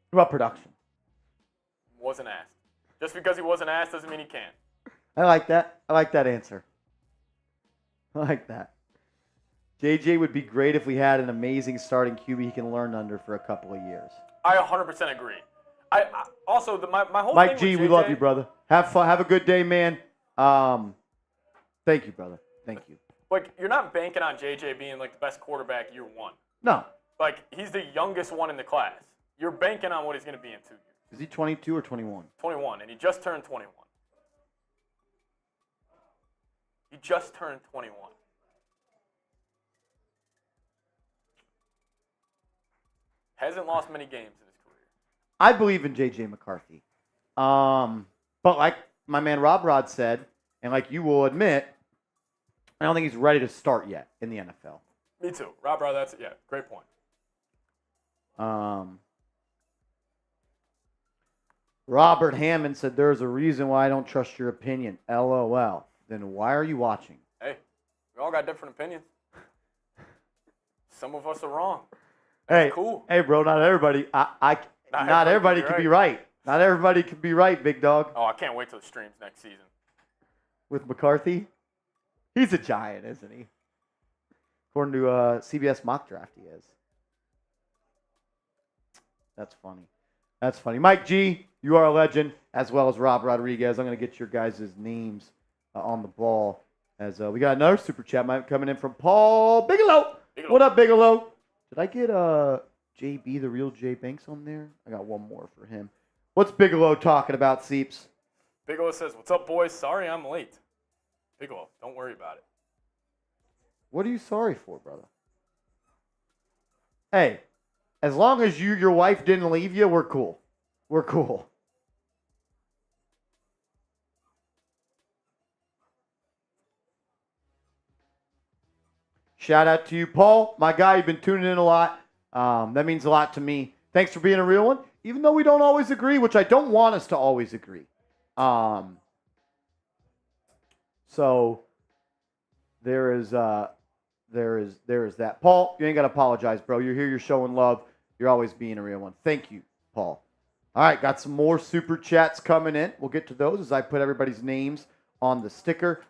What about production? Wasn't asked. Just because he wasn't asked doesn't mean he can't. I like that. I like that answer. I like that. JJ would be great if we had an amazing starting QB he can learn under for a couple of years. I 100% agree. I also my whole Mike thing G, with we JJ, love you, brother. Have fun. Have a good day, man. Thank you, brother. Thank you. Like, you're not banking on JJ being like the best quarterback year 1. No. Like, he's the youngest one in the class. You're banking on what he's going to be in 2 years. Is he 22 or 21? 21, and he just turned 21. He just turned 21. Hasn't lost many games in his career. I believe in J.J. McCarthy. But like my man Rob Rod said, and like you will admit, I don't think he's ready to start yet in the NFL. Me too. Rob, that's great point. Robert Hammond said, there's a reason why I don't trust your opinion. LOL. Then why are you watching? Hey, we all got different opinions. Some of us are wrong. Hey, cool. Hey, bro, not everybody. Not everybody can be right. Not everybody can be right, big dog. Oh, I can't wait till the streams next season. With McCarthy? He's a giant, isn't he? According to CBS mock draft, he is. That's funny. That's funny. Mike G, you are a legend, as well as Rob Rodriguez. I'm going to get your guys' names on the ball. As we got another super chat coming in from Paul Bigelow. What up, Bigelow? Did I get JB, the real Jay Banks, on there? I got one more for him. What's Bigelow talking about, Seeps? Bigelow says, "What's up, boys? Sorry I'm late." Bigelow, don't worry about it. What are you sorry for, brother? Hey, as long as your wife didn't leave you, we're cool. We're cool. Shout out to you, Paul, my guy. You've been tuning in a lot. That means a lot to me. Thanks for being a real one, even though we don't always agree, which I don't want us to always agree. So there is that. Paul, you ain't got to apologize, bro. You're here. You're showing love. You're always being a real one. Thank you, Paul. All right, got some more super chats coming in. We'll get to those as I put everybody's names on the sticker.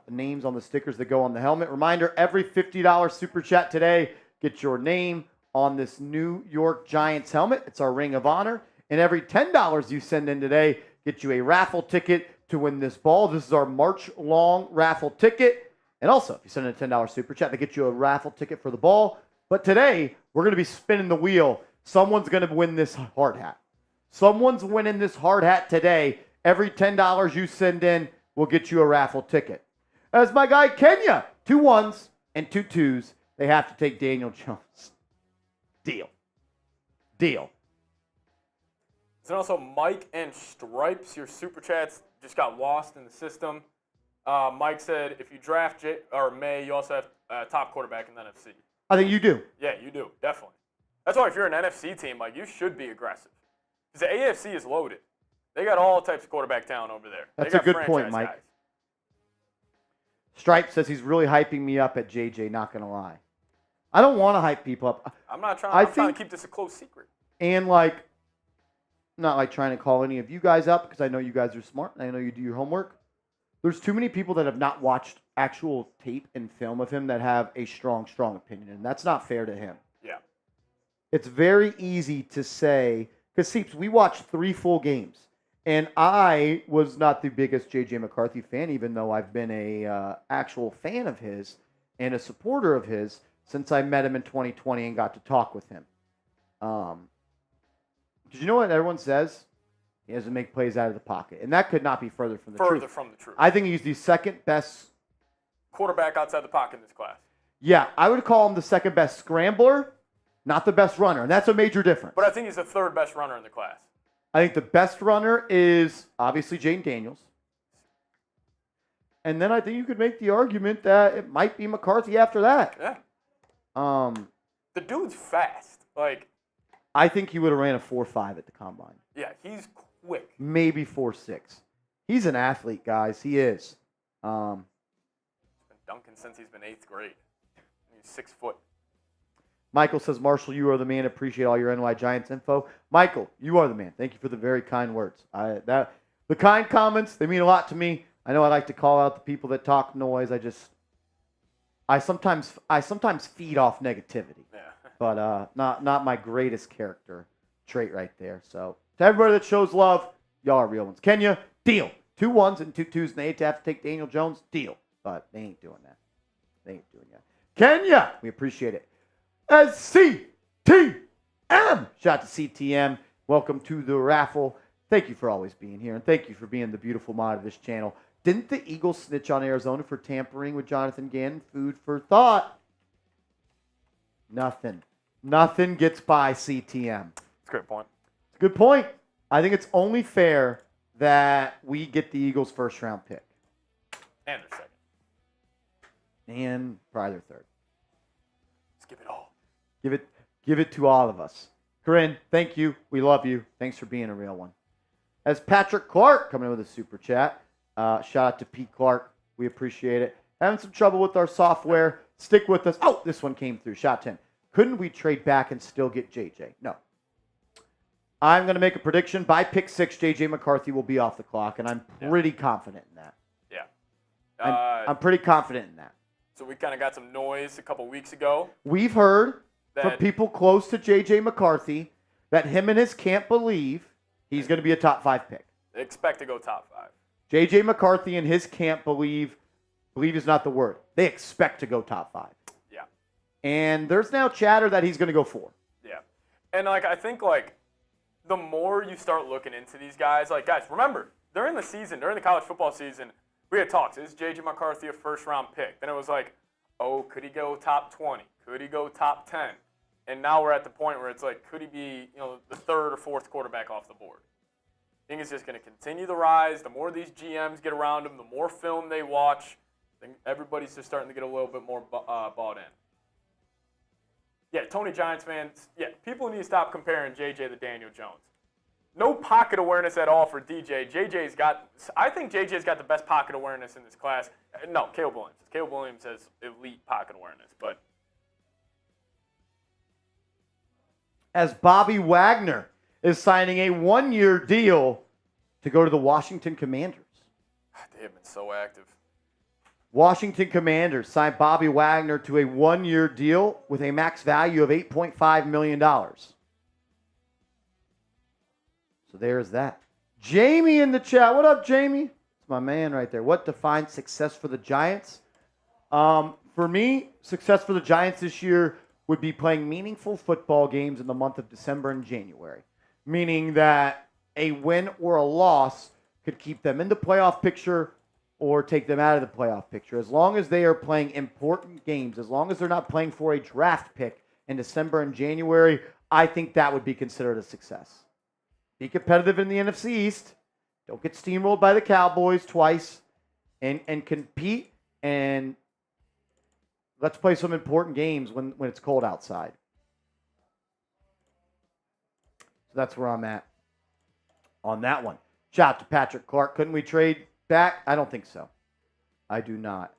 Names on the stickers that go on the helmet. Reminder, every $50 super chat today, get your name on this New York Giants helmet. It's our ring of honor. And every $10 you send in today, get you a raffle ticket to win this ball. This is our March-long raffle ticket. And also, if you send in a $10 super chat, they get you a raffle ticket for the ball. But today, we're going to be spinning the wheel. Someone's going to win this hard hat. Someone's winning this hard hat today. Every $10 you send in will get you a raffle ticket. As my guy Kenya, 2 1s and 2 2s. They have to take Daniel Jones. Deal. And also Mike and Stripes, your super chats just got lost in the system. Mike said, if you draft May, you also have top quarterback in the NFC. I think you do. Yeah, you do, definitely. That's why if you're an NFC team, like, you should be aggressive. Because the AFC is loaded. They got all types of quarterback talent over there. That's a good point, Mike. Guys. Stripe says he's really hyping me up at JJ, not going to lie. I don't want to hype people up. I'm not trying. I'm trying to keep this a close secret. And like, not like trying to call any of you guys up because I know you guys are smart and I know you do your homework. There's too many people that have not watched actual tape and film of him that have a strong opinion, and that's not fair to him. Yeah. It's very easy to say, because Seeps, we watched 3 full games, and I was not the biggest J.J. McCarthy fan, even though I've been a actual fan of his and a supporter of his since I met him in 2020 and got to talk with him. Did you know what everyone says? He doesn't make plays out of the pocket. And that could not be further from the truth. Further from the truth. I think he's the second best quarterback outside the pocket in this class. Yeah, I would call him the second best scrambler, not the best runner. And that's a major difference. But I think he's the 3rd best runner in the class. I think the best runner is obviously Jaden Daniels. And then I think you could make the argument that it might be McCarthy after that. Yeah. The dude's fast. Like, I think he would have ran a 4.5 at the combine. Yeah, he's quick. Maybe 4.6. He's an athlete, guys. He is. He's been dunking since he's been 8th grade. He's 6 foot. Michael says, Marshall, you are the man. Appreciate all your NY Giants info. Michael, you are the man. Thank you for the very kind words. The kind comments, they mean a lot to me. I know I like to call out the people that talk noise. I sometimes feed off negativity. Yeah. But not my greatest character trait right there. So to everybody that shows love, y'all are real ones. Kenya, deal. 2 1s and 2 2s, and they have to take Daniel Jones, deal. But they ain't doing that. They ain't doing that. Kenya, we appreciate it. SCTM. Shout out to CTM. Welcome to the raffle. Thank you for always being here, and thank you for being the beautiful mod of this channel. Didn't the Eagles snitch on Arizona for tampering with Jonathan Gannon? Food for thought. Nothing. Nothing gets by CTM. That's a great point. It's a good point. I think it's only fair that we get the Eagles' first-round pick. And their 2nd. And probably their 3rd. Let's give it all. Give it to all of us. Corinne, thank you. We love you. Thanks for being a real one. As Patrick Clark coming in with a super chat. Shout out to Pete Clark. We appreciate it. Having some trouble with our software. Stick with us. Oh, this one came through. Shout out to him. Couldn't we trade back and still get JJ? No. I'm going to make a prediction. By pick 6, JJ McCarthy will be off the clock, and I'm pretty confident in that. Yeah. I'm pretty confident in that. So we kind of got some noise a couple weeks ago. We've heard from that people close to JJ McCarthy that him and his camp believe he's going to be a top 5 pick. they expect to go top 5. JJ McCarthy and his camp believe is not the word. They expect to go top 5. Yeah. And there's now chatter that he's going to go 4. Yeah. And, I think, the more you start looking into these guys, guys, remember, during the college football season, we had talks. Is J.J. McCarthy a first-round pick? Then it was could he go top 20? Could he go top 10? And now we're at the point where it's could he be, the 3rd or 4th quarterback off the board? I think it's just going to continue to rise. The more these GMs get around him, the more film they watch, I think everybody's just starting to get a little bit more bought in. Yeah, Tony Giants fans, people need to stop comparing JJ to Daniel Jones. No pocket awareness at all for DJ. I think JJ's got the best pocket awareness in this class. No, Caleb Williams. Caleb Williams has elite pocket awareness, but As Bobby Wagner is signing a 1-year deal to go to the Washington Commanders. they have been so active. Washington Commanders signed Bobby Wagner to a 1-year deal with a max value of $8.5 million. So there's that. Jamie in the chat. What up, Jamie? It's my man right there. What defines success for the Giants? For me, success for the Giants this year would be playing meaningful football games in the month of December and January, meaning that a win or a loss could keep them in the playoff picture or take them out of the playoff picture. As long as they are playing important games, as long as they're not playing for a draft pick in December and January, I think that would be considered a success. Be competitive in the NFC East. Don't get steamrolled by the Cowboys twice. And compete, and let's play some important games when it's cold outside. So that's where I'm at on that one. Shout out to Patrick Clark. Couldn't we trade back? I don't think so. I do not.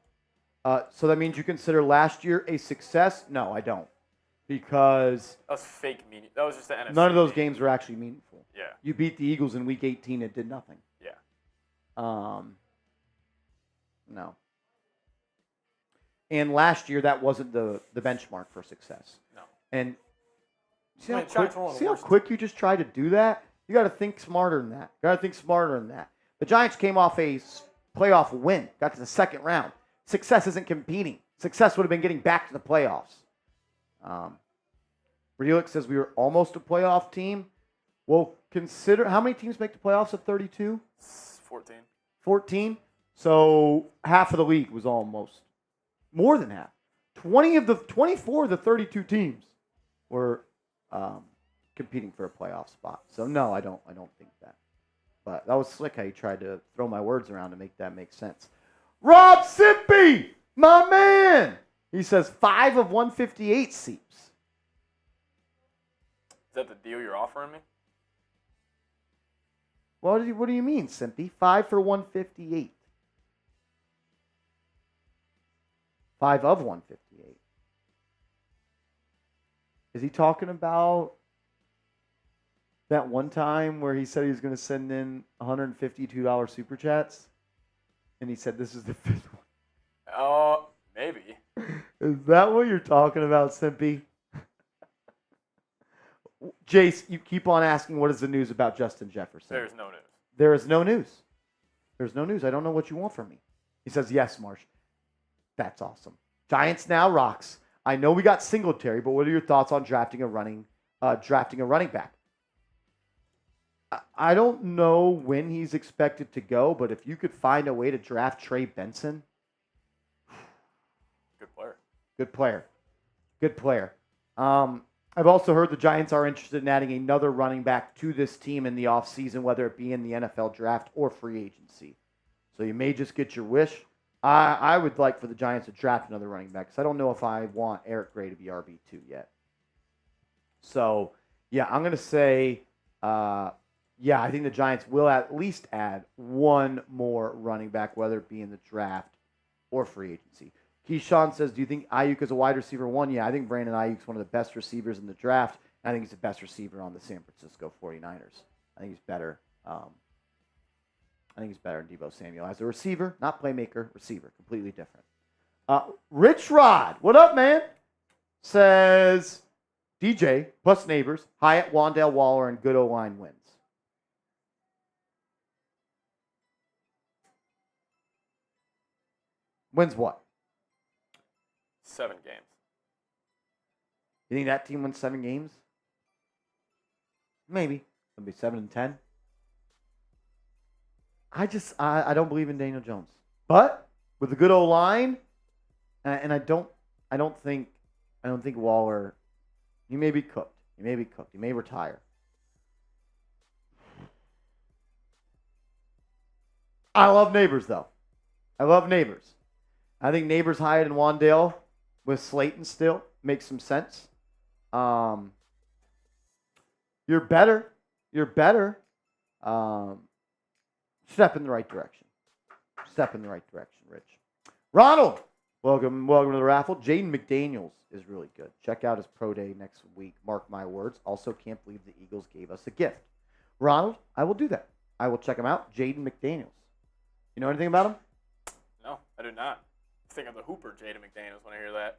So that means you consider last year a success? No, I don't. Because That was fake meaning. That was just the NFC. none of those games were actually meaningful. Yeah. You beat the Eagles in Week 18. It did nothing. Yeah. No. And last year, that wasn't the benchmark for success. No. And see I how mean, quick, Giants were one of the see how worst quick you just tried to do that? You got to think smarter than that. You got to think smarter than that. The Giants came off a playoff win, got to the second round. Success isn't competing. Success would have been getting back to the playoffs. Relix says we were almost a playoff team. Well, consider how many teams make the playoffs of 32? 14. 14. So half of the league was almost more than half. 24 of the 32 teams were competing for a playoff spot. So no, I don't think that. But that was slick how you tried to throw my words around to make that make sense. Rob Sippy, my man. He says 5 of 158 seeps. Is that the deal you're offering me? What do you mean, Simpy? 5 for 158. 5 of 158. Is he talking about that one time where he said he was going to send in $152 super chats? And he said this is the 5th one. Oh, maybe. Is that what you're talking about, Simpy? Jace, you keep on asking what is the news about Justin Jefferson. There's no news. There is no news. There's no news. I don't know what you want from me. He says, yes, Marsh. That's awesome. Giants now rocks. I know we got Singletary, but what are your thoughts on drafting a running back? I don't know when he's expected to go, but if you could find a way to draft Trey Benson. Good player. Good player. Good player. I've also heard the Giants are interested in adding another running back to this team in the offseason, whether it be in the NFL draft or free agency. So you may just get your wish. I would like for the Giants to draft another running back because I don't know if I want Eric Gray to be RB2 yet. So, yeah, I'm going to say, I think the Giants will at least add one more running back, whether it be in the draft or free agency. Keyshawn says, do you think Ayuk is a wide receiver 1? Yeah, I think Brandon Ayuk's one of the best receivers in the draft. I think he's the best receiver on the San Francisco 49ers. I think he's better. I think he's better than Deebo Samuel as a receiver, not playmaker, receiver, completely different. Rich Rod, what up, man? Says DJ plus neighbors, Hyatt, Wandale, Waller, and good O-line wins. Wins what? 7 games. You think that team wins 7 games? Maybe. It'll be 7-10. I don't believe in Daniel Jones. But with a good O-line, and I don't think Waller, he may be cooked. He may retire. I love Neighbors, though. I love Neighbors. I think Neighbors, Hyatt, and Wandale with Slayton still makes some sense. You're better. Step in the right direction. Rich. Ronald, welcome to the raffle. Jaden McDaniels is really good. Check out his pro day next week. Mark my words. Also, can't believe the Eagles gave us a gift. Ronald, I will do that. I will check him out. Jaden McDaniels. You know anything about him? No, I do not. I think of the Hooper, Jaden McDaniels, when I hear that.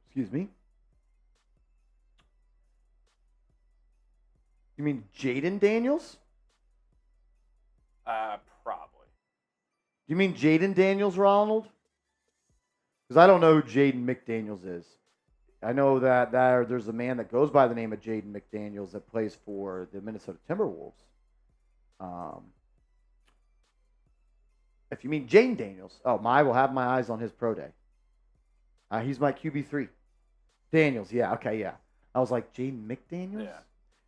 Excuse me. You mean Jaden Daniels? Probably. You mean Jaden Daniels, Ronald? Because I don't know who Jaden McDaniels is. I know that there's a man that goes by the name of Jaden McDaniels that plays for the Minnesota Timberwolves. If you mean Jaden Daniels, I will have my eyes on his pro day. He's my QB3. Daniels, yeah, okay, yeah. I was like, Jaden McDaniels? Yeah.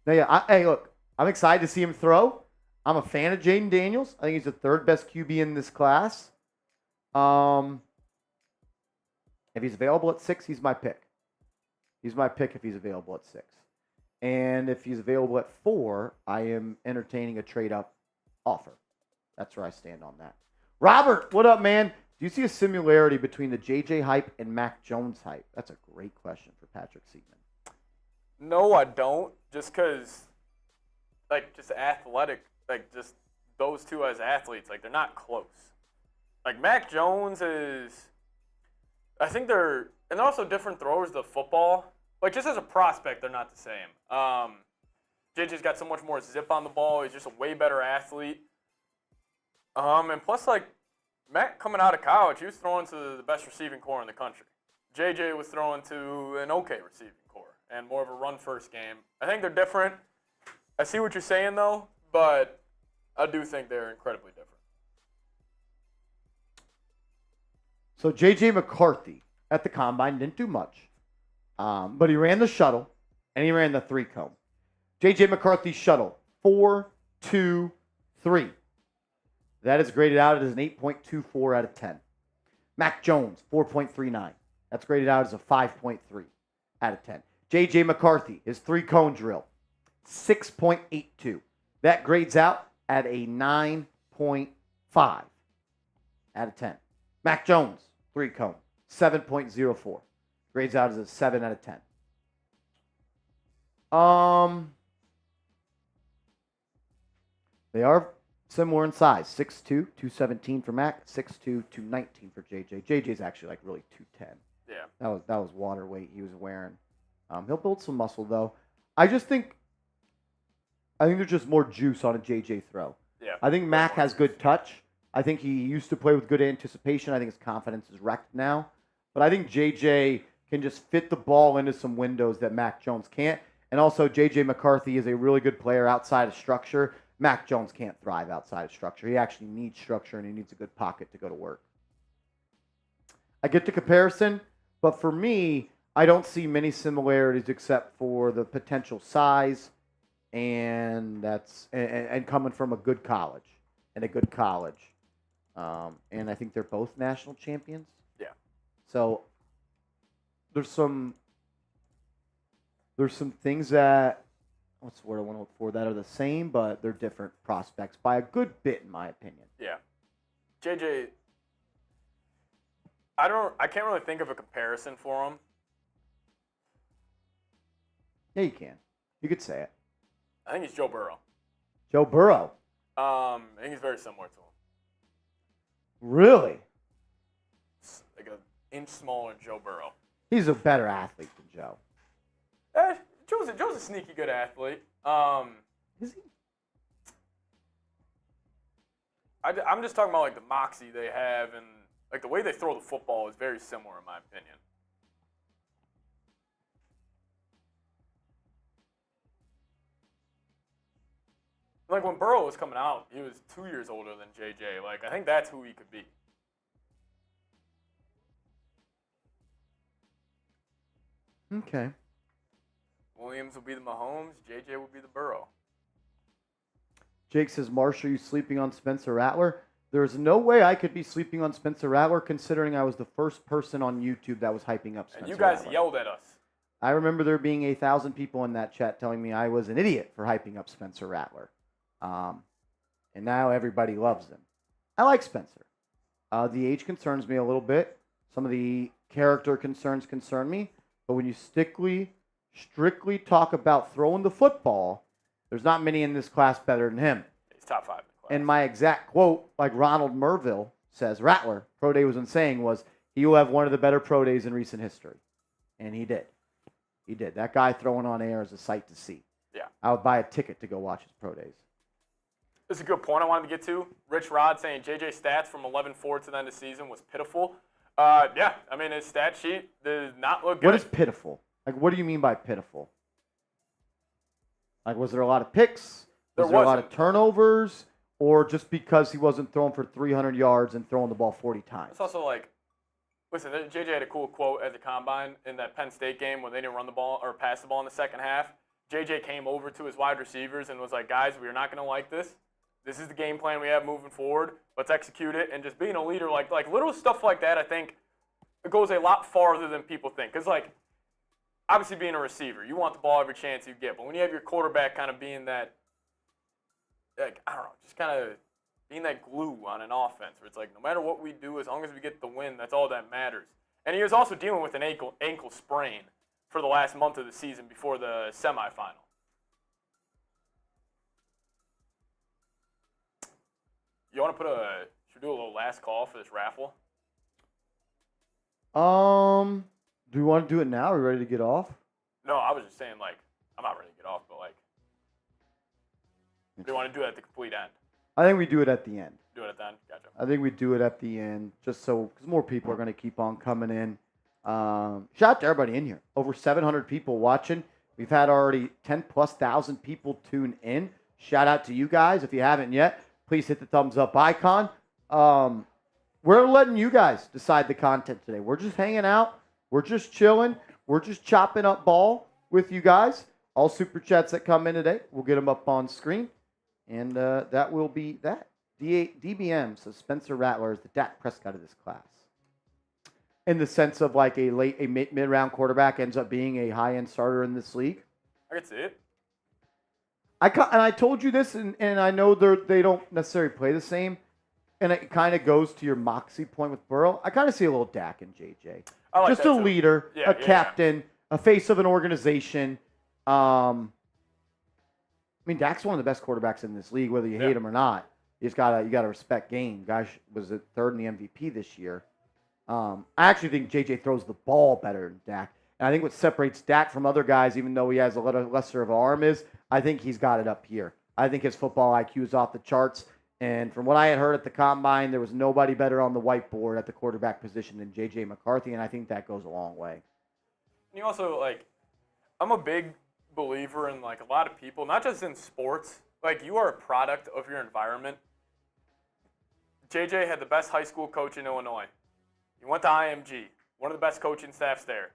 No, yeah. Hey, look, I'm excited to see him throw. I'm a fan of Jaden Daniels. I think he's the 3rd best QB in this class. If he's available at 6, he's my pick. He's my pick if he's available at 6. And if he's available at 4, I am entertaining a trade-up offer. That's where I stand on that. Robert, what up, man? Do you see a similarity between the JJ hype and Mac Jones hype? That's a great question for Patrick Seaman. No, I don't. Just because, like, just athletic, like, just those two as athletes, like, they're not close. Like, Mac Jones is, I think they're also different throwers of the football. Like, just as a prospect, they're not the same. JJ's got so much more zip on the ball. He's just a way better athlete. And plus, like, Mac coming out of college, he was throwing to the best receiving core in the country. JJ was throwing to an okay receiving core and more of a run-first game. I think they're different. I see what you're saying, though, but I do think they're incredibly different. So J.J. McCarthy at the Combine didn't do much, but he ran the shuttle, and he ran the 3-cone. J.J. McCarthy's shuttle, 4.23. That is graded out as an 8.24 out of 10. Mac Jones, 4.39. That's graded out as a 5.3 out of 10. J.J. McCarthy, his 3-cone drill, 6.82. That grades out at a 9.5 out of 10. Mac Jones, 3-cone, 7.04. Grades out as a 7 out of 10. They are similar in size. 6'2", 217 for Mac, 6'2", 219 for JJ. JJ's actually like really 210. Yeah. That was water weight he was wearing. He'll build some muscle though. I think there's just more juice on a JJ throw. Yeah. I think Mac has good touch. I think he used to play with good anticipation. I think his confidence is wrecked now. But I think JJ can just fit the ball into some windows that Mac Jones can't. And also, JJ McCarthy is a really good player outside of structure. Mac Jones can't thrive outside of structure. He actually needs structure, and he needs a good pocket to go to work. I get the comparison, but for me, I don't see many similarities except for the potential size and coming from a good college. And I think they're both national champions. Yeah. So there's some things that, what's the word I want to look for, that are the same, but they're different prospects by a good bit, in my opinion. Yeah. JJ, I can't really think of a comparison for him. Yeah, you can. You could say it. I think he's Joe Burrow. Joe Burrow. I think he's very similar to him. Really? Like an inch smaller than Joe Burrow. He's a better athlete than Joe. Joe's a sneaky good athlete. Is he? I'm just talking about like the moxie they have, and like the way they throw the football is very similar in my opinion. Like when Burrow was coming out, he was 2 years older than JJ. Like I think that's who he could be. Okay. Williams will be the Mahomes. JJ will be the Burrow. Jake says, Marshall, are you sleeping on Spencer Rattler? There's no way I could be sleeping on Spencer Rattler considering I was the first person on YouTube that was hyping up Spencer And you guys Rattler. yelled at us. I remember there being 1,000 people in that chat telling me I was an idiot for hyping up Spencer Rattler. And now everybody loves him. I like Spencer. The age concerns me a little bit. Some of the character concerns concern me. But when you strictly talk about throwing the football, there's not many in this class better than him. He's top 5 in the class. And my exact quote, like Ronald Merville says, Rattler, pro day was saying, was he will have one of the better pro days in recent history. And he did. He did. That guy throwing on air is a sight to see. Yeah. I would buy a ticket to go watch his pro days. This is a good point I wanted to get to. Rich Rod saying JJ stats from 11-4 to the end of the season was pitiful. Yeah, I mean, his stat sheet does not look good. What is pitiful? Like, what do you mean by pitiful? Like, was there a lot of picks? Was there a lot of turnovers? Or just because he wasn't throwing for 300 yards and throwing the ball 40 times? It's also like, listen, JJ had a cool quote at the Combine in that Penn State game when they didn't run the ball or pass the ball in the second half. JJ came over to his wide receivers and was like, guys, we are not going to like this. This is the game plan we have moving forward. Let's execute it. And just being a leader, like little stuff like that, I think it goes a lot farther than people think. Because, like, obviously being a receiver, you want the ball every chance you get. But when you have your quarterback kind of being that, like, I don't know, just kind of being that glue on an offense where it's like no matter what we do, as long as we get the win, that's all that matters. And he was also dealing with an ankle sprain for the last month of the season before the semifinal. You want to should we do a little last call for this raffle? Do we want to do it now? Are we ready to get off? No, I was just saying, like, I'm not ready to get off, but, like, do you want to do it at the complete end? I think we do it at the end. Do it at the end? Gotcha. I think we do it at the end, just so, because more people are going to keep on coming in. Shout out to everybody in here. Over 700 people watching. We've had already 10,000+ people tune in. Shout out to you guys. If you haven't yet, please hit the thumbs up icon. We're letting you guys decide the content today. We're just hanging out. We're just chilling. We're just chopping up ball with you guys. All super chats that come in today, we'll get them up on screen. And that will be that. DBM, so Spencer Rattler is the Dak Prescott of this class. In the sense of like a mid-round quarterback ends up being a high-end starter in this league. I can see it. I told you this, and I know they don't necessarily play the same. And it kind of goes to your moxie point with Burrow. I kind of see a little Dak in JJ. Like just a leader, a captain, a face of an organization. I mean, Dak's one of the best quarterbacks in this league, whether you hate him or not. You gotta respect game. Guy was at third in the MVP this year. I actually think JJ throws the ball better than Dak. And I think what separates Dak from other guys, even though he has a little lesser of an arm, is I think he's got it up here. I think his football IQ is off the charts. And from what I had heard at the Combine, there was nobody better on the whiteboard at the quarterback position than J.J. McCarthy, and I think that goes a long way. And you also, like, I'm a big believer in, like, a lot of people, not just in sports. Like, you are a product of your environment. J.J. had the best high school coach in Illinois. He went to IMG, one of the best coaching staffs there,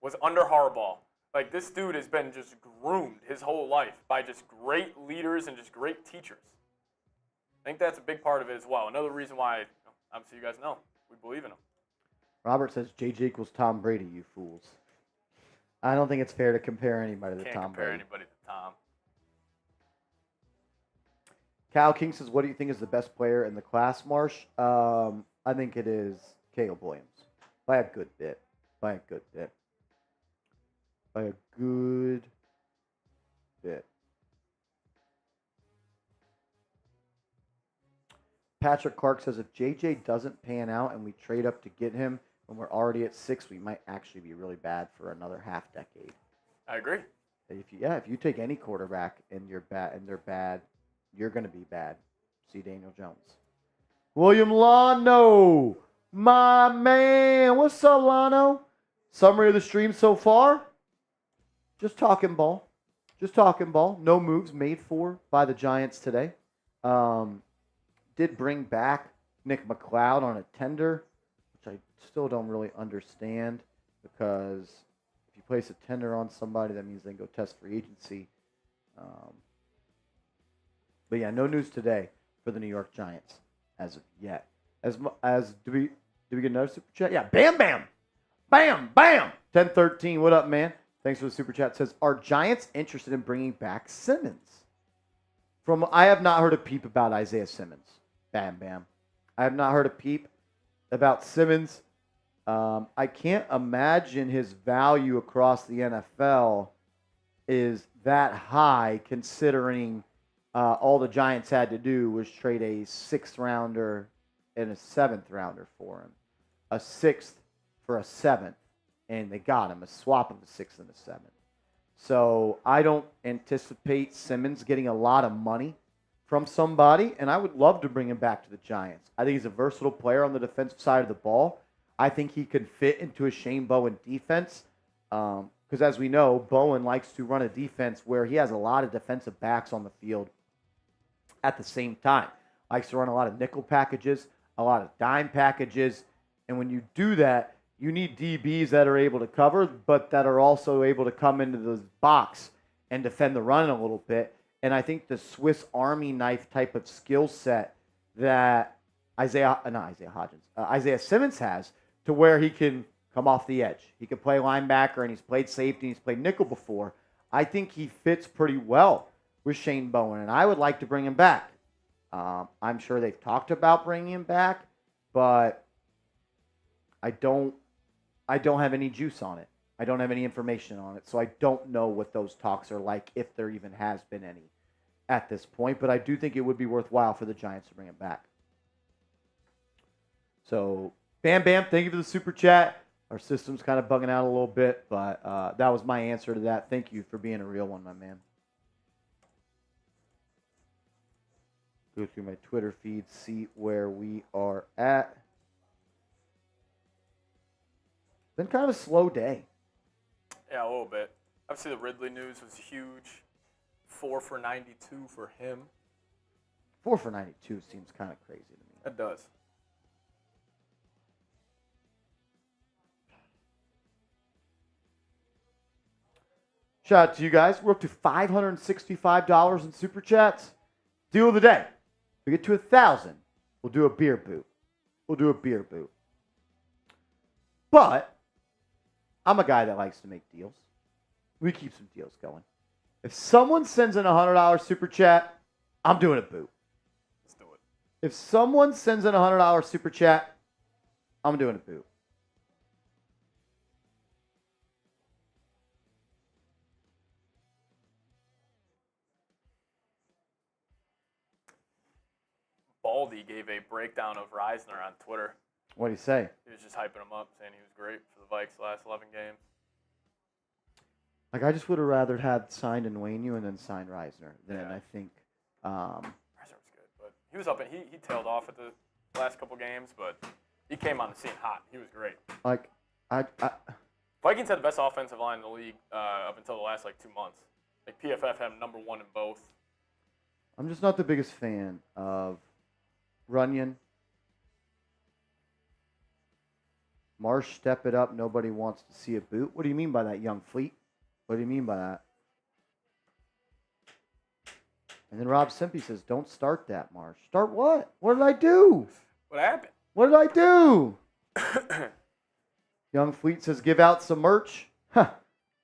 was under Harbaugh. Like, this dude has been just groomed his whole life by just great leaders and just great teachers. I think that's a big part of it as well. Another reason why, obviously, you guys know, we believe in him. Robert says JJ equals Tom Brady, you fools. I don't think it's fair to compare anybody to Tom Brady. Can't compare anybody to Tom. Cal King says, what do you think is the best player in the class, Marsh? I think it is Caleb Williams. By a good bit. By a good bit. Patrick Clark says if JJ doesn't pan out and we trade up to get him when we're already at 6, we might actually be really bad for another half decade. I agree. If you take any quarterback and they're bad, you're going to be bad. See Daniel Jones. William Lano, my man. What's up, Lano? Summary of the stream so far? Just talking ball. No moves made for by the Giants today. Did bring back Nick McCloud on a tender, which I still don't really understand because if you place a tender on somebody, that means they can go test free agency. But yeah, no news today for the New York Giants as of yet. As do we get another super chat? Yeah, bam, bam, bam, bam. 1013. What up, man? Thanks for the super chat. It says, are Giants interested in bringing back Simmons? I have not heard a peep about Isaiah Simmons. Bam, bam. I have not heard a peep about Simmons. I can't imagine his value across the NFL is that high considering all the Giants had to do was trade a 6th rounder and a 7th rounder for him. A 6th for a 7th, and they got him. A swap of a 6th and a 7th. So I don't anticipate Simmons getting a lot of money from somebody, and I would love to bring him back to the Giants. I think he's a versatile player on the defensive side of the ball. I think he could fit into a Shane Bowen defense because, as we know, Bowen likes to run a defense where he has a lot of defensive backs on the field at the same time. Likes to run a lot of nickel packages, a lot of dime packages, and when you do that, you need DBs that are able to cover, but that are also able to come into the box and defend the run a little bit. And I think the Swiss Army knife type of skill set that Isaiah Simmons has, to where he can come off the edge. He can play linebacker, and he's played safety, and he's played nickel before. I think he fits pretty well with Shane Bowen, and I would like to bring him back. I'm sure they've talked about bringing him back, but I don't have any juice on it. I don't have any information on it, so I don't know what those talks are like, if there even has been any at this point. But I do think it would be worthwhile for the Giants to bring him back. So, Bam Bam, thank you for the super chat. Our system's kind of bugging out a little bit, but that was my answer to that. Thank you for being a real one, my man. Go through my Twitter feed, see where we are at. Been kind of a slow day. Yeah, a little bit. Obviously, the Ridley news was huge. 4 for 92 for him. 4 for 92 seems kind of crazy to me. It does. Shout out to you guys. We're up to $565 in super chats. Deal of the day. We get to 1,000. We'll do a beer boot. But I'm a guy that likes to make deals. We keep some deals going. If someone sends in a $100 super chat, I'm doing a boot. Let's do it. If someone sends in a $100 super chat, I'm doing a boot. Baldy gave a breakdown of Reisner on Twitter. What do you say? He was just hyping him up, saying he was great for the Vikes last 11 games. Like, I just would have rather had signed Nwanyu and then signed Reisner. Then Yeah. I think. Reisner was good, but he was up and he tailed off at the last couple games, but he came on the scene hot. He was great. Like, Vikings had the best offensive line in the league up until the last 2 months. Like PFF had him number 1 in both. I'm just not the biggest fan of Runyon. Marsh, step it up. Nobody wants to see a boot. What do you mean by that, young fleet? What do you mean by that? And then Rob Simpy says, don't start that, Marsh. Start what? What did I do? What happened? What did I do? Young Fleet says, give out some merch. Huh.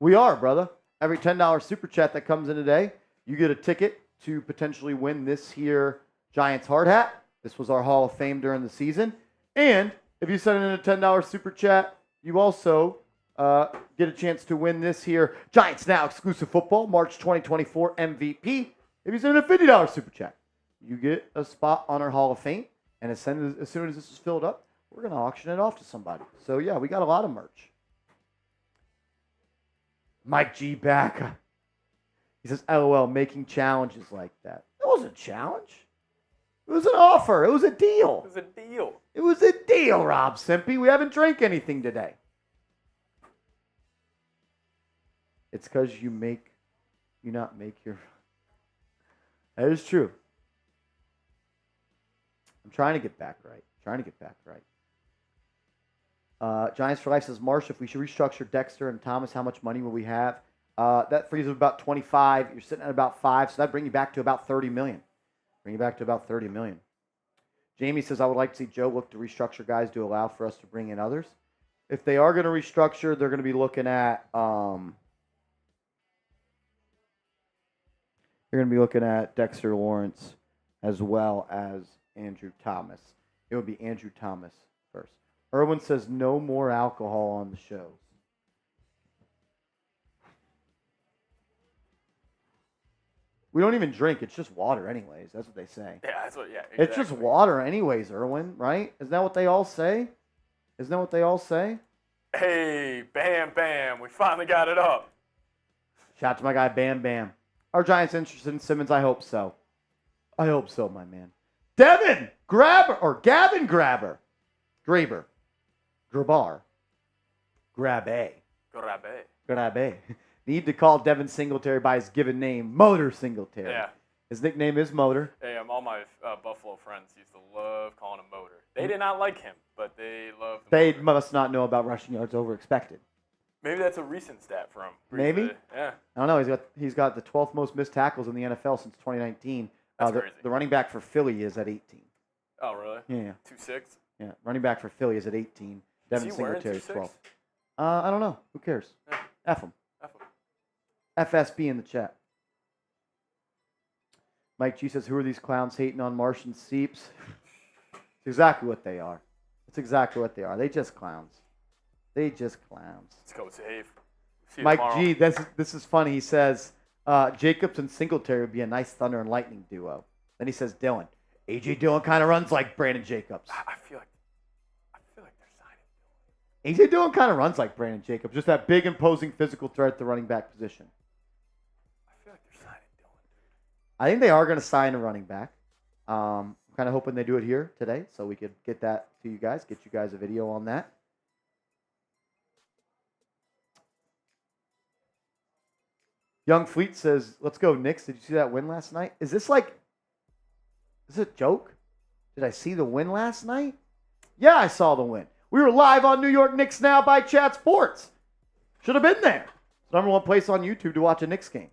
We are, brother. Every $10 super chat that comes in today, you get a ticket to potentially win this here Giants hard hat. This was our Hall of Fame during the season. And if you send in a $10 super chat, you also get a chance to win this here Giants Now exclusive football March 2024 MVP. If you send in a $50 super chat, you get a spot on our Hall of Fame. And as soon as this is filled up, we're going to auction it off to somebody. So, yeah, we got a lot of merch. Mike G back. He says, LOL, making challenges like that. It wasn't a challenge. It was an offer. It was a deal. It was a deal. It was a deal, Rob Simpy. We haven't drank anything today. It's because you not make your... That is true. I'm trying to get back right. Giants for Life says, Marsh, if we should restructure Dexter and Thomas, how much money will we have? That frees up about 25. You're sitting at about 5, so that'd bring you back to about 30 million. Jamie says, I would like to see Joe look to restructure guys to allow for us to bring in others. If they are going to restructure, they're going to be looking at Dexter Lawrence as well as Andrew Thomas. It would be Andrew Thomas first. Irwin says no more alcohol on the shows. We don't even drink. It's just water anyways. That's what they say. Yeah, that's what, yeah. Exactly. It's just water anyways, Irwin, right? Isn't that what they all say? Hey, Bam Bam. We finally got it up. Shout out to my guy, Bam Bam. Are Giants interested in Simmons? I hope so. My man. Gavin Grabber. Grabe. Need to call Devin Singletary by his given name, Motor Singletary. Yeah. His nickname is Motor. Hey, all my Buffalo friends used to love calling him Motor. They did not like him, but they loved him. They must not know about rushing yards over expected. Maybe that's a recent stat for him. Maybe? Yeah. I don't know. He's got the 12th most missed tackles in the NFL since 2019. That's crazy. The running back for Philly is at 18. Oh, really? Yeah. 2'6"? Yeah. Running back for Philly is at 18. Devin Is he wearing Singletary is 2'6"? 12. I don't know. Who cares? Yeah. F him. F him. FSB in the chat. Mike G says, who are these clowns hating on Martian Seeps? It's exactly what they are. It's exactly what they are. They just clowns. They just clowns. Let's go save. See you Mike tomorrow. G, this is funny. He says, Jacobs and Singletary would be a nice thunder and lightning duo. Then he says, Dylan. A.J. Dillon kind of runs like Brandon Jacobs. I feel like they're signing. A.J. Dillon kind of runs like Brandon Jacobs. Just that big, imposing physical threat at the running back position. I feel like they're signing Dillon. I think they are going to sign a running back. I'm kind of hoping they do it here today so we could get that to you guys, get you guys a video on that. Young Fleet says, let's go, Knicks. Did you see that win last night? Is this a joke? Did I see the win last night? Yeah, I saw the win. We were live on New York Knicks Now by Chat Sports. Should have been there. It's the #1 place on YouTube to watch a Knicks game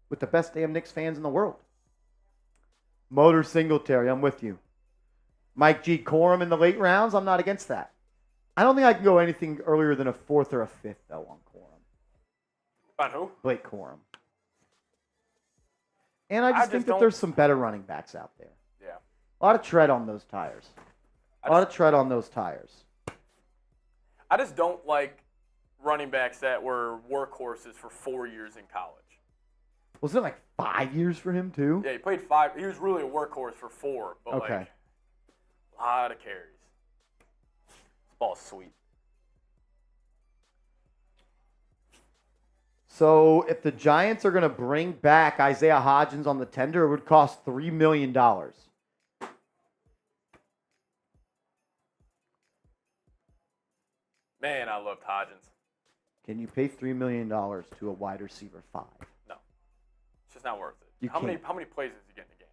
with the best damn Knicks fans in the world. Motor Singletary, I'm with you. Mike G. Corum in the late rounds, I'm not against that. I don't think I can go anything earlier than a 4th or a 5th, though, on Corum. On who? Blake Corum. And I just think that there's some better running backs out there. Yeah. A lot of tread on those tires. A lot of tread on those tires. I just don't like running backs that were workhorses for 4 years in college. Wasn't it like 5 years for him, too? Yeah, he played 5. He was really a workhorse for 4, but Okay. like a lot of carries. This ball's sweet. So if the Giants are going to bring back Isaiah Hodgins on the tender, it would cost $3 million. Man, I loved Hodgins. Can you pay $3 million to a wide receiver 5? No. It's just not worth it. You How many can't. plays does he get in a game?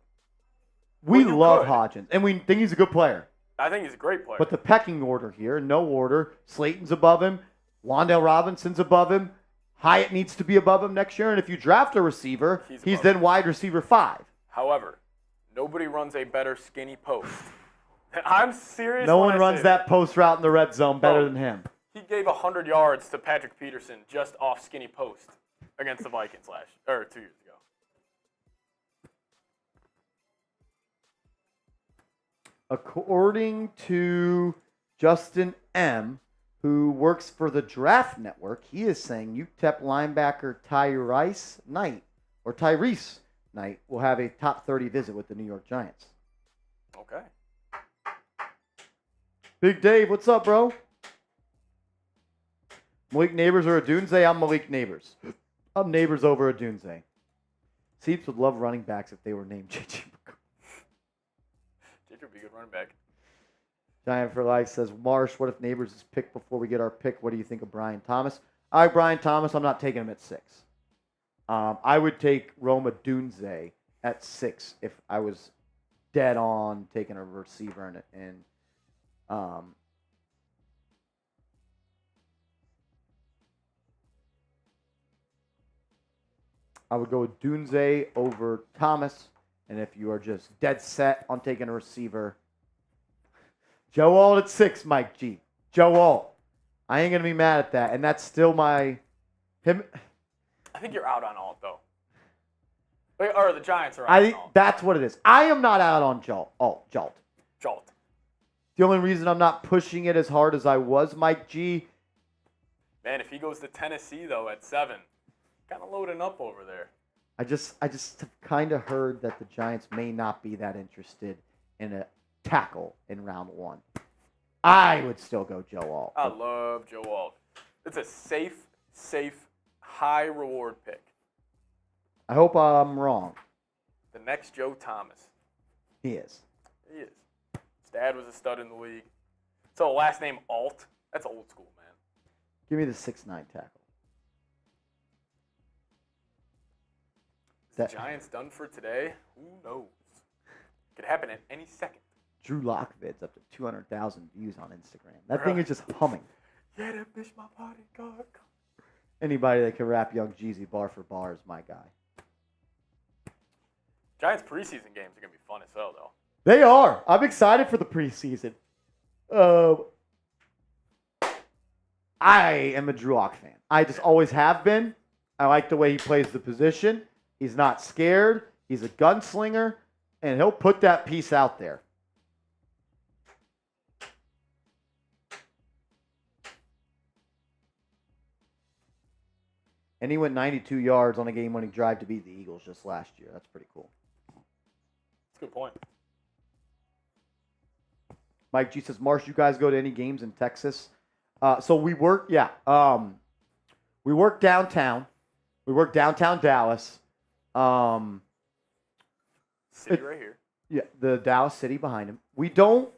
We Well, you love could. Hodgins, and we think he's a good player. I think he's a great player. But the pecking order here, no order. Slayton's above him. Wandale Robinson's above him. Hyatt needs to be above him next year. And if you draft a receiver, He's he's above then wide receiver 5. However, nobody runs a better skinny post. I'm serious. No when one I runs say that post route in the red zone better Bro. than him. He gave 100 yards to Patrick Peterson just off skinny post against the Vikings 2 years ago. According to Justin M., who works for the Draft Network, he is saying UTEP linebacker Tyrese Knight will have a top 30 visit with the New York Giants. Okay. Big Dave, what's up, bro? Malik Neighbors or Adunze? I'm Malik Neighbors. I'm Neighbors over Adunze. Seeps would love running backs if they were named J.J. JJ would be a good running back. Giant for Life says, Marsh, what if Neighbors is picked before we get our pick? What do you think of Brian Thomas? I like Brian Thomas. I'm not taking him at 6. I would take Roma Dunze at 6 if I was dead on taking a receiver and I would go with Dunze over Thomas. And if you are just dead set on taking a receiver, Joe Alt at 6, Mike G. Joe Alt. I ain't going to be mad at that. And that's still him. I think you're out on Alt, though. Or the Giants are out on Alt. That's what it is. I am not out on Jolt. Jolt. The only reason I'm not pushing it as hard as I was, Mike G. Man, if he goes to Tennessee, though, at 7, kind of loading up over there. I just have kind of heard that the Giants may not be that interested in a tackle in round 1. I would still go Joe Alt. I love Joe Alt. It's a safe, high reward pick. I hope I'm wrong. The next Joe Thomas. He is. He is. His dad was a stud in the league. So last name Alt. That's old school, man. Give me the 6'9" tackle. Is the Giants done for today? Who knows? Could happen at any second. Drew Lock vids up to 200,000 views on Instagram. That thing is just humming. Yeah, that bitch my bodyguard. Anybody that can rap Young Jeezy bar for bar is my guy. Giants preseason games are going to be fun as hell, though. They are. I'm excited for the preseason. I am a Drew Lock fan. I just always have been. I like the way he plays the position. He's not scared. He's a gunslinger. and he'll put that piece out there. And he went 92 yards on a game-winning drive to beat the Eagles just last year. That's pretty cool. That's a good point. Mike G says, Marsh, you guys go to any games in Texas? So we work, we work downtown. We work downtown Dallas. City right here. Yeah, the Dallas city behind him. We don't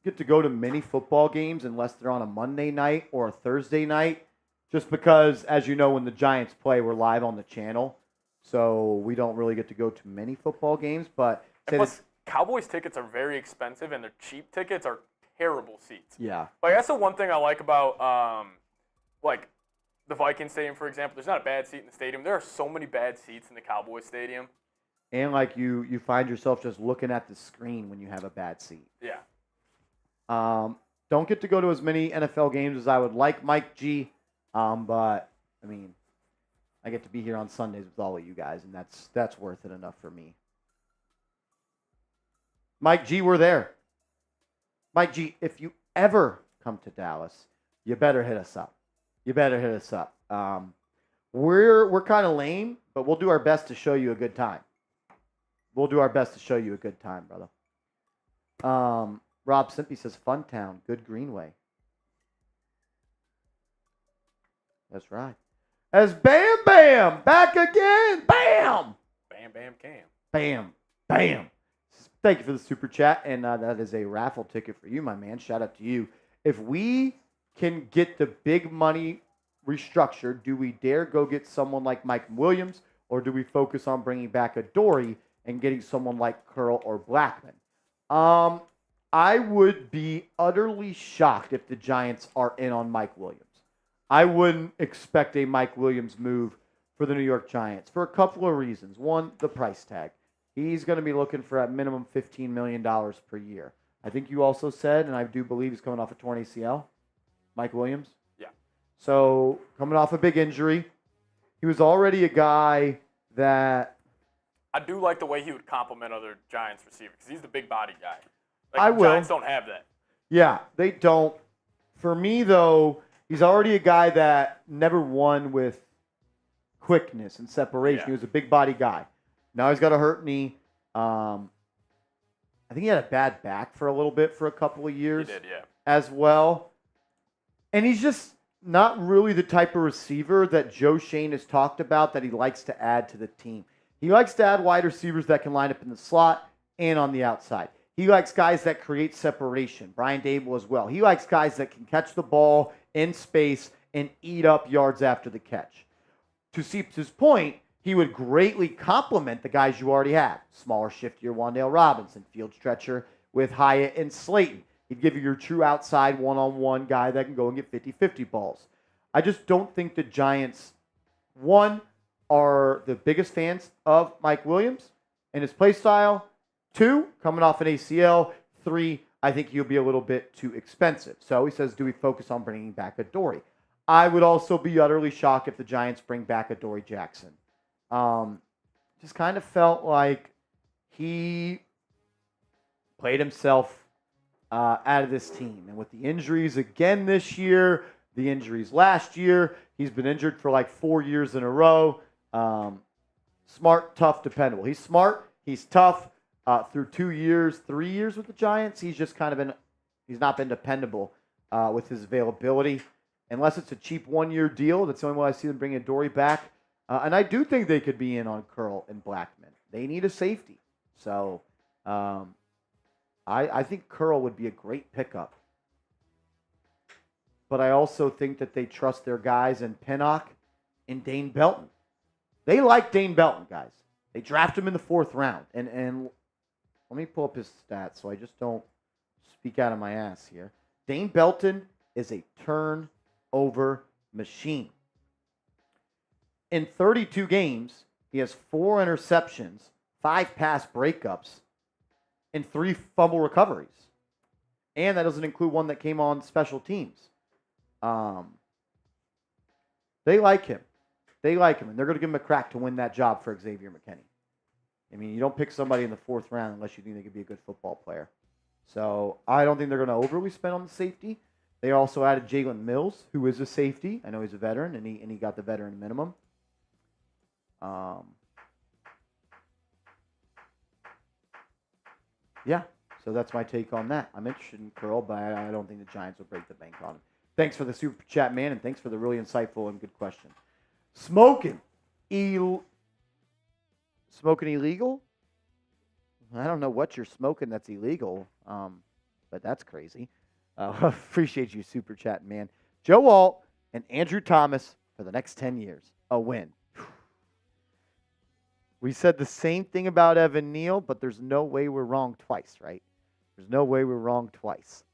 get to go to many football games unless they're on a Monday night or a Thursday night, just because, as you know, when the Giants play, we're live on the channel. So we don't really get to go to many football games. But Plus, Cowboys tickets are very expensive, and their cheap tickets are terrible seats. yeah, Like, that's the one thing I like about, like, the Vikings Stadium, for example. There's not a bad seat in the stadium. There are so many bad seats in the Cowboys Stadium. and like you find yourself just looking at the screen when you have a bad seat. Yeah. Don't get to go to as many NFL games as I would like, Mike G. But I mean, I get to be here on Sundays with all of you guys, and that's worth it enough for me. Mike G, we're there. Mike G, if you ever come to Dallas, you better hit us up. You better hit us up. We're kind of lame, but we'll do our best to show you a good time. We'll do our best to show you a good time, brother. Rob Simpy says, Fun Town, good Greenway. That's right. As Bam Bam, back again. Bam! Bam, bam, cam. Bam. Bam. Thank you for the super chat, and that is a raffle ticket for you, my man. Shout out to you. If we can get the big money restructured, do we dare go get someone like Mike Williams, or do we focus on bringing back a Dory and getting someone like Curl or Blackman? I would be utterly shocked if the Giants are in on Mike Williams. I wouldn't expect a Mike Williams move for the New York Giants for a couple of reasons. One, the price tag. He's going to be looking for at minimum $15 million per year. I think you also said, and I do believe he's coming off a torn ACL, Mike Williams. Yeah. So coming off a big injury, he was already a guy that I do like the way he would complement other Giants receivers because he's the big body guy. Like, I the will. Giants don't have that. Yeah, they don't. For me, though, he's already a guy that never won with quickness and separation. Yeah. He was a big body guy. Now he's got a hurt knee. I think he had a bad back for a little bit for a couple of years. He did, yeah. As well. And he's just not really the type of receiver that Joe Shane has talked about that he likes to add to the team. He likes to add wide receivers that can line up in the slot and on the outside. He likes guys that create separation. Brian Daboll as well. He likes guys that can catch the ball in space and eat up yards after the catch. To Seeps' point, he would greatly complement the guys you already have. Smaller, shiftier Wan'Dale Robinson, field stretcher with Hyatt and Slayton. He'd give you your true outside one-on-one guy that can go and get 50-50 balls. I just don't think the Giants, one, are the biggest fans of Mike Williams and his play style. Two, coming off an ACL. Three, I think he'll be a little bit too expensive. So he says, do we focus on bringing back a Dory? I would also be utterly shocked if the Giants bring back a Dory Jackson. Just kind of felt like he played himself out of this team. And with the injuries again this year, the injuries last year, he's been injured for like 4 years in a row. Smart, tough, dependable. He's smart. He's tough. Through 2 years, 3 years with the Giants, he's just kind of he's not been dependable with his availability. Unless it's a cheap 1-year deal, that's the only way I see them bringing Dory back. And I do think they could be in on Curl and Blackman. They need a safety. So I think Curl would be a great pickup. But I also think that they trust their guys in Pinnock and Dane Belton. They like Dane Belton, guys. They draft him in the 4th round. And let me pull up his stats so I just don't speak out of my ass here. Dane Belton is a turnover machine. In 32 games, he has 4 interceptions, 5 pass breakups, and 3 fumble recoveries. And that doesn't include one that came on special teams. They like him. They like him, and they're going to give him a crack to win that job for Xavier McKinney. I mean, you don't pick somebody in the 4th round unless you think they could be a good football player. So I don't think they're going to overly spend on the safety. They also added Jalen Mills, who is a safety. I know he's a veteran, and he got the veteran minimum. Yeah, so that's my take on that. I'm interested in Curl, but I don't think the Giants will break the bank on him. Thanks for the super chat, man, and thanks for the really insightful and good question. Smoking illegal? I don't know what you're smoking that's illegal, but that's crazy. Appreciate you super chatting, man. Joe Alt and Andrew Thomas for the next 10 years. A win. We said the same thing about Evan Neal, but there's no way we're wrong twice, right? There's no way we're wrong twice.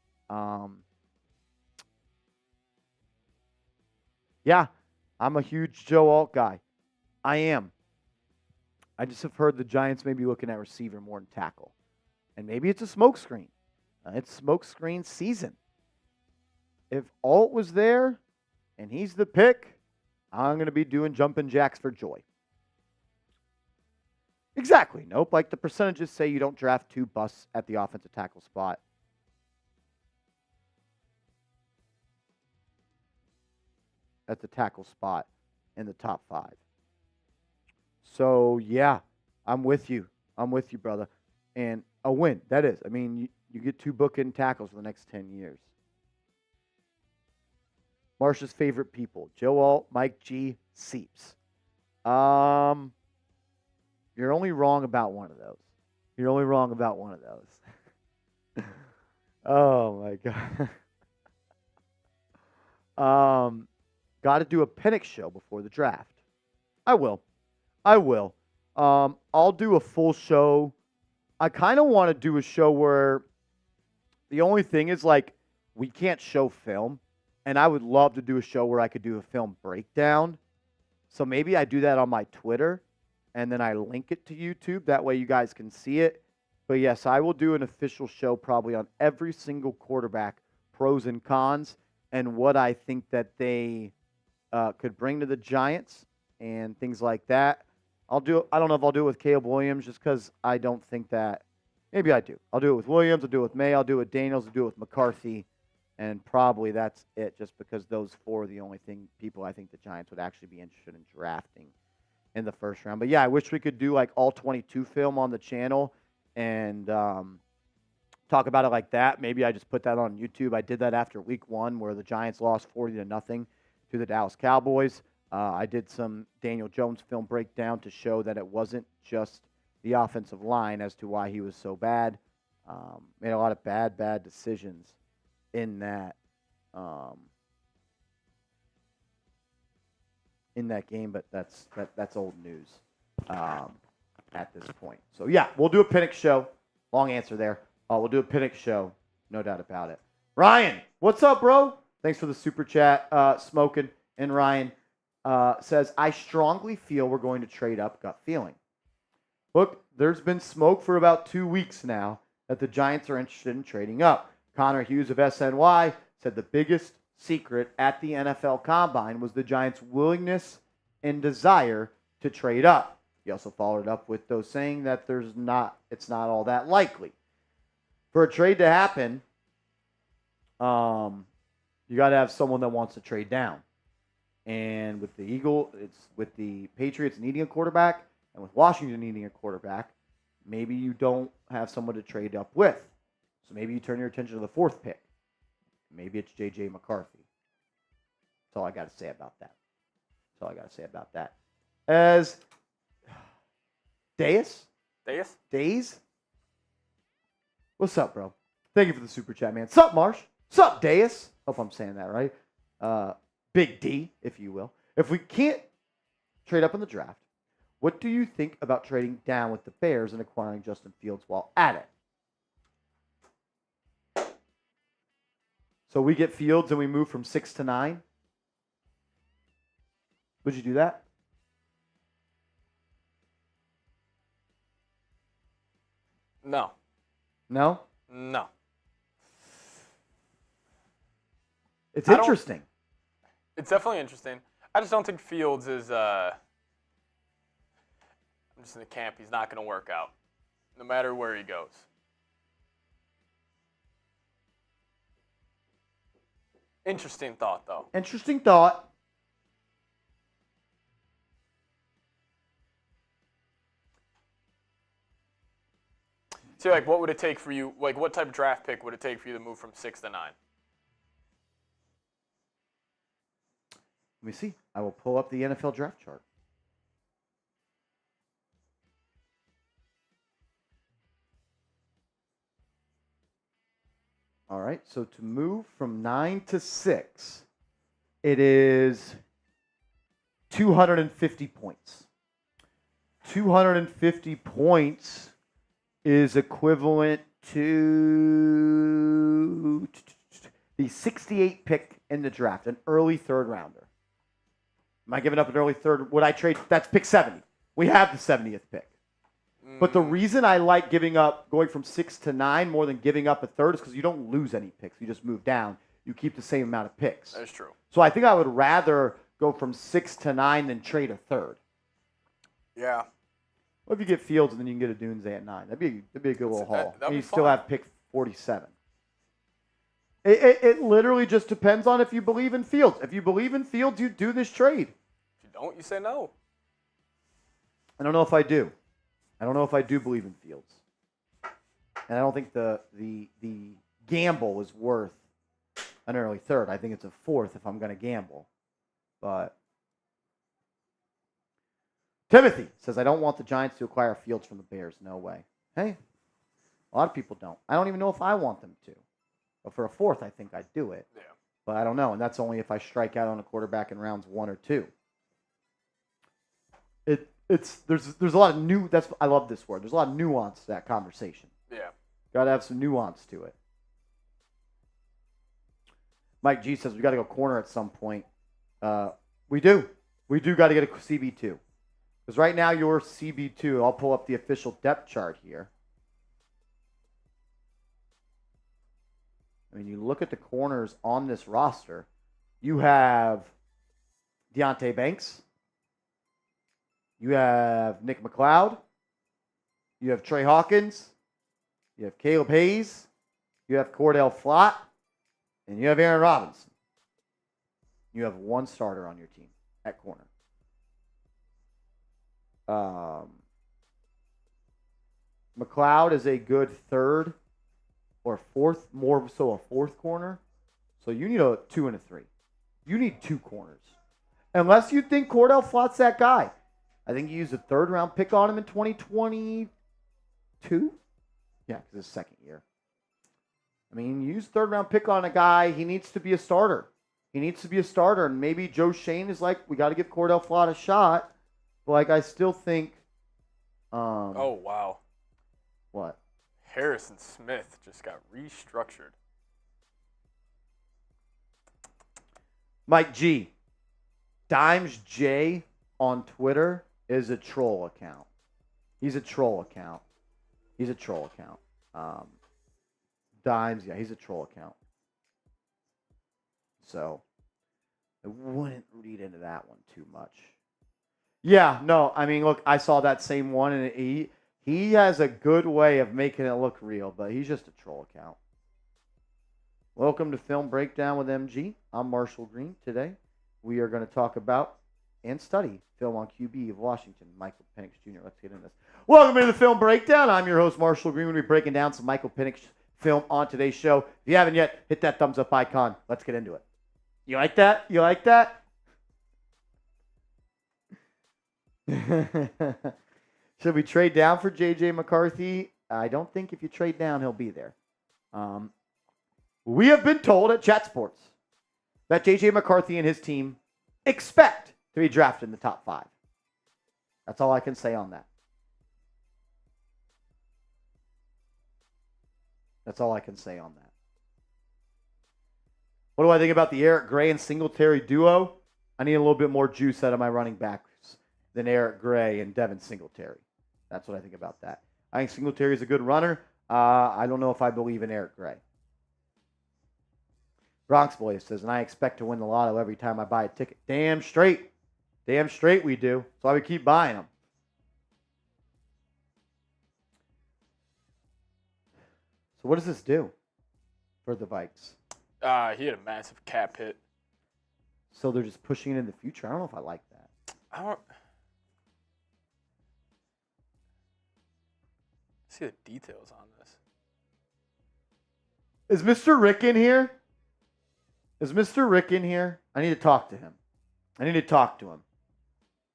Yeah, I'm a huge Joe Alt guy. I am. I just have heard the Giants may be looking at receiver more than tackle. And maybe it's a smokescreen. It's smokescreen season. If Alt was there and he's the pick, I'm going to be doing jumping jacks for joy. Exactly. Nope. Like the percentages say you don't draft 2 busts at the offensive tackle spot. At the tackle spot in the top 5. So, yeah, I'm with you. I'm with you, brother. And a win. That is. I mean, you get 2 bookend tackles for the next 10 years. Marsha's favorite people. Joe Alt, Mike G, Seeps. You're only wrong about one of those. You're only wrong about one of those. Oh, my God. Got to do a Penix show before the draft. I will. I'll do a full show. I kind of want to do a show where the only thing is, like, we can't show film. And I would love to do a show where I could do a film breakdown. So maybe I do that on my Twitter. And then I link it to YouTube. That way you guys can see it. But yes, I will do an official show probably on every single quarterback, pros and cons, and what I think that they could bring to the Giants and things like that. I don't know if I'll do it with Caleb Williams just because I don't think that. Maybe I do. I'll do it with Williams. I'll do it with May. I'll do it with Daniels. I'll do it with McCarthy. And probably that's it just because those 4 are the only people I think the Giants would actually be interested in drafting in the 1st round. But yeah, I wish we could do like all 22 film on the channel and talk about it like that. Maybe I just put that on YouTube. I did that after week 1 where the Giants lost 40-0 to the Dallas Cowboys. I did some Daniel Jones film breakdown to show that it wasn't just the offensive line as to why he was so bad. Made a lot of bad decisions in that game, but that's old news at this point. So yeah, we'll do a Penix show. Long answer there. We'll do a Penix show, no doubt about it. Ryan, what's up, bro? Thanks for the super chat, Smoking. And Ryan says, I strongly feel we're going to trade up, gut feeling. Look, there's been smoke for about 2 weeks now that the Giants are interested in trading up. Connor Hughes of SNY said the biggest secret at the NFL Combine was the Giants' willingness and desire to trade up. He also followed up with those saying that it's not all that likely. For a trade to happen, you got to have someone that wants to trade down. And with with the Patriots needing a quarterback and with Washington needing a quarterback, maybe you don't have someone to trade up with. So maybe you turn your attention to the 4th pick. Maybe it's J.J. McCarthy. That's all I got to say about that. As Days? What's up, bro? Thank you for the super chat, man. Sup, Marsh? Sup, Deus? Hope I'm saying that right. Big D, if you will. If we can't trade up in the draft, what do you think about trading down with the Bears and acquiring Justin Fields while at it? So we get Fields and we move from 6 to 9? Would you do that? No. No? No. It's interesting. It's definitely interesting. I just don't think Fields is I'm just in the camp he's not going to work out, no matter where he goes. Interesting thought, though. Interesting thought. See, like, what would it take for you? Like, what type of draft pick would it take for you to move from 6 to 9? Let me see. I will pull up the NFL draft chart. All right, so to move from 9 to 6, it is 250 points. 250 points is equivalent to the 68th pick in the draft, an early third rounder. Am I giving up an early third? Would I trade? That's pick 70. We have the 70th pick. But the reason I like going from 6 to 9 more than giving up a third is because you don't lose any picks. You just move down. You keep the same amount of picks. That's true. So I think I would rather go from 6 to 9 than trade a third. Yeah. What if you get Fields and then you can get a Doomsday at 9? That'd be a good little haul. That'd be you fun. still have pick 47. It literally just depends on if you believe in Fields. If you believe in Fields, you do this trade. If you don't, you say no. I don't know if I do. I don't know if I do believe in Fields. And I don't think the gamble is worth an early third. I think it's a fourth if I'm going to gamble. But Timothy says, I don't want the Giants to acquire Fields from the Bears. No way. Hey, a lot of people don't. I don't even know if I want them to. But for a fourth, I think I'd do it. Yeah. But I don't know. And that's only if I strike out on a quarterback in rounds 1 or 2. There's a lot of I love this word. There's a lot of nuance to that conversation. Yeah. Got to have some nuance to it. Mike G says we got to go corner at some point. We do. We do got to get a CB2. Because right now your CB2, I'll pull up the official depth chart here. I mean, you look at the corners on this roster. You have Deonte Banks. You have Nick McCloud. You have Trey Hawkins. You have Caleb Hayes. You have Cordell Flott. And you have Aaron Robinson. You have one starter on your team at corner. McCloud is a good third or fourth, more so a fourth corner. So you need a 2 and a 3. You need 2 corners. Unless you think Cordell Flott's that guy. I think you used a third-round pick on him in 2022. Yeah, because his second year. I mean, you use third-round pick on a guy. He needs to be a starter. He needs to be a starter. And maybe Joe Shane is like, we got to give Cordell Flott a shot. But, like, I still think... oh, wow. What? Harrison Smith just got restructured. Mike G. Dimes J on Twitter is a troll account. He's a troll account. Dimes, yeah, he's a troll account. So, I wouldn't read into that one too much. Yeah, no, I mean, look, I saw that same one, and he has a good way of making it look real, but he's just a troll account. Welcome to Film Breakdown with MG. I'm Marshall Green. Today, we are going to talk about and study film on QB of Washington, Michael Penix Jr. Let's get into this. Welcome to the Film Breakdown. I'm your host, Marshall Green. We're going to be breaking down some Michael Penix film on today's show. If you haven't yet, hit that thumbs up icon. Let's get into it. You like that? You like that? Should we trade down for J.J. McCarthy? I don't think if you trade down, he'll be there. We have been told at Chat Sports that J.J. McCarthy and his team expect to be drafted in the top 5. That's all I can say on that. That's all I can say on that. What do I think about the Eric Gray and Singletary duo? I need a little bit more juice out of my running backs than Eric Gray and Devin Singletary. That's what I think about that. I think Singletary is a good runner. I don't know if I believe in Eric Gray. Bronx Boy says, and I expect to win the lotto every time I buy a ticket. Damn straight. Damn straight we do. That's why we keep buying them. So what does this do for the Vikes? He had a massive cap hit. So they're just pushing it in the future. I don't know if I like that. I don't see the details on this. Is Mr. Rick in here? Is Mr. Rick in here? I need to talk to him. I need to talk to him.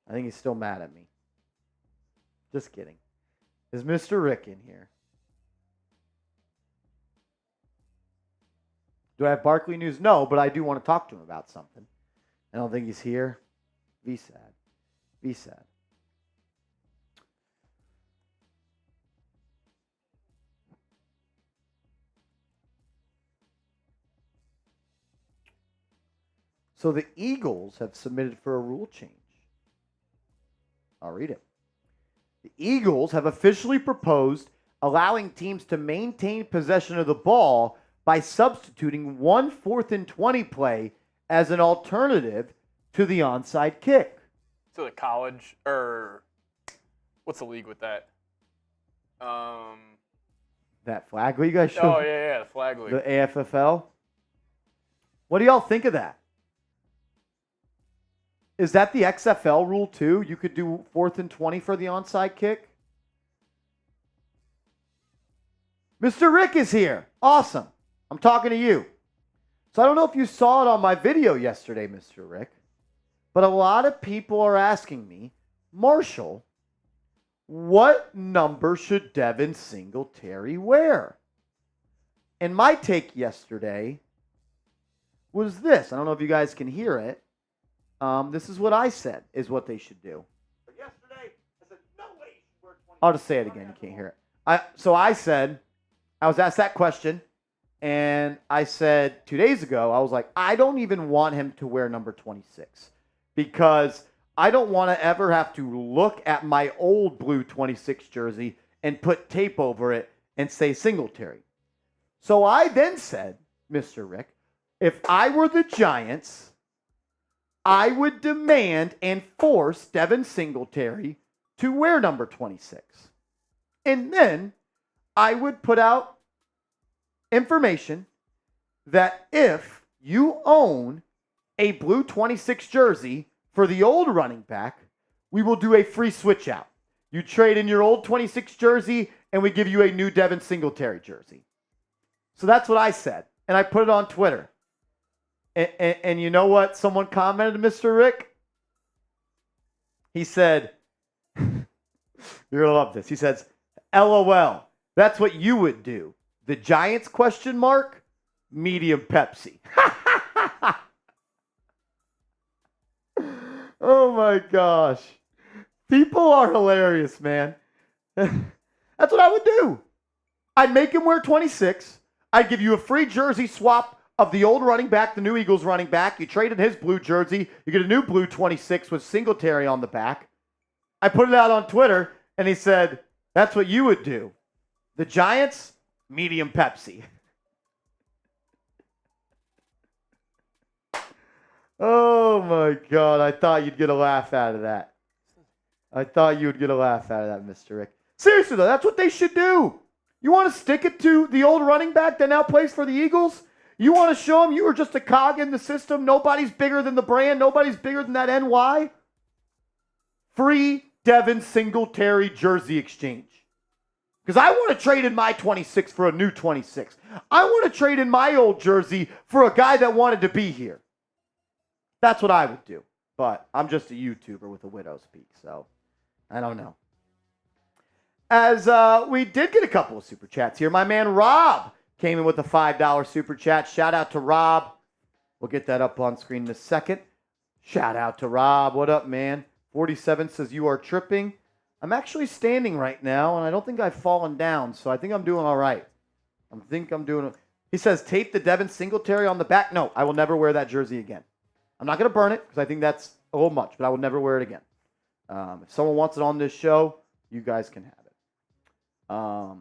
I think he's still mad at me. Just kidding. Is Mr. Rick in here? Do I have Barkley news? No, but I do want to talk to him about something. I don't think he's here. Be sad. Be sad. So the Eagles have submitted for a rule change. I'll read it. The Eagles have officially proposed allowing teams to maintain possession of the ball by substituting 1 4th and 20 play as an alternative to the onside kick. So the college, or what's the league with that? That flag league I showed? Oh, yeah, the flag league. The AFFL? What do y'all think of that? Is that the XFL rule too? You could do 4th and 20 for the onside kick? Mr. Rick is here. Awesome. I'm talking to you. So I don't know if you saw it on my video yesterday, Mr. Rick, but a lot of people are asking me, Marshall, what number should Devin Singletary wear? And my take yesterday was this. I don't know if you guys can hear it. This is what I said is what they should do. But yesterday, I said, no way you should wear 20. I'll just say it again. You can't hear it. So I said, I was asked that question, and I said 2 days ago, I was like, I don't even want him to wear number 26 because I don't want to ever have to look at my old blue 26 jersey and put tape over it and say Singletary. So I then said, Mr. Rick, if I were the Giants, I would demand and force Devin Singletary to wear number 26. And then I would put out information that if you own a blue 26 jersey for the old running back, we will do a free switch out. You trade in your old 26 jersey and we give you a new Devin Singletary jersey. So that's what I said. And I put it on Twitter. And you know what someone commented, Mr. Rick? He said, you're going to love this. He says, LOL, that's what you would do. The Giants, ? Medium Pepsi. Oh my gosh. People are hilarious, man. That's what I would do. I'd make him wear 26. I'd give you a free jersey swap of the old running back, the new Eagles running back. You traded his blue jersey. You get a new blue 26 with Singletary on the back. I put it out on Twitter, and he said, that's what you would do. The Giants, medium Pepsi. Oh, my God. I thought you'd get a laugh out of that. I thought you would get a laugh out of that, Mr. Rick. Seriously, though, that's what they should do. You want to stick it to the old running back that now plays for the Eagles? You want to show them you were just a cog in the system? Nobody's bigger than the brand. Nobody's bigger than that NY? Free Devin Singletary jersey exchange. Because I want to trade in my 26 for a new 26. I want to trade in my old jersey for a guy that wanted to be here. That's what I would do. But I'm just a YouTuber with a widow's peak, so I don't know. As we did get a couple of super chats here. My man Rob came in with a $5 super chat. Shout out to Rob. We'll get that up on screen in a second. Shout out to Rob. What up, man? 47 says, you are tripping. I'm actually standing right now, and I don't think I've fallen down, so I think I'm doing all right. He says, tape the Devin Singletary on the back. No, I will never wear that jersey again. I'm not going to burn it because I think that's a little much, but I will never wear it again. If someone wants it on this show, you guys can have it.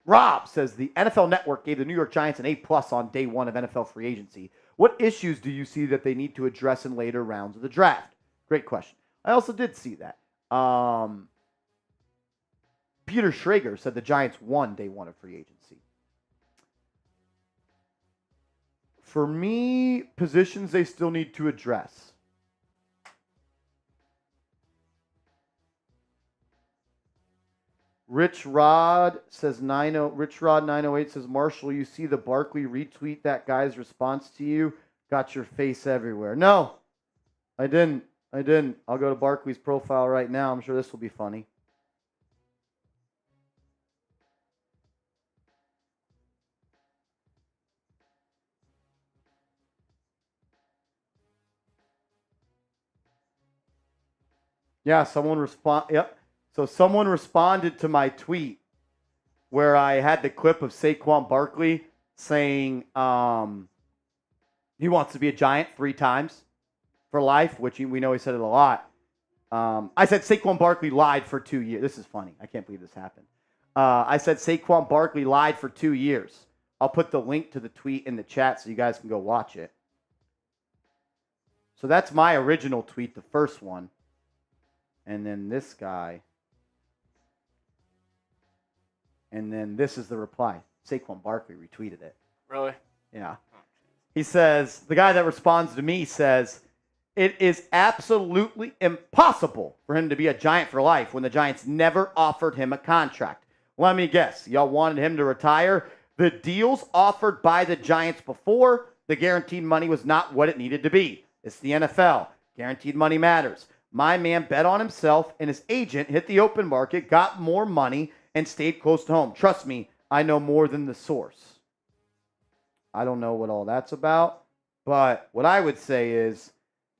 Rob says the NFL Network gave the New York Giants an A+ on day one of NFL free agency. What issues do you see that they need to address in later rounds of the draft? Great question. I also did see that. Peter Schrager said the Giants won day one of free agency. For me, positions they still need to address. Rich Rod 908 says, Marshall, you see the Barkley retweet that guy's response to you? Got your face everywhere. No, I didn't. I'll go to Barkley's profile right now. I'm sure this will be funny. Yeah, Yep. So someone responded to my tweet where I had the clip of Saquon Barkley saying he wants to be a Giant 3 times for life, which we know he said it a lot. I said Saquon Barkley lied for 2 years. This is funny. I can't believe this happened. I said Saquon Barkley lied for 2 years. I'll put the link to the tweet in the chat so you guys can go watch it. So that's my original tweet, the first one. And then this guy. And then this is the reply. Saquon Barkley retweeted it. Really? Yeah. He says, the guy that responds to me says, it is absolutely impossible for him to be a Giant for life when the Giants never offered him a contract. Let me guess. Y'all wanted him to retire? The deals offered by the Giants before, the guaranteed money was not what it needed to be. It's the NFL. Guaranteed money matters. My man bet on himself, and his agent hit the open market, got more money, and stayed close to home. Trust me, I know more than the source. I don't know what all that's about, but what I would say is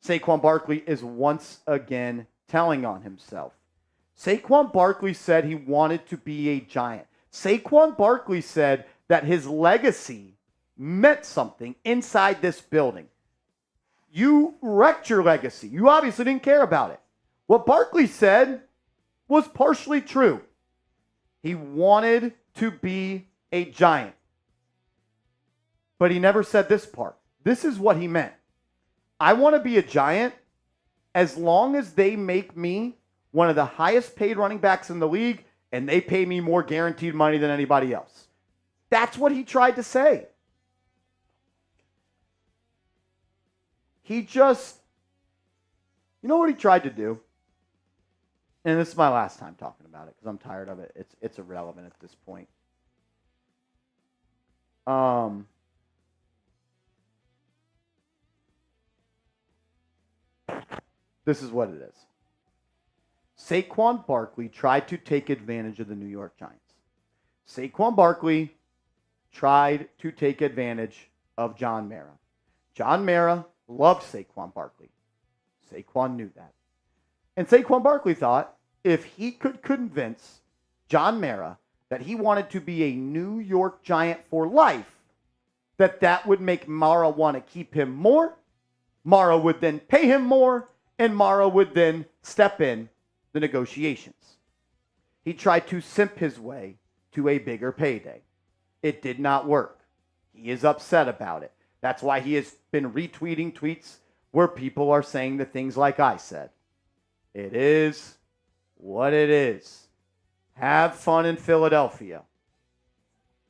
Saquon Barkley is once again telling on himself. Saquon Barkley said he wanted to be a Giant. Saquon Barkley said that his legacy meant something inside this building. You wrecked your legacy. You obviously didn't care about it. What Barkley said was partially true. He wanted to be a Giant. But he never said this part. This is what he meant. I want to be a Giant as long as they make me one of the highest paid running backs in the league and they pay me more guaranteed money than anybody else. That's what he tried to say. He just, you know what he tried to do? And this is my last time talking about it because I'm tired of it. It's irrelevant at this point. This is what it is. Saquon Barkley tried to take advantage of the New York Giants. Saquon Barkley tried to take advantage of John Mara. John Mara loved Saquon Barkley. Saquon knew that. And Saquon Barkley thought if he could convince John Mara that he wanted to be a New York Giant for life, that would make Mara want to keep him more. Mara would then pay him more, and Mara would then step in the negotiations. He tried to simp his way to a bigger payday. It did not work. He is upset about it. That's why he has been retweeting tweets where people are saying the things like I said. It is what it is. Have fun in Philadelphia.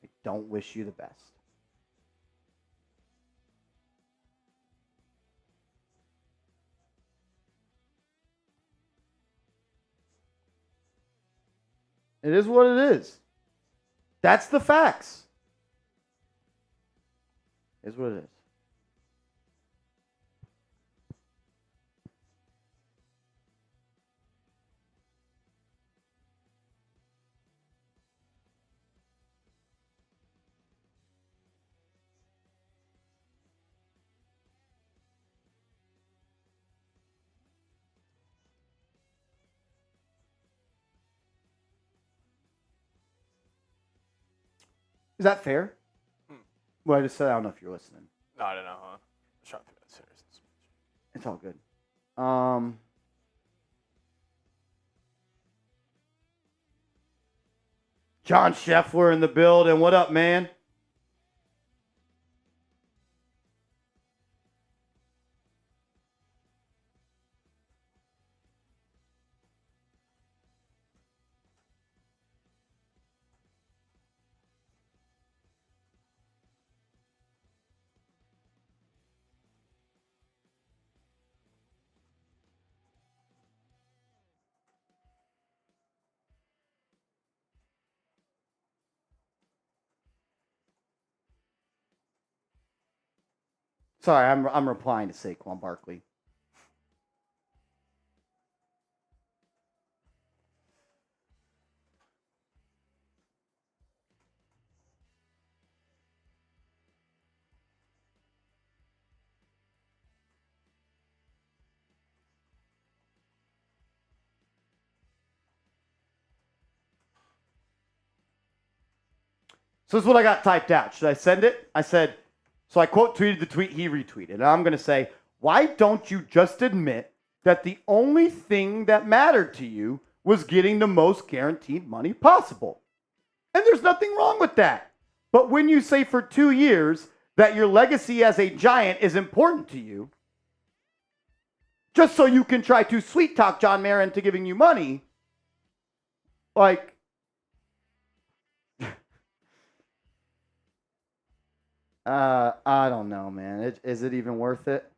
I don't wish you the best. It is what it is. That's the facts. It is what it is. Is that fair? Well, I just said I don't know if you're listening. No, I don't know, huh? I'm trying to be that serious. It's all good. John Scheffler in the building. What up, man? Sorry, I'm replying to Saquon Barkley. So this is what I got typed out. Should I send it? I said, so I quote tweeted the tweet he retweeted. And I'm going to say, why don't you just admit that the only thing that mattered to you was getting the most guaranteed money possible? And there's nothing wrong with that. But when you say for 2 years that your legacy as a Giant is important to you, just so you can try to sweet talk John Mara into giving you money, like, I don't know, man. Is it even worth it?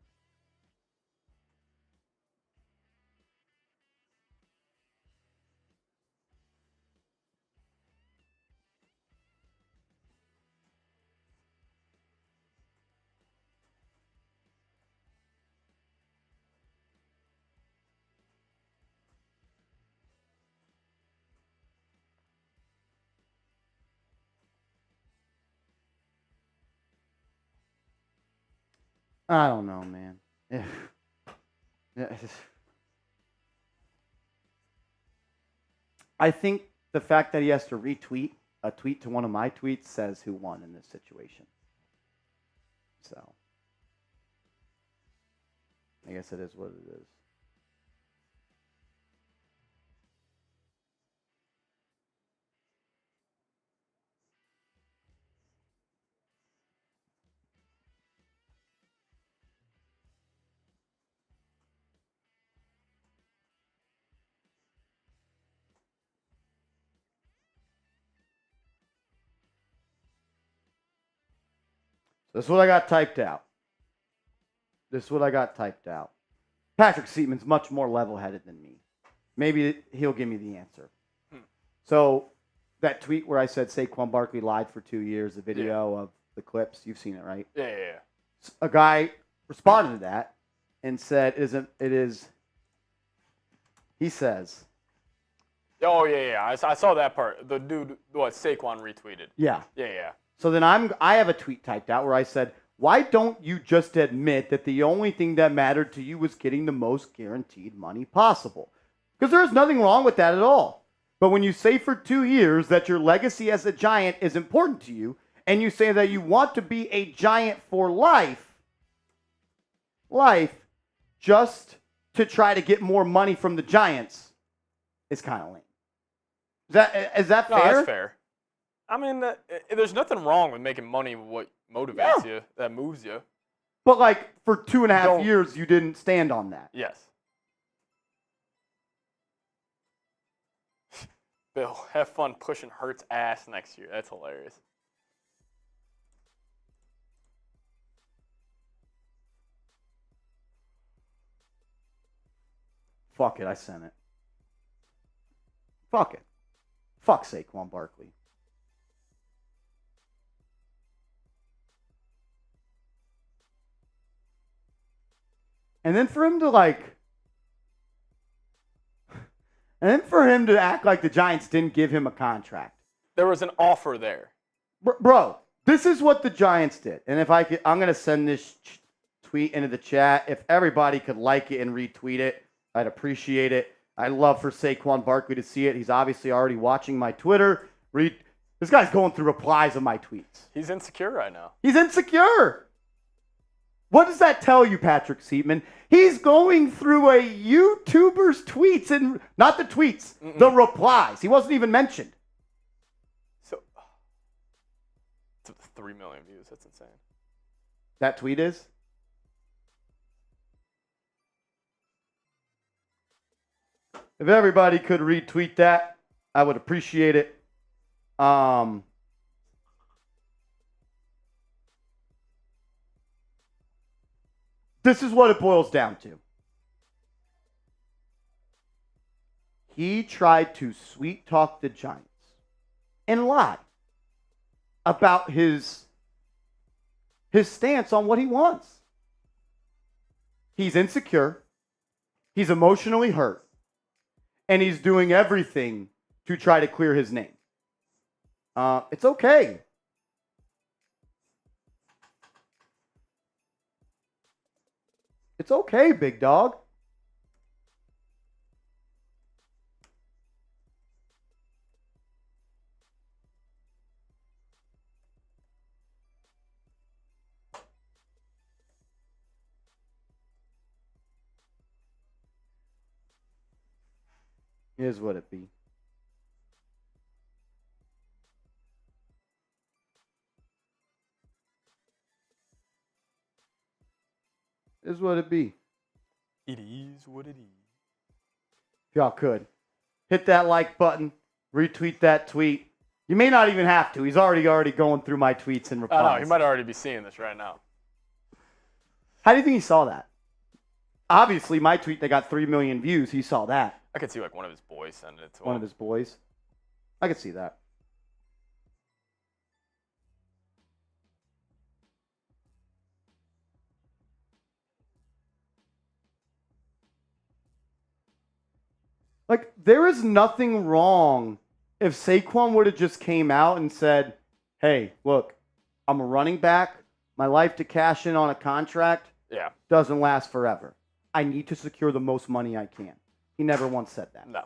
I don't know, man. I think the fact that he has to retweet a tweet to one of my tweets says who won in this situation. So, I guess it is what it is. This is what I got typed out. Patrick Seaman's much more level-headed than me. Maybe he'll give me the answer. So that tweet where I said Saquon Barkley lied for 2 years, the video of the clips, you've seen it, right? Yeah. A guy responded to that and said, he says. Oh, yeah. I saw that part. The dude, Saquon retweeted. Yeah. Yeah. So then I have a tweet typed out where I said, why don't you just admit that the only thing that mattered to you was getting the most guaranteed money possible? Because there's nothing wrong with that at all. But when you say for 2 years that your legacy as a Giant is important to you, and you say that you want to be a Giant for life, just to try to get more money from the Giants is kind of lame. Is that fair? No, that's fair. I mean, there's nothing wrong with making money what motivates you, that moves you. But, like, for 2.5 years, you didn't stand on that. Yes. Bill, have fun pushing Hurt's ass next year. That's hilarious. Fuck it, I sent it. Fuck it. Fuck Saquon Barkley. And then for him to act like the Giants didn't give him a contract. There was an offer there. Bro, this is what the Giants did. And if I could, I'm going to send this tweet into the chat. If everybody could like it and retweet it, I'd appreciate it. I'd love for Saquon Barkley to see it. He's obviously already watching my Twitter. This guy's going through replies of my tweets. He's insecure right now. He's insecure. What does that tell you, Patrick Seaman? He's going through a YouTuber's tweets, and not the tweets, the replies. He wasn't even mentioned. So, it's 3 million views. That's insane. That tweet is? If everybody could retweet that, I would appreciate it. This is what it boils down to. He tried to sweet talk the Giants and lie about his stance on what he wants. He's insecure. He's emotionally hurt. And he's doing everything to try to clear his name. It's okay. It's okay, big dog. Is what it be. Is what it be. It is what it is. If y'all could, hit that like button, retweet that tweet. You may not even have to. He's already going through my tweets and replies. I know, he might already be seeing this right now. How do you think he saw that? Obviously, my tweet that got 3 million views, he saw that. I could see like one of his boys sending it to One him. of his boys. I could see that. Like, there is nothing wrong if Saquon would have just came out and said, hey, look, I'm a running back. My life to cash in on a contract doesn't last forever. I need to secure the most money I can. He never once said that. No.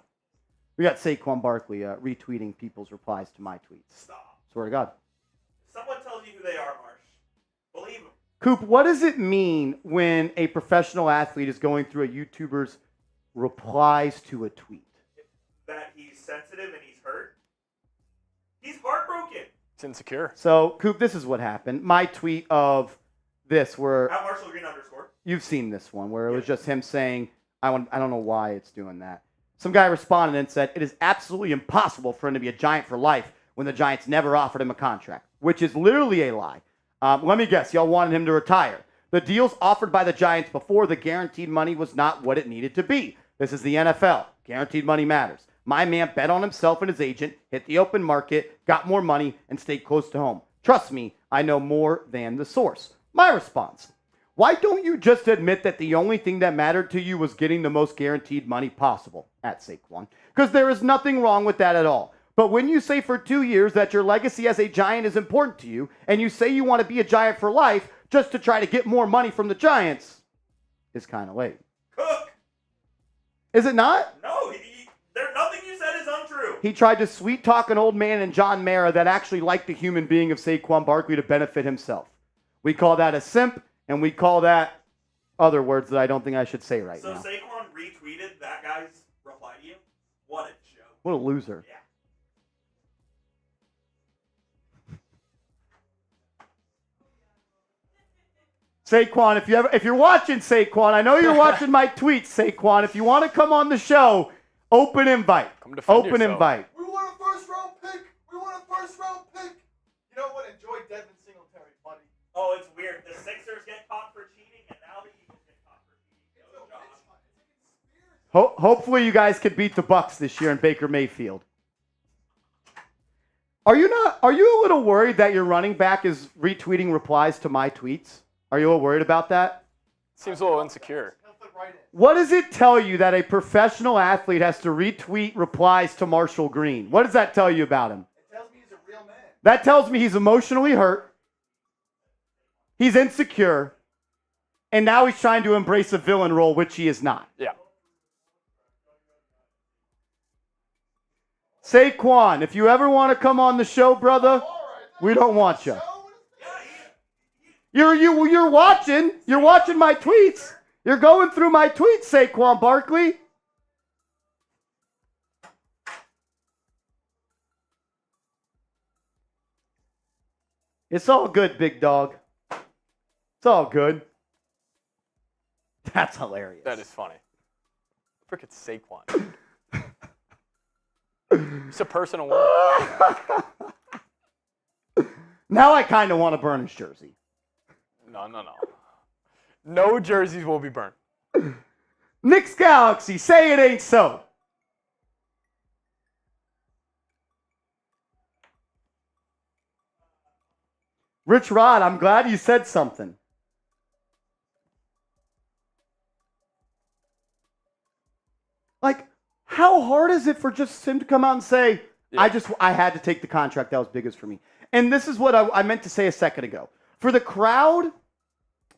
We got Saquon Barkley retweeting people's replies to my tweets. Stop. Swear to God. If someone tells you who they are, Marsh, believe them. Coop, what does it mean when a professional athlete is going through a YouTuber's replies to a tweet? That he's sensitive and he's hurt. He's heartbroken. It's insecure. So, Coop, this is what happened. My tweet of this, where At Marshall Green _. you've seen this one, where it was just him saying, I don't know why it's doing that. Some guy responded and said, it is absolutely impossible for him to be a Giant for life when the Giants never offered him a contract, which is literally a lie. Let me guess, y'all wanted him to retire. The deals offered by the Giants before the guaranteed money was not what it needed to be. This is the NFL. Guaranteed money matters. My man bet on himself and his agent, hit the open market, got more money, and stayed close to home. Trust me, I know more than the source. My response: why don't you just admit that the only thing that mattered to you was getting the most guaranteed money possible at Saquon? Because there is nothing wrong with that at all. But when you say for 2 years that your legacy as a Giant is important to you, and you say you want to be a Giant for life just to try to get more money from the Giants, it's kind of late. Cook. Is it not? No, nothing you said is untrue. He tried to sweet talk an old man in John Mara that actually liked the human being of Saquon Barkley to benefit himself. We call that a simp, and we call that other words that I don't think I should say right now. So Saquon retweeted that guy's reply to you? What a joke. What a loser. Yeah. Saquon, if you're watching Saquon, I know you're watching my tweets, Saquon. If you want to come on the show, open invite. Come defend Open yourself. invite. We want a first round pick. We want a first round pick. You know what? Enjoy Devin Singletary, buddy. Oh, it's weird. The Sixers get caught for cheating, and now the Eagles get caught for cheating. Go, Josh. Hopefully you guys can beat the Bucks this year in Baker Mayfield. Are you a little worried that your running back is retweeting replies to my tweets? Are you a little worried about that? Seems a little insecure. He'll fit right in. What does it tell you that a professional athlete has to retweet replies to Marshall Green? What does that tell you about him? It tells me he's a real man. That tells me he's emotionally hurt. He's insecure. And now he's trying to embrace a villain role, which he is not. Yeah. Saquon, if you ever want to come on the show, brother, we don't want you. You're watching. You're watching my tweets. You're going through my tweets, Saquon Barkley. It's all good, big dog. It's all good. That's hilarious. That is funny. Frickin' Saquon. It's a personal one. Now I kind of want to burn his jersey. No. No jerseys will be burned. Knicks Galaxy, say it ain't so. Rich Rod, I'm glad you said something. How hard is it for just him to come out and say, I had to take the contract that was biggest for me? And this is what I meant to say a second ago. For the crowd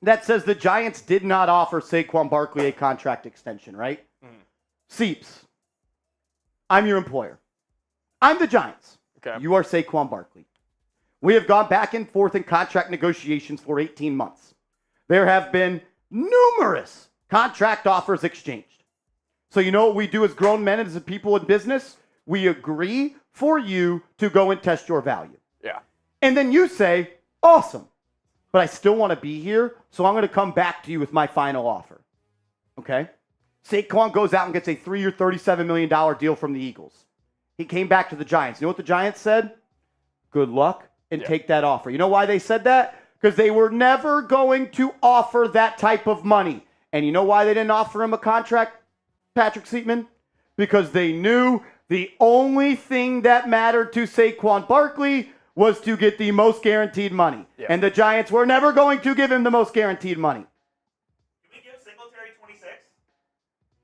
that says the Giants did not offer Saquon Barkley a contract extension, right? Seeps, I'm your employer. I'm the Giants. Okay. You are Saquon Barkley. We have gone back and forth in contract negotiations for 18 months. There have been numerous contract offers exchanged. So you know what we do as grown men and as people in business? We agree for you to go and test your value. Yeah. And then you say, awesome, but I still want to be here, so I'm going to come back to you with my final offer. Okay? Saquon goes out and gets a 3-year, $37 million deal from the Eagles. He came back to the Giants. You know what the Giants said? Good luck and take that offer. You know why they said that? Because they were never going to offer that type of money. And you know why they didn't offer him a contract, Patrick Seatman? Because they knew the only thing that mattered to Saquon Barkley was to get the most guaranteed money. Yeah. And the Giants were never going to give him the most guaranteed money. Can we give Singletary 26?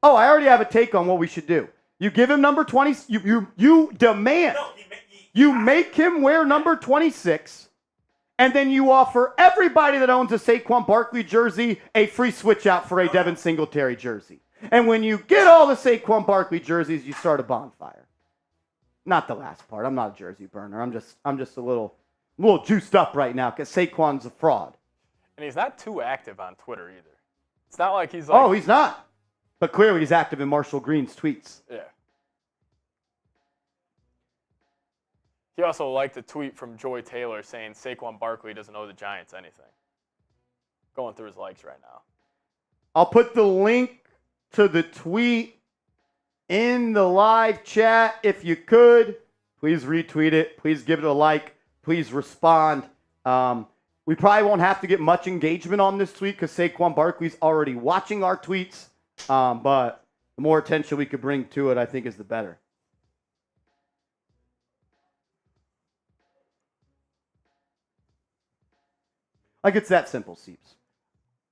Oh, I already have a take on what we should do. You give him number 20. You demand. No, you make him wear number 26, and then you offer everybody that owns a Saquon Barkley jersey a free switch out for a Devin Singletary jersey. And when you get all the Saquon Barkley jerseys, you start a bonfire. Not the last part. I'm not a jersey burner. I'm just a little juiced up right now because Saquon's a fraud. And he's not too active on Twitter either. It's not like he's like... Oh, he's not. But clearly he's active in Marshall Green's tweets. Yeah. He also liked a tweet from Joy Taylor saying Saquon Barkley doesn't owe the Giants anything. Going through his likes right now. I'll put the link to the tweet in the live chat. If you could, please retweet it. Please give it a like. Please respond. We probably won't have to get much engagement on this tweet because Saquon Barkley's already watching our tweets. But the more attention we could bring to it, I think is the better. Like, it's that simple, Seeps.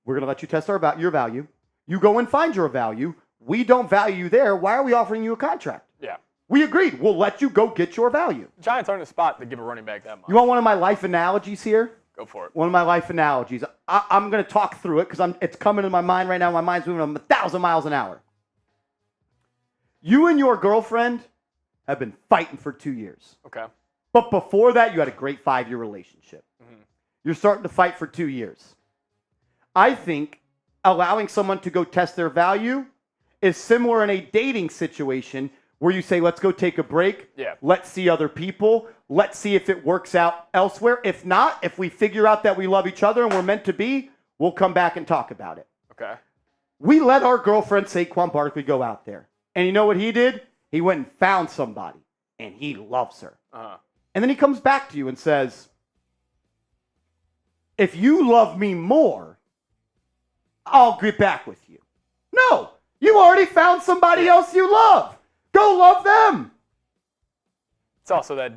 We're going to let you test your value. You go and find your value. We don't value you there. Why are we offering you a contract? Yeah. We agreed. We'll let you go get your value. Giants aren't in a spot to give a running back that much. You want one of my life analogies here? Go for it. One of my life analogies. I'm going to talk through it because it's coming in my mind right now. My mind's moving 1,000 miles an hour. You and your girlfriend have been fighting for 2 years. Okay. But before that, you had a great 5-year relationship. Mm-hmm. You're starting to fight for 2 years. I think allowing someone to go test their value is similar in a dating situation where you say, let's go take a break. Yeah. Let's see other people. Let's see if it works out elsewhere. If not, if we figure out that we love each other and we're meant to be, we'll come back and talk about it. Okay. We let our girlfriend Saquon Barkley go out there. And you know what he did? He went and found somebody. And he loves her. Uh-huh. And then he comes back to you and says, if you love me more, I'll get back with you. No, you already found somebody else you love. Go love them. It's also that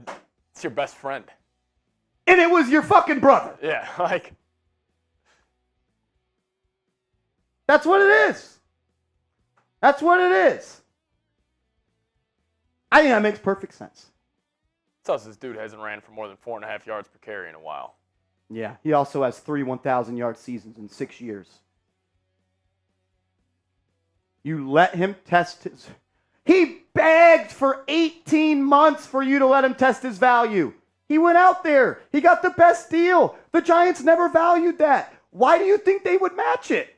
it's your best friend. And it was your fucking brother. Yeah, like. That's what it is. That's what it is. I think that makes perfect sense. It's also this dude hasn't ran for more than 4.5 yards per carry in a while. Yeah, he also has 3 1,000-yard seasons in 6 years. You let him test his... He begged for 18 months for you to let him test his value. He went out there. He got the best deal. The Giants never valued that. Why do you think they would match it?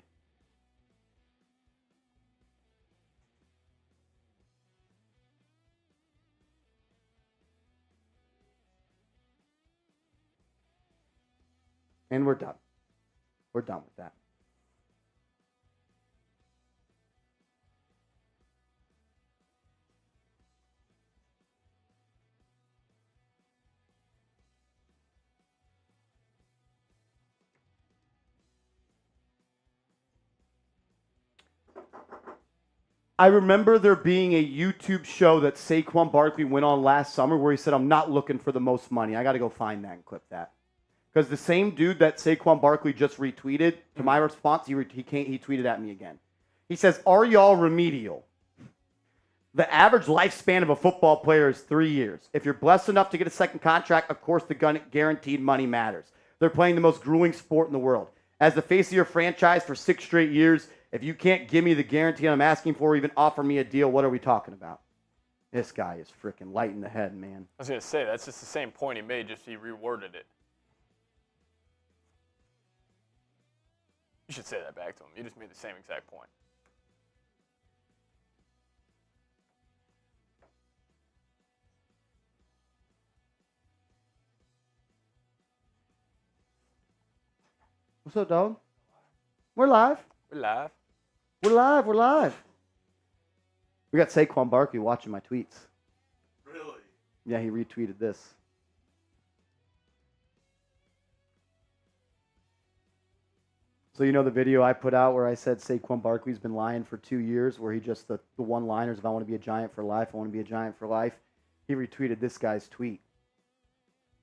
And we're done. We're done with that. I remember there being a YouTube show that Saquon Barkley went on last summer where he said, I'm not looking for the most money. I got to go find that and clip that. Because the same dude that Saquon Barkley just retweeted, to my response, he tweeted at me again. He says, are y'all remedial? The average lifespan of a football player is 3 years. If you're blessed enough to get a second contract, of course the guaranteed money matters. They're playing the most grueling sport in the world. As the face of your franchise for 6 straight years, if you can't give me the guarantee I'm asking for or even offer me a deal, what are we talking about? This guy is freaking light in the head, man. I was going to say, that's just the same point he made, just he reworded it. You should say that back to him. You just made the same exact point. What's up, dog? We're live. We're live. We're live. We're live. We got Saquon Barkley watching my tweets. Really? Yeah, he retweeted this. So you know the video I put out where I said Saquon Barkley's been lying for 2 years, where he just, the one-liners, if I want to be a Giant for life, I want to be a Giant for life. He retweeted this guy's tweet.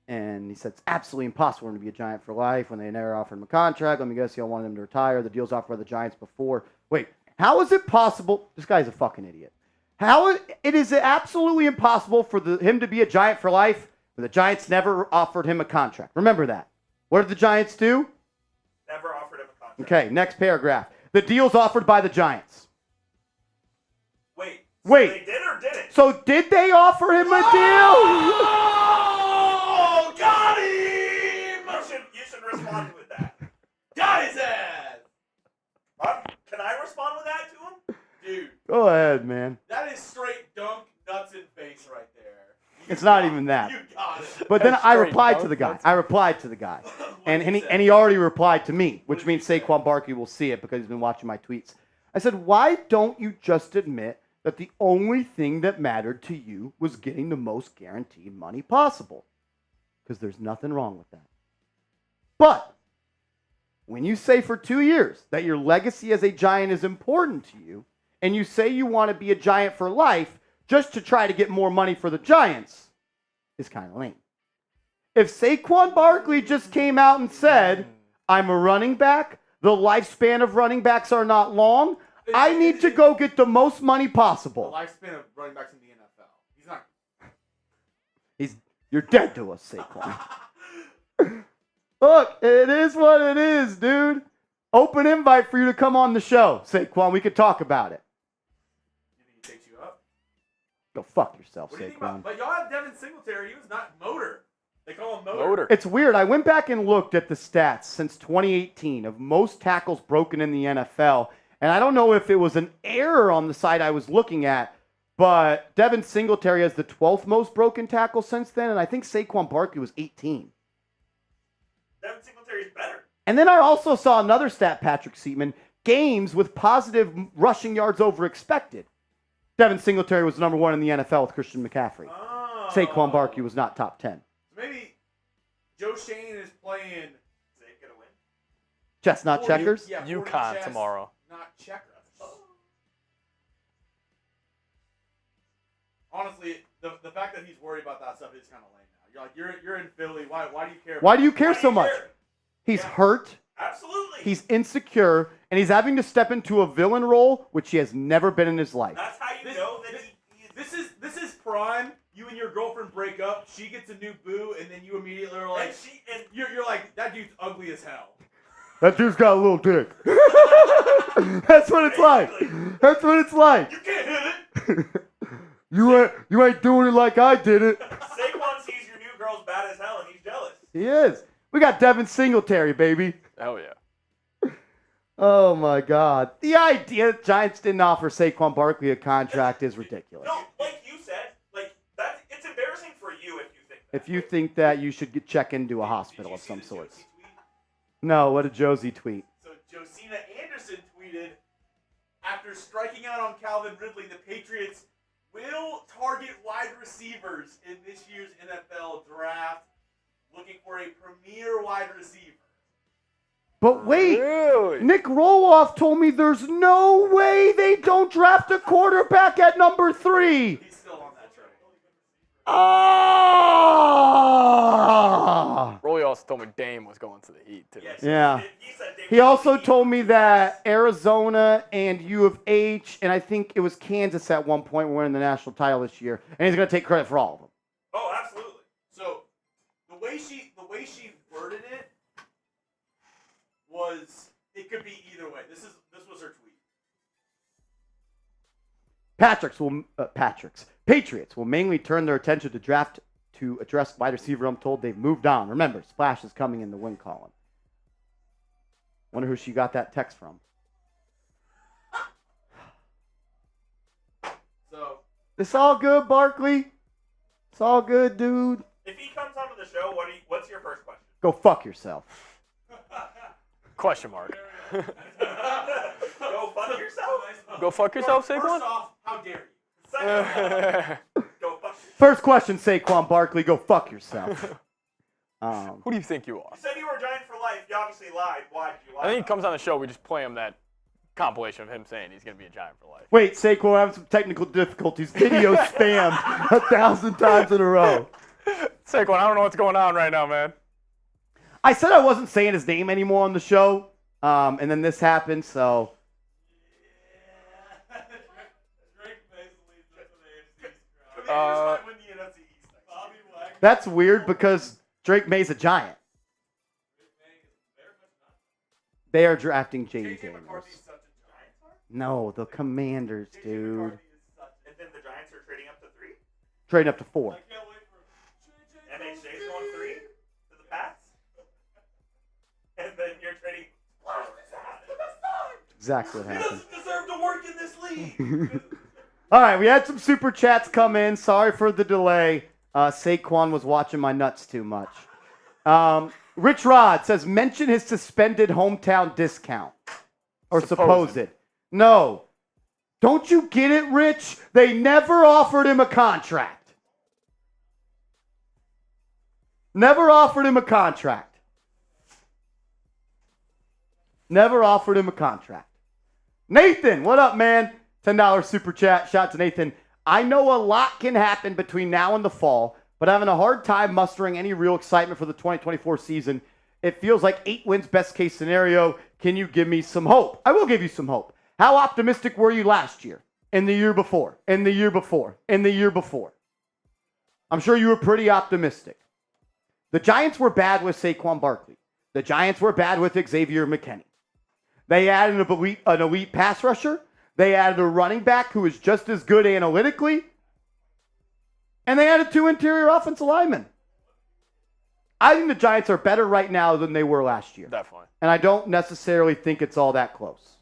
And he said, it's absolutely impossible for him to be a Giant for life when they never offered him a contract. Let me guess, you all wanted him to retire. The deal's offered by the Giants before. Wait, how is it possible? This guy's a fucking idiot. It is absolutely impossible for him to be a Giant for life when the Giants never offered him a contract. Remember that. What did the Giants do? Never offered him a contract. Okay, next paragraph. The deal's offered by the Giants. Wait. Wait. So they did or didn't? So did they offer him a deal? Oh, got him! You should respond with that. Got his ass! Can I respond with that to him? Dude, Go ahead, man. that is straight dunk, nuts in face right there. It's not even that. You got it. But then That's I straight replied dunk, to the guy. that's- I replied to the guy. And did he say? he already replied to me, which did means he say? Saquon Barkley will see it because he's been watching my tweets. I said, why don't you just admit that the only thing that mattered to you was getting the most guaranteed money possible? Because there's nothing wrong with that. But when you say for 2 years that your legacy as a Giant is important to you, and you say you want to be a Giant for life just to try to get more money for the Giants, is kind of lame. If Saquon Barkley just came out and said, I'm a running back, the lifespan of running backs are not long, I need to go get the most money The possible. lifespan of running backs in the NFL. He's not. You're dead to us, Saquon. Look, it is what it is, dude. Open invite for you to come on the show, Saquon. We could talk about it. You think he takes you up? Go fuck yourself, What do you think about? Saquon. But y'all had Devin Singletary. He was not motor. They call him motor. Motor. It's weird. I went back and looked at the stats since 2018 of most tackles broken in the NFL. And I don't know if it was an error on the site I was looking at, but Devin Singletary has the 12th most broken tackles since then, and I think Saquon Barkley was 18. Devin Singletary's better. And then I also saw another stat, Patrick Seaman, games with positive rushing yards over expected. Devin Singletary was number 1 in the NFL with Christian McCaffrey. Oh. Saquon Barkley was not top 10. So maybe Joe Shane is playing. Is it gonna win? Chestnut 40 checkers? Yeah, 40 UConn chess, tomorrow. Not checkers. Honestly, the fact that he's worried about that stuff is kind of lame now. You're in Philly. Why do you care? Why do you care Why do so you much? care? He's Yeah. hurt. Absolutely. He's insecure, and he's having to step into a villain role, which he has never been in his life. That's how you know that This is prime. You and your girlfriend break up. She gets a new boo, and then you immediately are like, and you're like, that dude's ugly as hell. That dude's got a little dick. That's what it's like. That's what it's like. you can't hit it. You ain't doing it like I did it. Saquon sees your new girl's bad as hell and he's jealous. He is. We got Devin Singletary, baby. Hell yeah. Oh my God. The idea that Giants didn't offer Saquon Barkley a contract is ridiculous. No, like you said, it's embarrassing for you if you think that. If you think that, you should check into a hospital Did of you some see the sort. Josie tweet? No, what did Josie tweet? So Josina Anderson tweeted, after striking out on Calvin Ridley, the Patriots will target wide receivers in this year's NFL draft, looking for a premier wide receiver. But wait, Really? Nick Roloff told me there's no way they don't draft a quarterback at number 3. He's still on that train. Ah! Rolly also told me Dame was going to the Heat, too. Yes, Yeah. He said He also told me that Arizona and U of H, and I think it was Kansas at one point were winning the national title this year, and he's going to take credit for all of them. Oh, absolutely. So the way she worded it was it could be either way. This was her tweet. Patriots will mainly turn their attention to draft to address wide receiver. I'm told they've moved on. Remember, Splash is coming in the win column. Wonder who she got that text from. So It's all good, Barkley. It's all good, dude. If he comes onto the show, what's your first question? Go fuck yourself. Question mark. Go fuck yourself. Go fuck yourself, first Saquon? off, how dare you? Second, go fuck yourself. First question, Saquon Barkley. Go fuck yourself. Who do you think you are? You said you were a Giant for life. You obviously lied. Why did you lie? I think he comes on the show, we just play him that compilation of him saying he's going to be a Giant for life. Wait, Saquon, we're having some technical difficulties. Video spammed 1,000 times in a row. Saquon, I don't know what's going on right now, man. I said I wasn't saying his name anymore on the show, and then this happened, so. That's weird because Drake May's a Giant. They are drafting James Daniels. No, the Commanders, dude. And then the Giants are trading up to 3. Trading up to 4. MHJ's going 3 to the Pats. And then you're trading. Exactly what He happened. doesn't deserve to work in this league. All right, we had some super chats come in. Sorry for the delay. Saquon was watching my nuts too much. Rich Rod says, mention his suspended hometown discount. Or supposed. No. Don't you get it, Rich? They never offered him a contract. Never offered him a contract. Never offered him a contract. Nathan, what up, man? $10 super chat. Shout out to Nathan. I know a lot can happen between now and the fall, but having a hard time mustering any real excitement for the 2024 season. It feels like 8 wins, best case scenario. Can you give me some hope? I will give you some hope. How optimistic were you last year? And the year before? And the year before? And the year before? I'm sure you were pretty optimistic. The Giants were bad with Saquon Barkley. The Giants were bad with Xavier McKinney. They added an elite pass rusher. They added a running back who is just as good analytically. And they added 2 interior offensive linemen. I think the Giants are better right now than they were last year. Definitely. And I don't necessarily think it's all that close.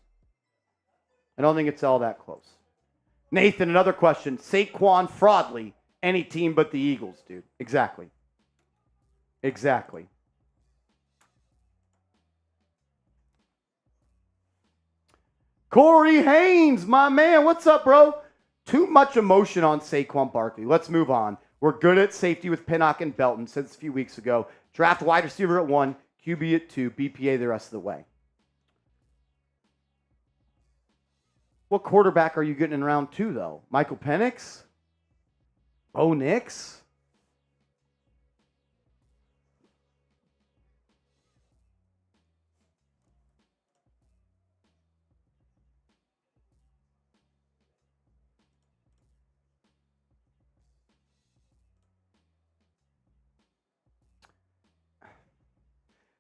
I don't think it's all that close. Nathan, another question. Saquon Fraudly, any team but the Eagles, dude. Exactly. Exactly. Corey Haynes, my man. What's up, bro? Too much emotion on Saquon Barkley. Let's move on. We're good at safety with Pinnock and Belton since a few weeks ago. Draft wide receiver at 1, QB at 2, BPA the rest of the way. What quarterback are you getting in round 2, though? Michael Penix? Bo Nix?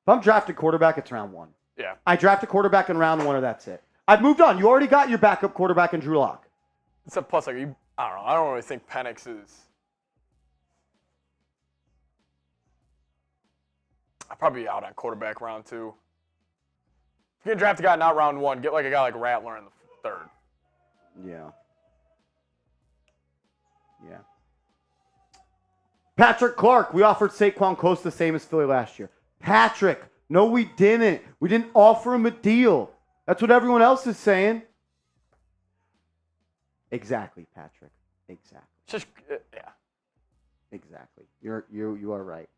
If I'm drafting quarterback, it's round 1. Yeah. I draft a quarterback in round 1, or that's it. I've moved on. You already got your backup quarterback in Drew Lock. It's a plus. Like, I don't know. I don't really think Penix is. I'd probably be out on quarterback round 2. If you're going to draft a guy not round 1, get like a guy like Rattler in the 3rd. Yeah. Yeah. Patrick Clark, we offered Saquon close to the same as Philly last year. Patrick, no, we didn't. We didn't offer him a deal. That's what everyone else is saying. Exactly, Patrick. Exactly. Just yeah. Exactly. You are right.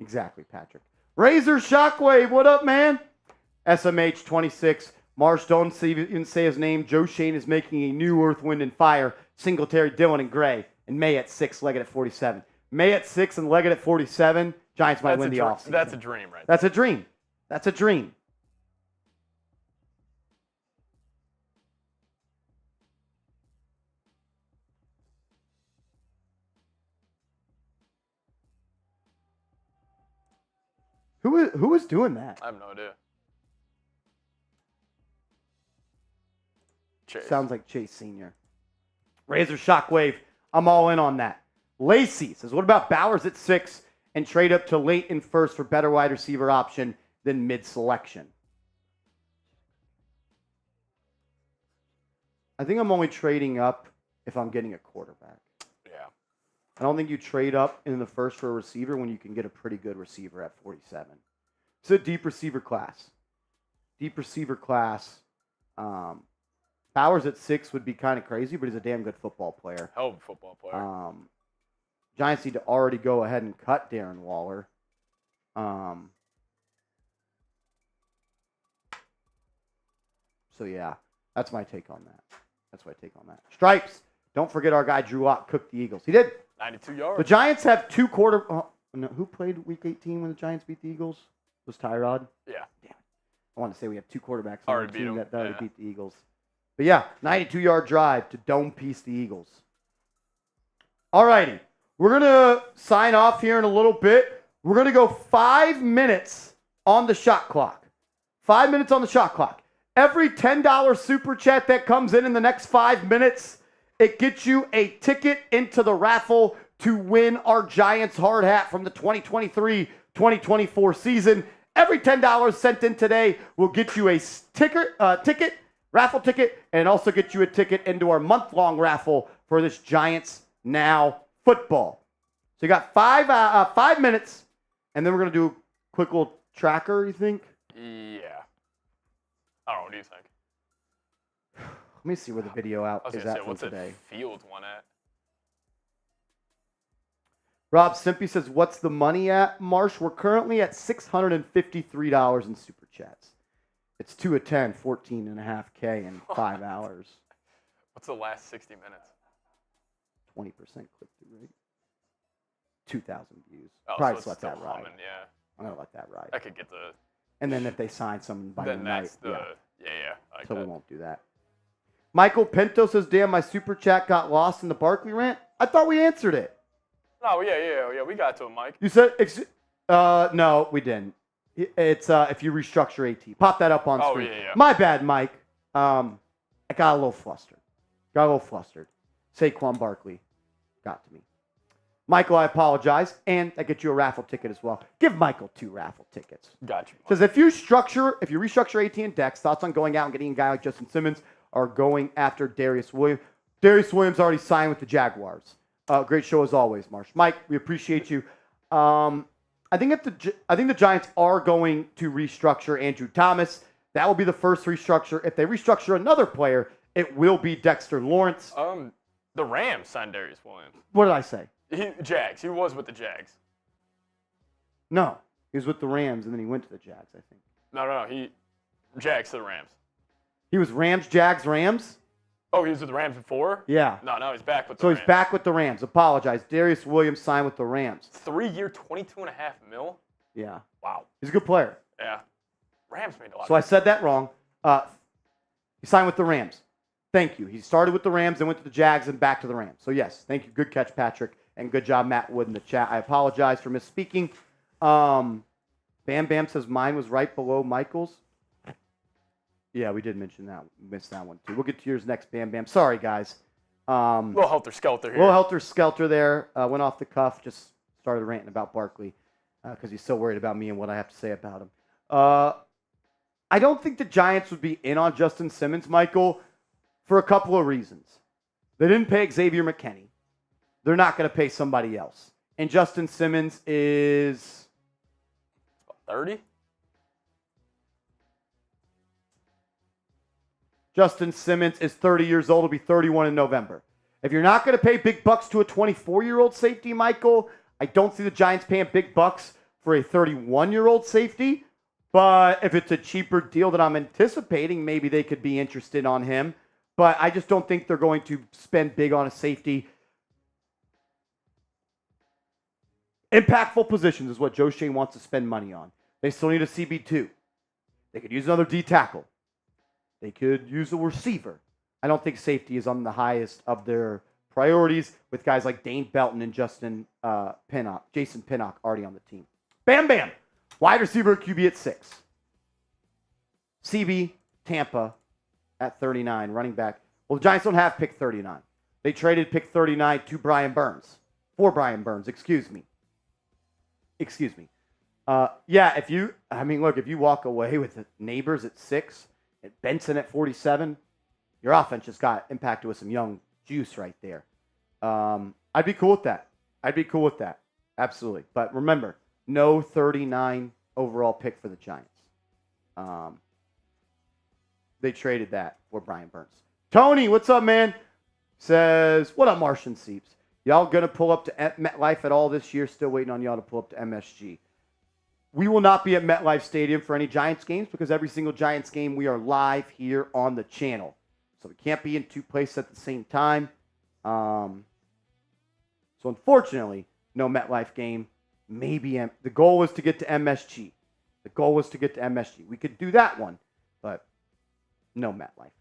Exactly, Patrick. Razor Shockwave, what up, man? SMH 26. Marsh, don't even say his name. Joe Shane is making a new Earth, Wind, and Fire. Singletary, Dillon, and Gray. And May at 6, Leggett at 47. May at 6 and Leggett at 47. Giants might win the offseason. That's a dream, right? That's a dream. That's a dream. Who is doing that? I have no idea. Chase. Sounds like Chase Sr. Razor Shockwave. I'm all in on that. Lacey says, what about Bowers at 6 and trade up to late in first for better wide receiver option than mid-selection? I think I'm only trading up if I'm getting a quarterback. Yeah. I don't think you trade up in the first for a receiver when you can get a pretty good receiver at 47. It's a deep receiver class. Deep receiver class. Bowers at 6 would be kind of crazy, but he's a damn good football player. Hell of a football player. Giants need to already go ahead and cut Darren Waller. So, yeah, that's my take on that. Stripes. Don't forget our guy Drew Lock cooked the Eagles. He did. 92 yards. The Giants have two no, who played Week 18 when the Giants beat the Eagles? Was Tyrod? Yeah. Damn. I want to say we have two quarterbacks on Already the beat team 'em. that Yeah. beat the Eagles. But yeah, 92-yard drive to dome piece the Eagles. All righty. We're going to sign off here in a little bit. We're going to go 5 minutes on the shot clock. 5 minutes on the shot clock. Every $10 super chat that comes in the next 5 minutes, it gets you a ticket into the raffle to win our Giants hard hat from the 2023-2024 season. Every $10 sent in today will get you a raffle ticket, and also get you a ticket into our month-long raffle for this Giants Now football. So you got 5 minutes, and then we're going to do a quick little tracker, you think? Yeah. I don't know. What do you think? Let me see where the video I was is going to at say, from what's today. that Fields one at? Rob Simpy says, what's the money at, Marsh? We're currently at $653 in super chats. It's 2 of 10, 14.5K in 5 hours. What's the last 60 minutes? 20% click-through rate. 2,000 views. Oh, Probably so just it's let still that ride. humming, yeah. I'm going to let that ride. I could get the... And then if they sign someone by Then midnight, that's the... Yeah. I like so that. we won't do that. Michael Pinto says, damn, my super chat got lost in the Barkley rant. I thought we answered it. No, yeah. We got to him, Mike. You said, no, we didn't. It's if you restructure AT. Pop that up on screen. Yeah. My bad, Mike. I got a little flustered. Saquon Barkley got to me. Michael, I apologize. And I get you a raffle ticket as well. Give Michael 2 raffle tickets. Got you. Because if you restructure AT and Dex, thoughts on going out and getting a guy like Justin Simmons or going after Darius Williams. Darius Williams already signed with the Jaguars. Great show as always, Marsh. Mike, we appreciate you. I think the Giants are going to restructure Andrew Thomas. That will be the first restructure. If they restructure another player, it will be Dexter Lawrence. The Rams signed Darius Williams. What did I say? Jags. He was with the Jags. No, he was with the Rams, and then he went to the Jags, I think. No. Jags to the Rams. He was Rams, Jags, Rams? Oh, he was with the Rams before? Yeah. No, he's back with the So Rams. he's back with the Rams. Apologize. Darius Williams signed with the Rams. 3-year, $22.5 million? Yeah. Wow. He's a good player. Yeah. Rams made a lot So I of said that wrong. He signed with the Rams. Thank you. He started with the Rams and went to the Jags and back to the Rams. So, yes, thank you. Good catch, Patrick. And good job, Matt Wood, in the chat. I apologize for misspeaking. Bam Bam says mine was right below Michael's. Yeah, we did mention that. Missed that one, too. We'll get to yours next, Bam Bam. Sorry, guys. little helter-skelter here. Little helter-skelter there. Went off the cuff. Just started ranting about Barkley because he's so worried about me and what I have to say about him. I don't think the Giants would be in on Justin Simmons, Michael, for a couple of reasons. They didn't pay Xavier McKinney. They're not going to pay somebody else. And Justin Simmons is 30? Justin Simmons is 30 years old. He'll be 31 in November. If you're not going to pay big bucks to a 24-year-old safety, Michael, I don't see the Giants paying big bucks for a 31-year-old safety. But if it's a cheaper deal that I'm anticipating, maybe they could be interested on him. But I just don't think they're going to spend big on a safety. Impactful positions is what Joe Shane wants to spend money on. They still need a CB2. They could use another D tackle. They could use a receiver. I don't think safety is on the highest of their priorities with guys like Dane Belton and Jason Pinnock already on the team. Bam Bam. Wide receiver QB at 6. CB, Tampa at 39. Running back. Well, the Giants don't have pick 39. They traded pick 39 to Brian Burns. For Brian Burns, excuse me. Yeah, if you walk away with the Neighbors at 6 and Benson at 47, your offense just got impacted with some young juice right there. I'd be cool with that. Absolutely. But remember, no 39 overall pick for the Giants. They traded that for Brian Burns. Tony, what's up, man? Says, what up, Martian Seeps? Y'all going to pull up to MetLife at all this year? Still waiting on y'all to pull up to MSG. We will not be at MetLife Stadium for any Giants games because every single Giants game we are live here on the channel. So we can't be in 2 places at the same time. So unfortunately, no MetLife game. Maybe the goal was to get to MSG. We could do that one, but no MetLife.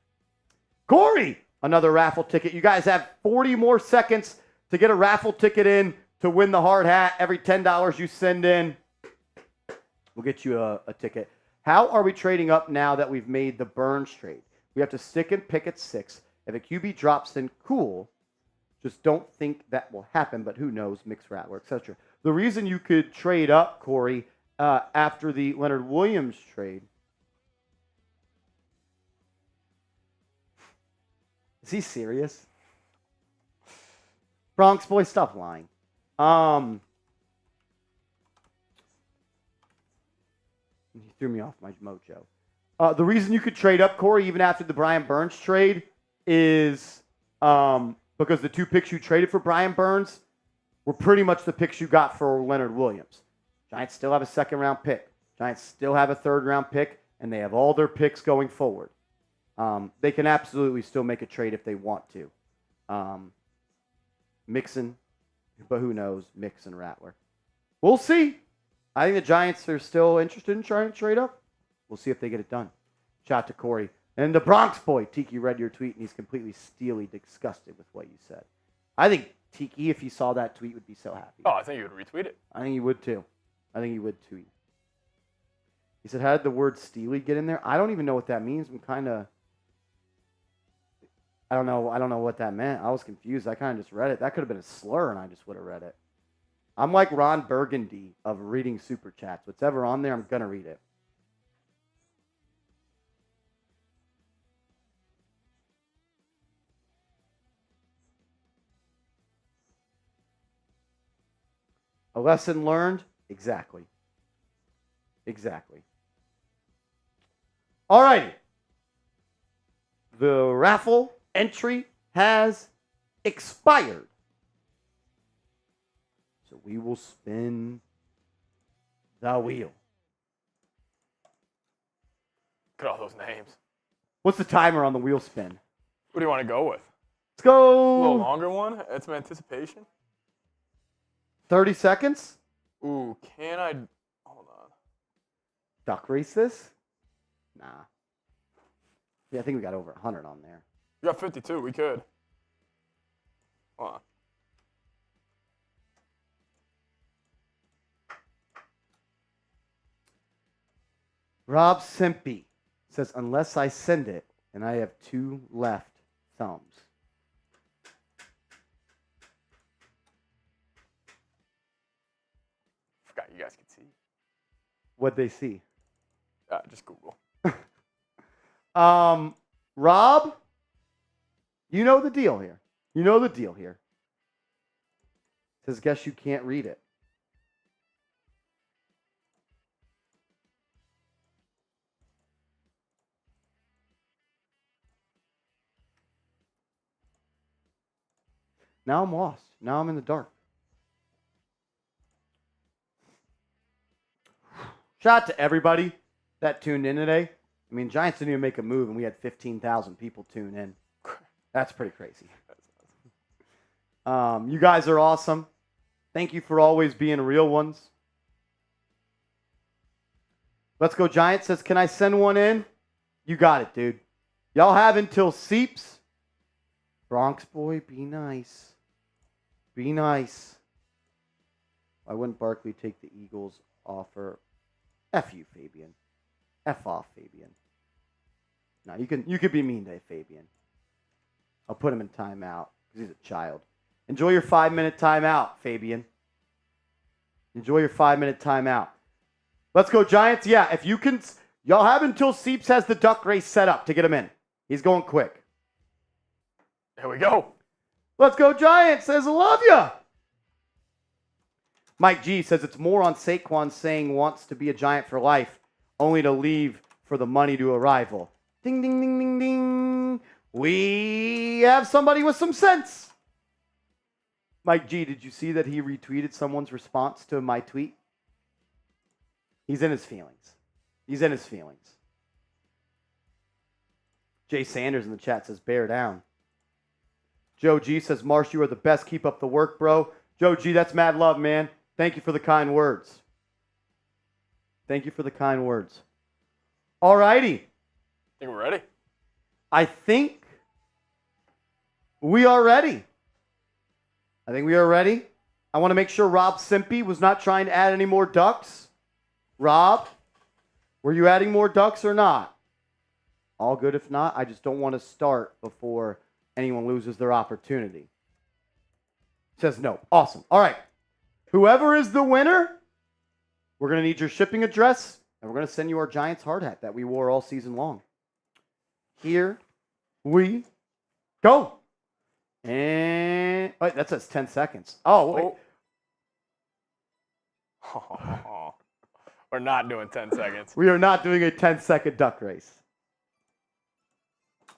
Corey, another raffle ticket. You guys have 40 more seconds to get a raffle ticket in to win the hard hat. Every $10 you send in, we'll get you a ticket. How are we trading up now that we've made the Burns trade? We have to stick and pick at 6. If a QB drops, then cool. Just don't think that will happen, but who knows? Mixed Rattler, etc. The reason you could trade up, Corey, after the Leonard Williams trade. Is he serious? Bronx boy, stop lying. He threw me off my mojo. The reason you could trade up, Corey, even after the Brian Burns trade, is because the 2 picks you traded for Brian Burns were pretty much the picks you got for Leonard Williams. Giants still have a 2nd-round pick. Giants still have a 3rd-round pick, and they have all their picks going forward. They can absolutely still make a trade if they want to. Mixon, but who knows? Mixon Rattler. We'll see. I think the Giants are still interested in trying to trade up. We'll see if they get it done. Shout out to Corey. And the Bronx boy, Tiki, read your tweet, and he's completely steely disgusted with what you said. I think Tiki, if he saw that tweet, would be so happy. Oh, I think you would retweet it. I think he would too. He said, how did the word steely get in there? I don't even know what that means. I don't know what that meant. I was confused. I kind of just read it. That could have been a slur, and I just would have read it. I'm like Ron Burgundy of reading super chats. Whatever on there, I'm going to read it. A lesson learned? Exactly. All right. The raffle entry has expired. So we will spin the wheel. Look at all those names. What's the timer on the wheel spin? What do you want to go with? Let's go. A little longer one? Add some anticipation? 30 seconds? Ooh, can I... Hold on. Duck race this? Nah. Yeah, I think we got over 100 on there. You got 52. We could. Hold on. Rob Simpy says, unless I send it, and I have 2 left thumbs. Forgot you guys could see. What'd they see? Just Google. Rob, you know the deal here. Says, guess you can't read it. Now I'm lost. Now I'm in the dark. Shout out to everybody that tuned in today. I mean, Giants didn't even make a move, and we had 15,000 people tune in. That's pretty crazy. You guys are awesome. Thank you for always being real ones. Let's Go Giants says, can I send one in? You got it, dude. Y'all have until Seeps. Bronx boy, be nice. Be nice. Why wouldn't Barkley take the Eagles offer? F you, Fabian. F off, Fabian. No, you could be mean to Fabian. I'll put him in timeout because he's a child. Enjoy your 5-minute timeout, Fabian. Enjoy your 5-minute timeout. Let's Go Giants. Yeah, if you can, y'all have until Seeps has the duck race set up to get him in. He's going quick. Here we go. Let's Go Giants says, love ya. Mike G says it's more on Saquon saying wants to be a Giant for life, only to leave for the money to a rival. Ding, ding, ding, ding, ding. We have somebody with some sense. Mike G, did you see that he retweeted someone's response to my tweet? He's in his feelings. He's in his feelings. Jay Sanders in the chat says, bear down. Joe G says, Marsh, you are the best. Keep up the work, bro. Joe G, that's mad love, man. Thank you for the kind words. Thank you for the kind words. All righty. Think we're ready? I think we are ready. I think we are ready. I want to make sure Rob Simpy was not trying to add any more ducks. Rob, were you adding more ducks or not? All good if not. I just don't want to start before anyone loses their opportunity. Says no. Awesome. All right. Whoever is the winner, we're going to need your shipping address, and we're going to send you our Giants hard hat that we wore all season long. Here we go. And wait, that says 10 seconds. Oh, wait. Oh. We're not doing 10 seconds. We are not doing a 10-second duck race.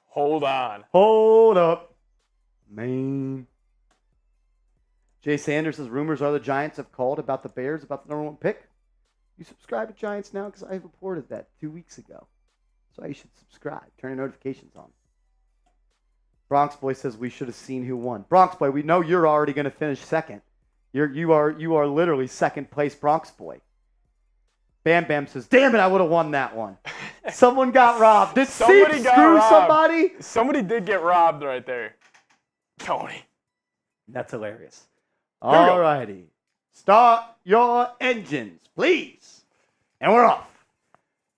Hold on. Hold up. Man. Jay Sanders says rumors are the Giants have called about the Bears, about the number 1 pick. You subscribe to Giants now because I reported that 2 weeks ago. So you should subscribe. Turn your notifications on. Bronx Boy says we should have seen who won. Bronx Boy, we know you're already going to finish second. You are literally second place Bronx Boy. Bam Bam says, damn it, I would have won that one. Someone got robbed. Did somebody screw somebody? Somebody did get robbed right there. Tony. That's hilarious. All righty. Start your engines, please. And we're off.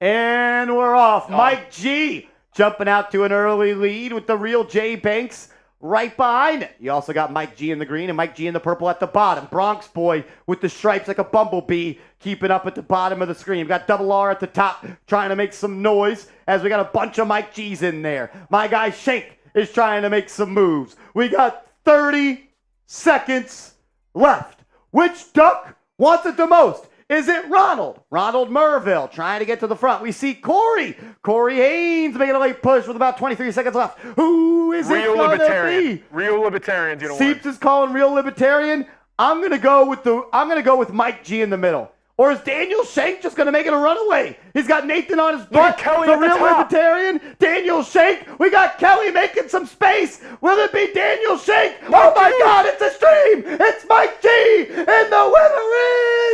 And we're off. Mike G jumping out to an early lead with the real Jay Banks right behind it. You also got Mike G in the green and Mike G in the purple at the bottom. Bronx Boy with the stripes like a bumblebee keeping up at the bottom of the screen. We got Double R at the top trying to make some noise as we got a bunch of Mike G's in there. My guy Shank is trying to make some moves. We got 30 seconds left. Which duck wants it the most? Is it Ronald? Ronald Merville trying to get to the front. We see Corey. Corey Haynes making a late push with about 23 seconds left. Who is it going to be? Real Libertarian's gonna win. Seeps is calling Real Libertarian. I'm gonna go with Mike G in the middle. Or is Daniel Shank just gonna make it a runaway? He's got Nathan on his butt. Kelly the Real Libertarian. Daniel Shank. We got Kelly making some space. Will it be Daniel Shank? Oh my God! It's a stream. It's Mike G, and the winner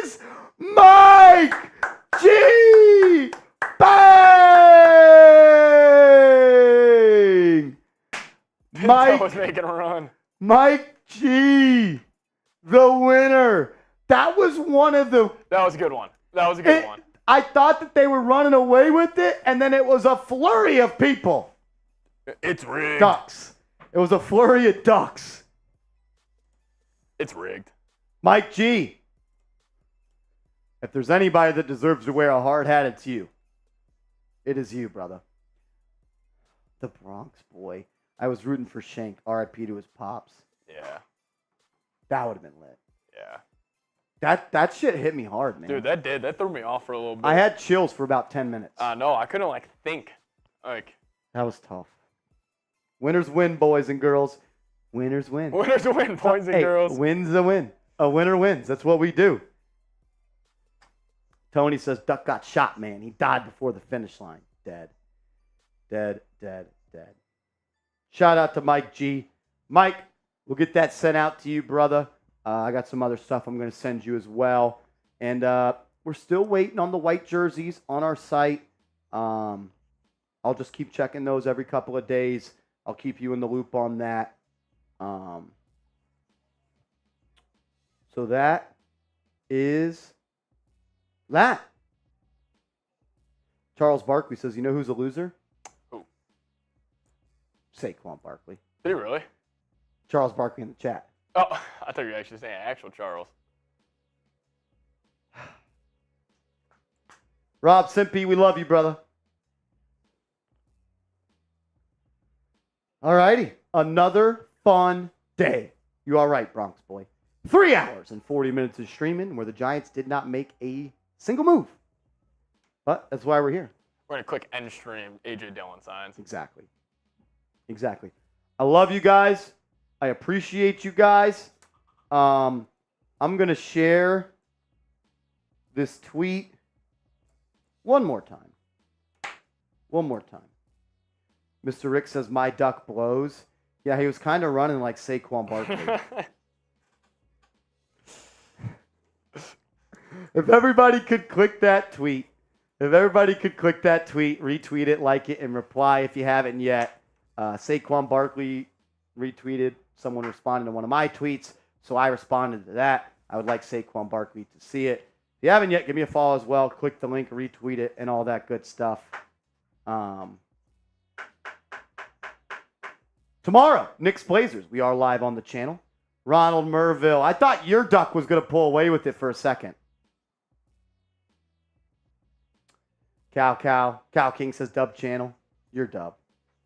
is Mike G! Bang! Mike was making a run. Mike G, the winner. That was one of the... That was a good one. That was a good one. I thought that they were running away with it, and then it was a flurry of people. It's rigged. Ducks. It was a flurry of ducks. It's rigged. Mike G. If there's anybody that deserves to wear a hard hat, it's you. It is you, brother. The Bronx Boy. I was rooting for Shank. R.I.P. to his pops. Yeah. That would have been lit. Yeah. That shit hit me hard, man. Dude, that did. That threw me off for a little bit. I had chills for about 10 minutes. No, I couldn't, think. That was tough. Winners win, boys and girls. Winners win. Winners win, boys and girls. Win's a win. A winner wins. That's what we do. Tony says, Duck got shot, man. He died before the finish line. Dead. Dead, dead, dead. Shout out to Mike G. Mike, we'll get that sent out to you, brother. I got some other stuff I'm going to send you as well. And we're still waiting on the white jerseys on our site. I'll just keep checking those every couple of days. I'll keep you in the loop on that. So that is that. Charles Barkley says, you know who's a loser? Who? Saquon Barkley. Did he really? Charles Barkley in the chat. Oh, I thought you were actually saying actual Charles. Rob Simpy, we love you, brother. All righty. Another fun day. You are right, Bronx boy. 3 hours and 40 minutes of streaming where the Giants did not make a single move. But that's why we're here. We're going to click end stream. AJ Dillon signs. Exactly. I love you guys. I appreciate you guys. I'm going to share this tweet one more time. Mr. Rick says, my duck blows. Yeah, he was kind of running like Saquon Barkley. If everybody could click that tweet, retweet it, like it, and reply if you haven't yet. Saquon Barkley retweeted. Someone responded to one of my tweets, so I responded to that. I would like Saquon Barkley to see it. If you haven't yet, give me a follow as well. Click the link, retweet it, and all that good stuff. Tomorrow, Knicks Blazers. We are live on the channel. Ronald Merville. I thought your duck was going to pull away with it for a second. Cow King says dub channel. You're dub.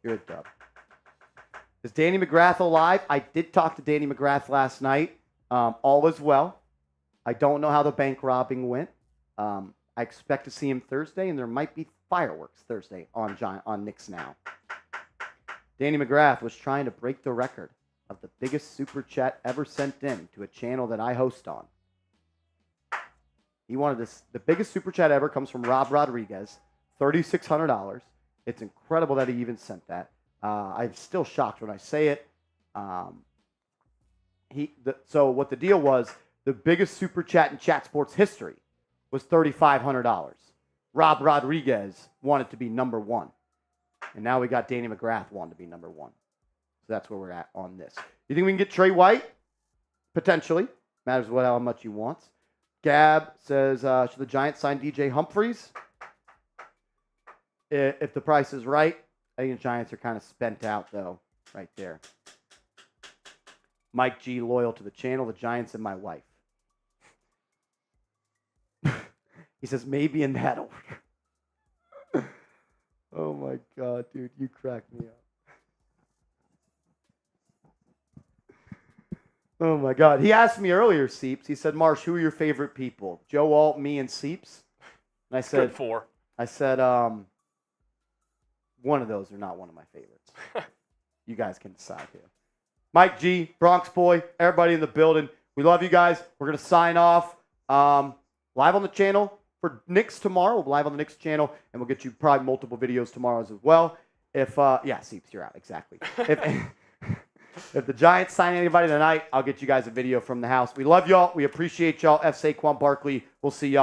You're a dub. Is Danny McGrath alive? I did talk to Danny McGrath last night. All is well. I don't know how the bank robbing went. I expect to see him Thursday, and there might be fireworks Thursday on Knicks Now. Danny McGrath was trying to break the record of the biggest super chat ever sent in to a channel that I host on. He wanted this. The biggest super chat ever comes from Rob Rodriguez, $3,600. It's incredible that he even sent that. I'm still shocked when I say it. So what the deal was, the biggest super chat in chat sports history was $3,500. Rob Rodriguez wanted to be number one. And now we got Danny McGrath wanting to be number one. So that's where we're at on this. You think we can get Trey White? Potentially. Matters how much he wants. Gab says, should the Giants sign DJ Humphries? If the price is right. I think the Giants are kind of spent out, though, right there. Mike G, loyal to the channel, the Giants, and my wife. He says, maybe in that order. Oh, my God, dude. You cracked me up. Oh, my God. He asked me earlier, Seeps. He said, Marsh, who are your favorite people? Joe Alt, me, and Seeps? And I said, Good four. I said, one of those are not one of my favorites. You guys can decide here. Mike G, Bronx Boy, everybody in the building. We love you guys. We're going to sign off live on the channel for Knicks tomorrow. We'll be live on the Knicks channel, and we'll get you probably multiple videos tomorrow as well. Yeah, Seeps, you're out. Exactly. If the Giants sign anybody tonight, I'll get you guys a video from the house. We love y'all. We appreciate y'all. F. Saquon Barkley. We'll see y'all.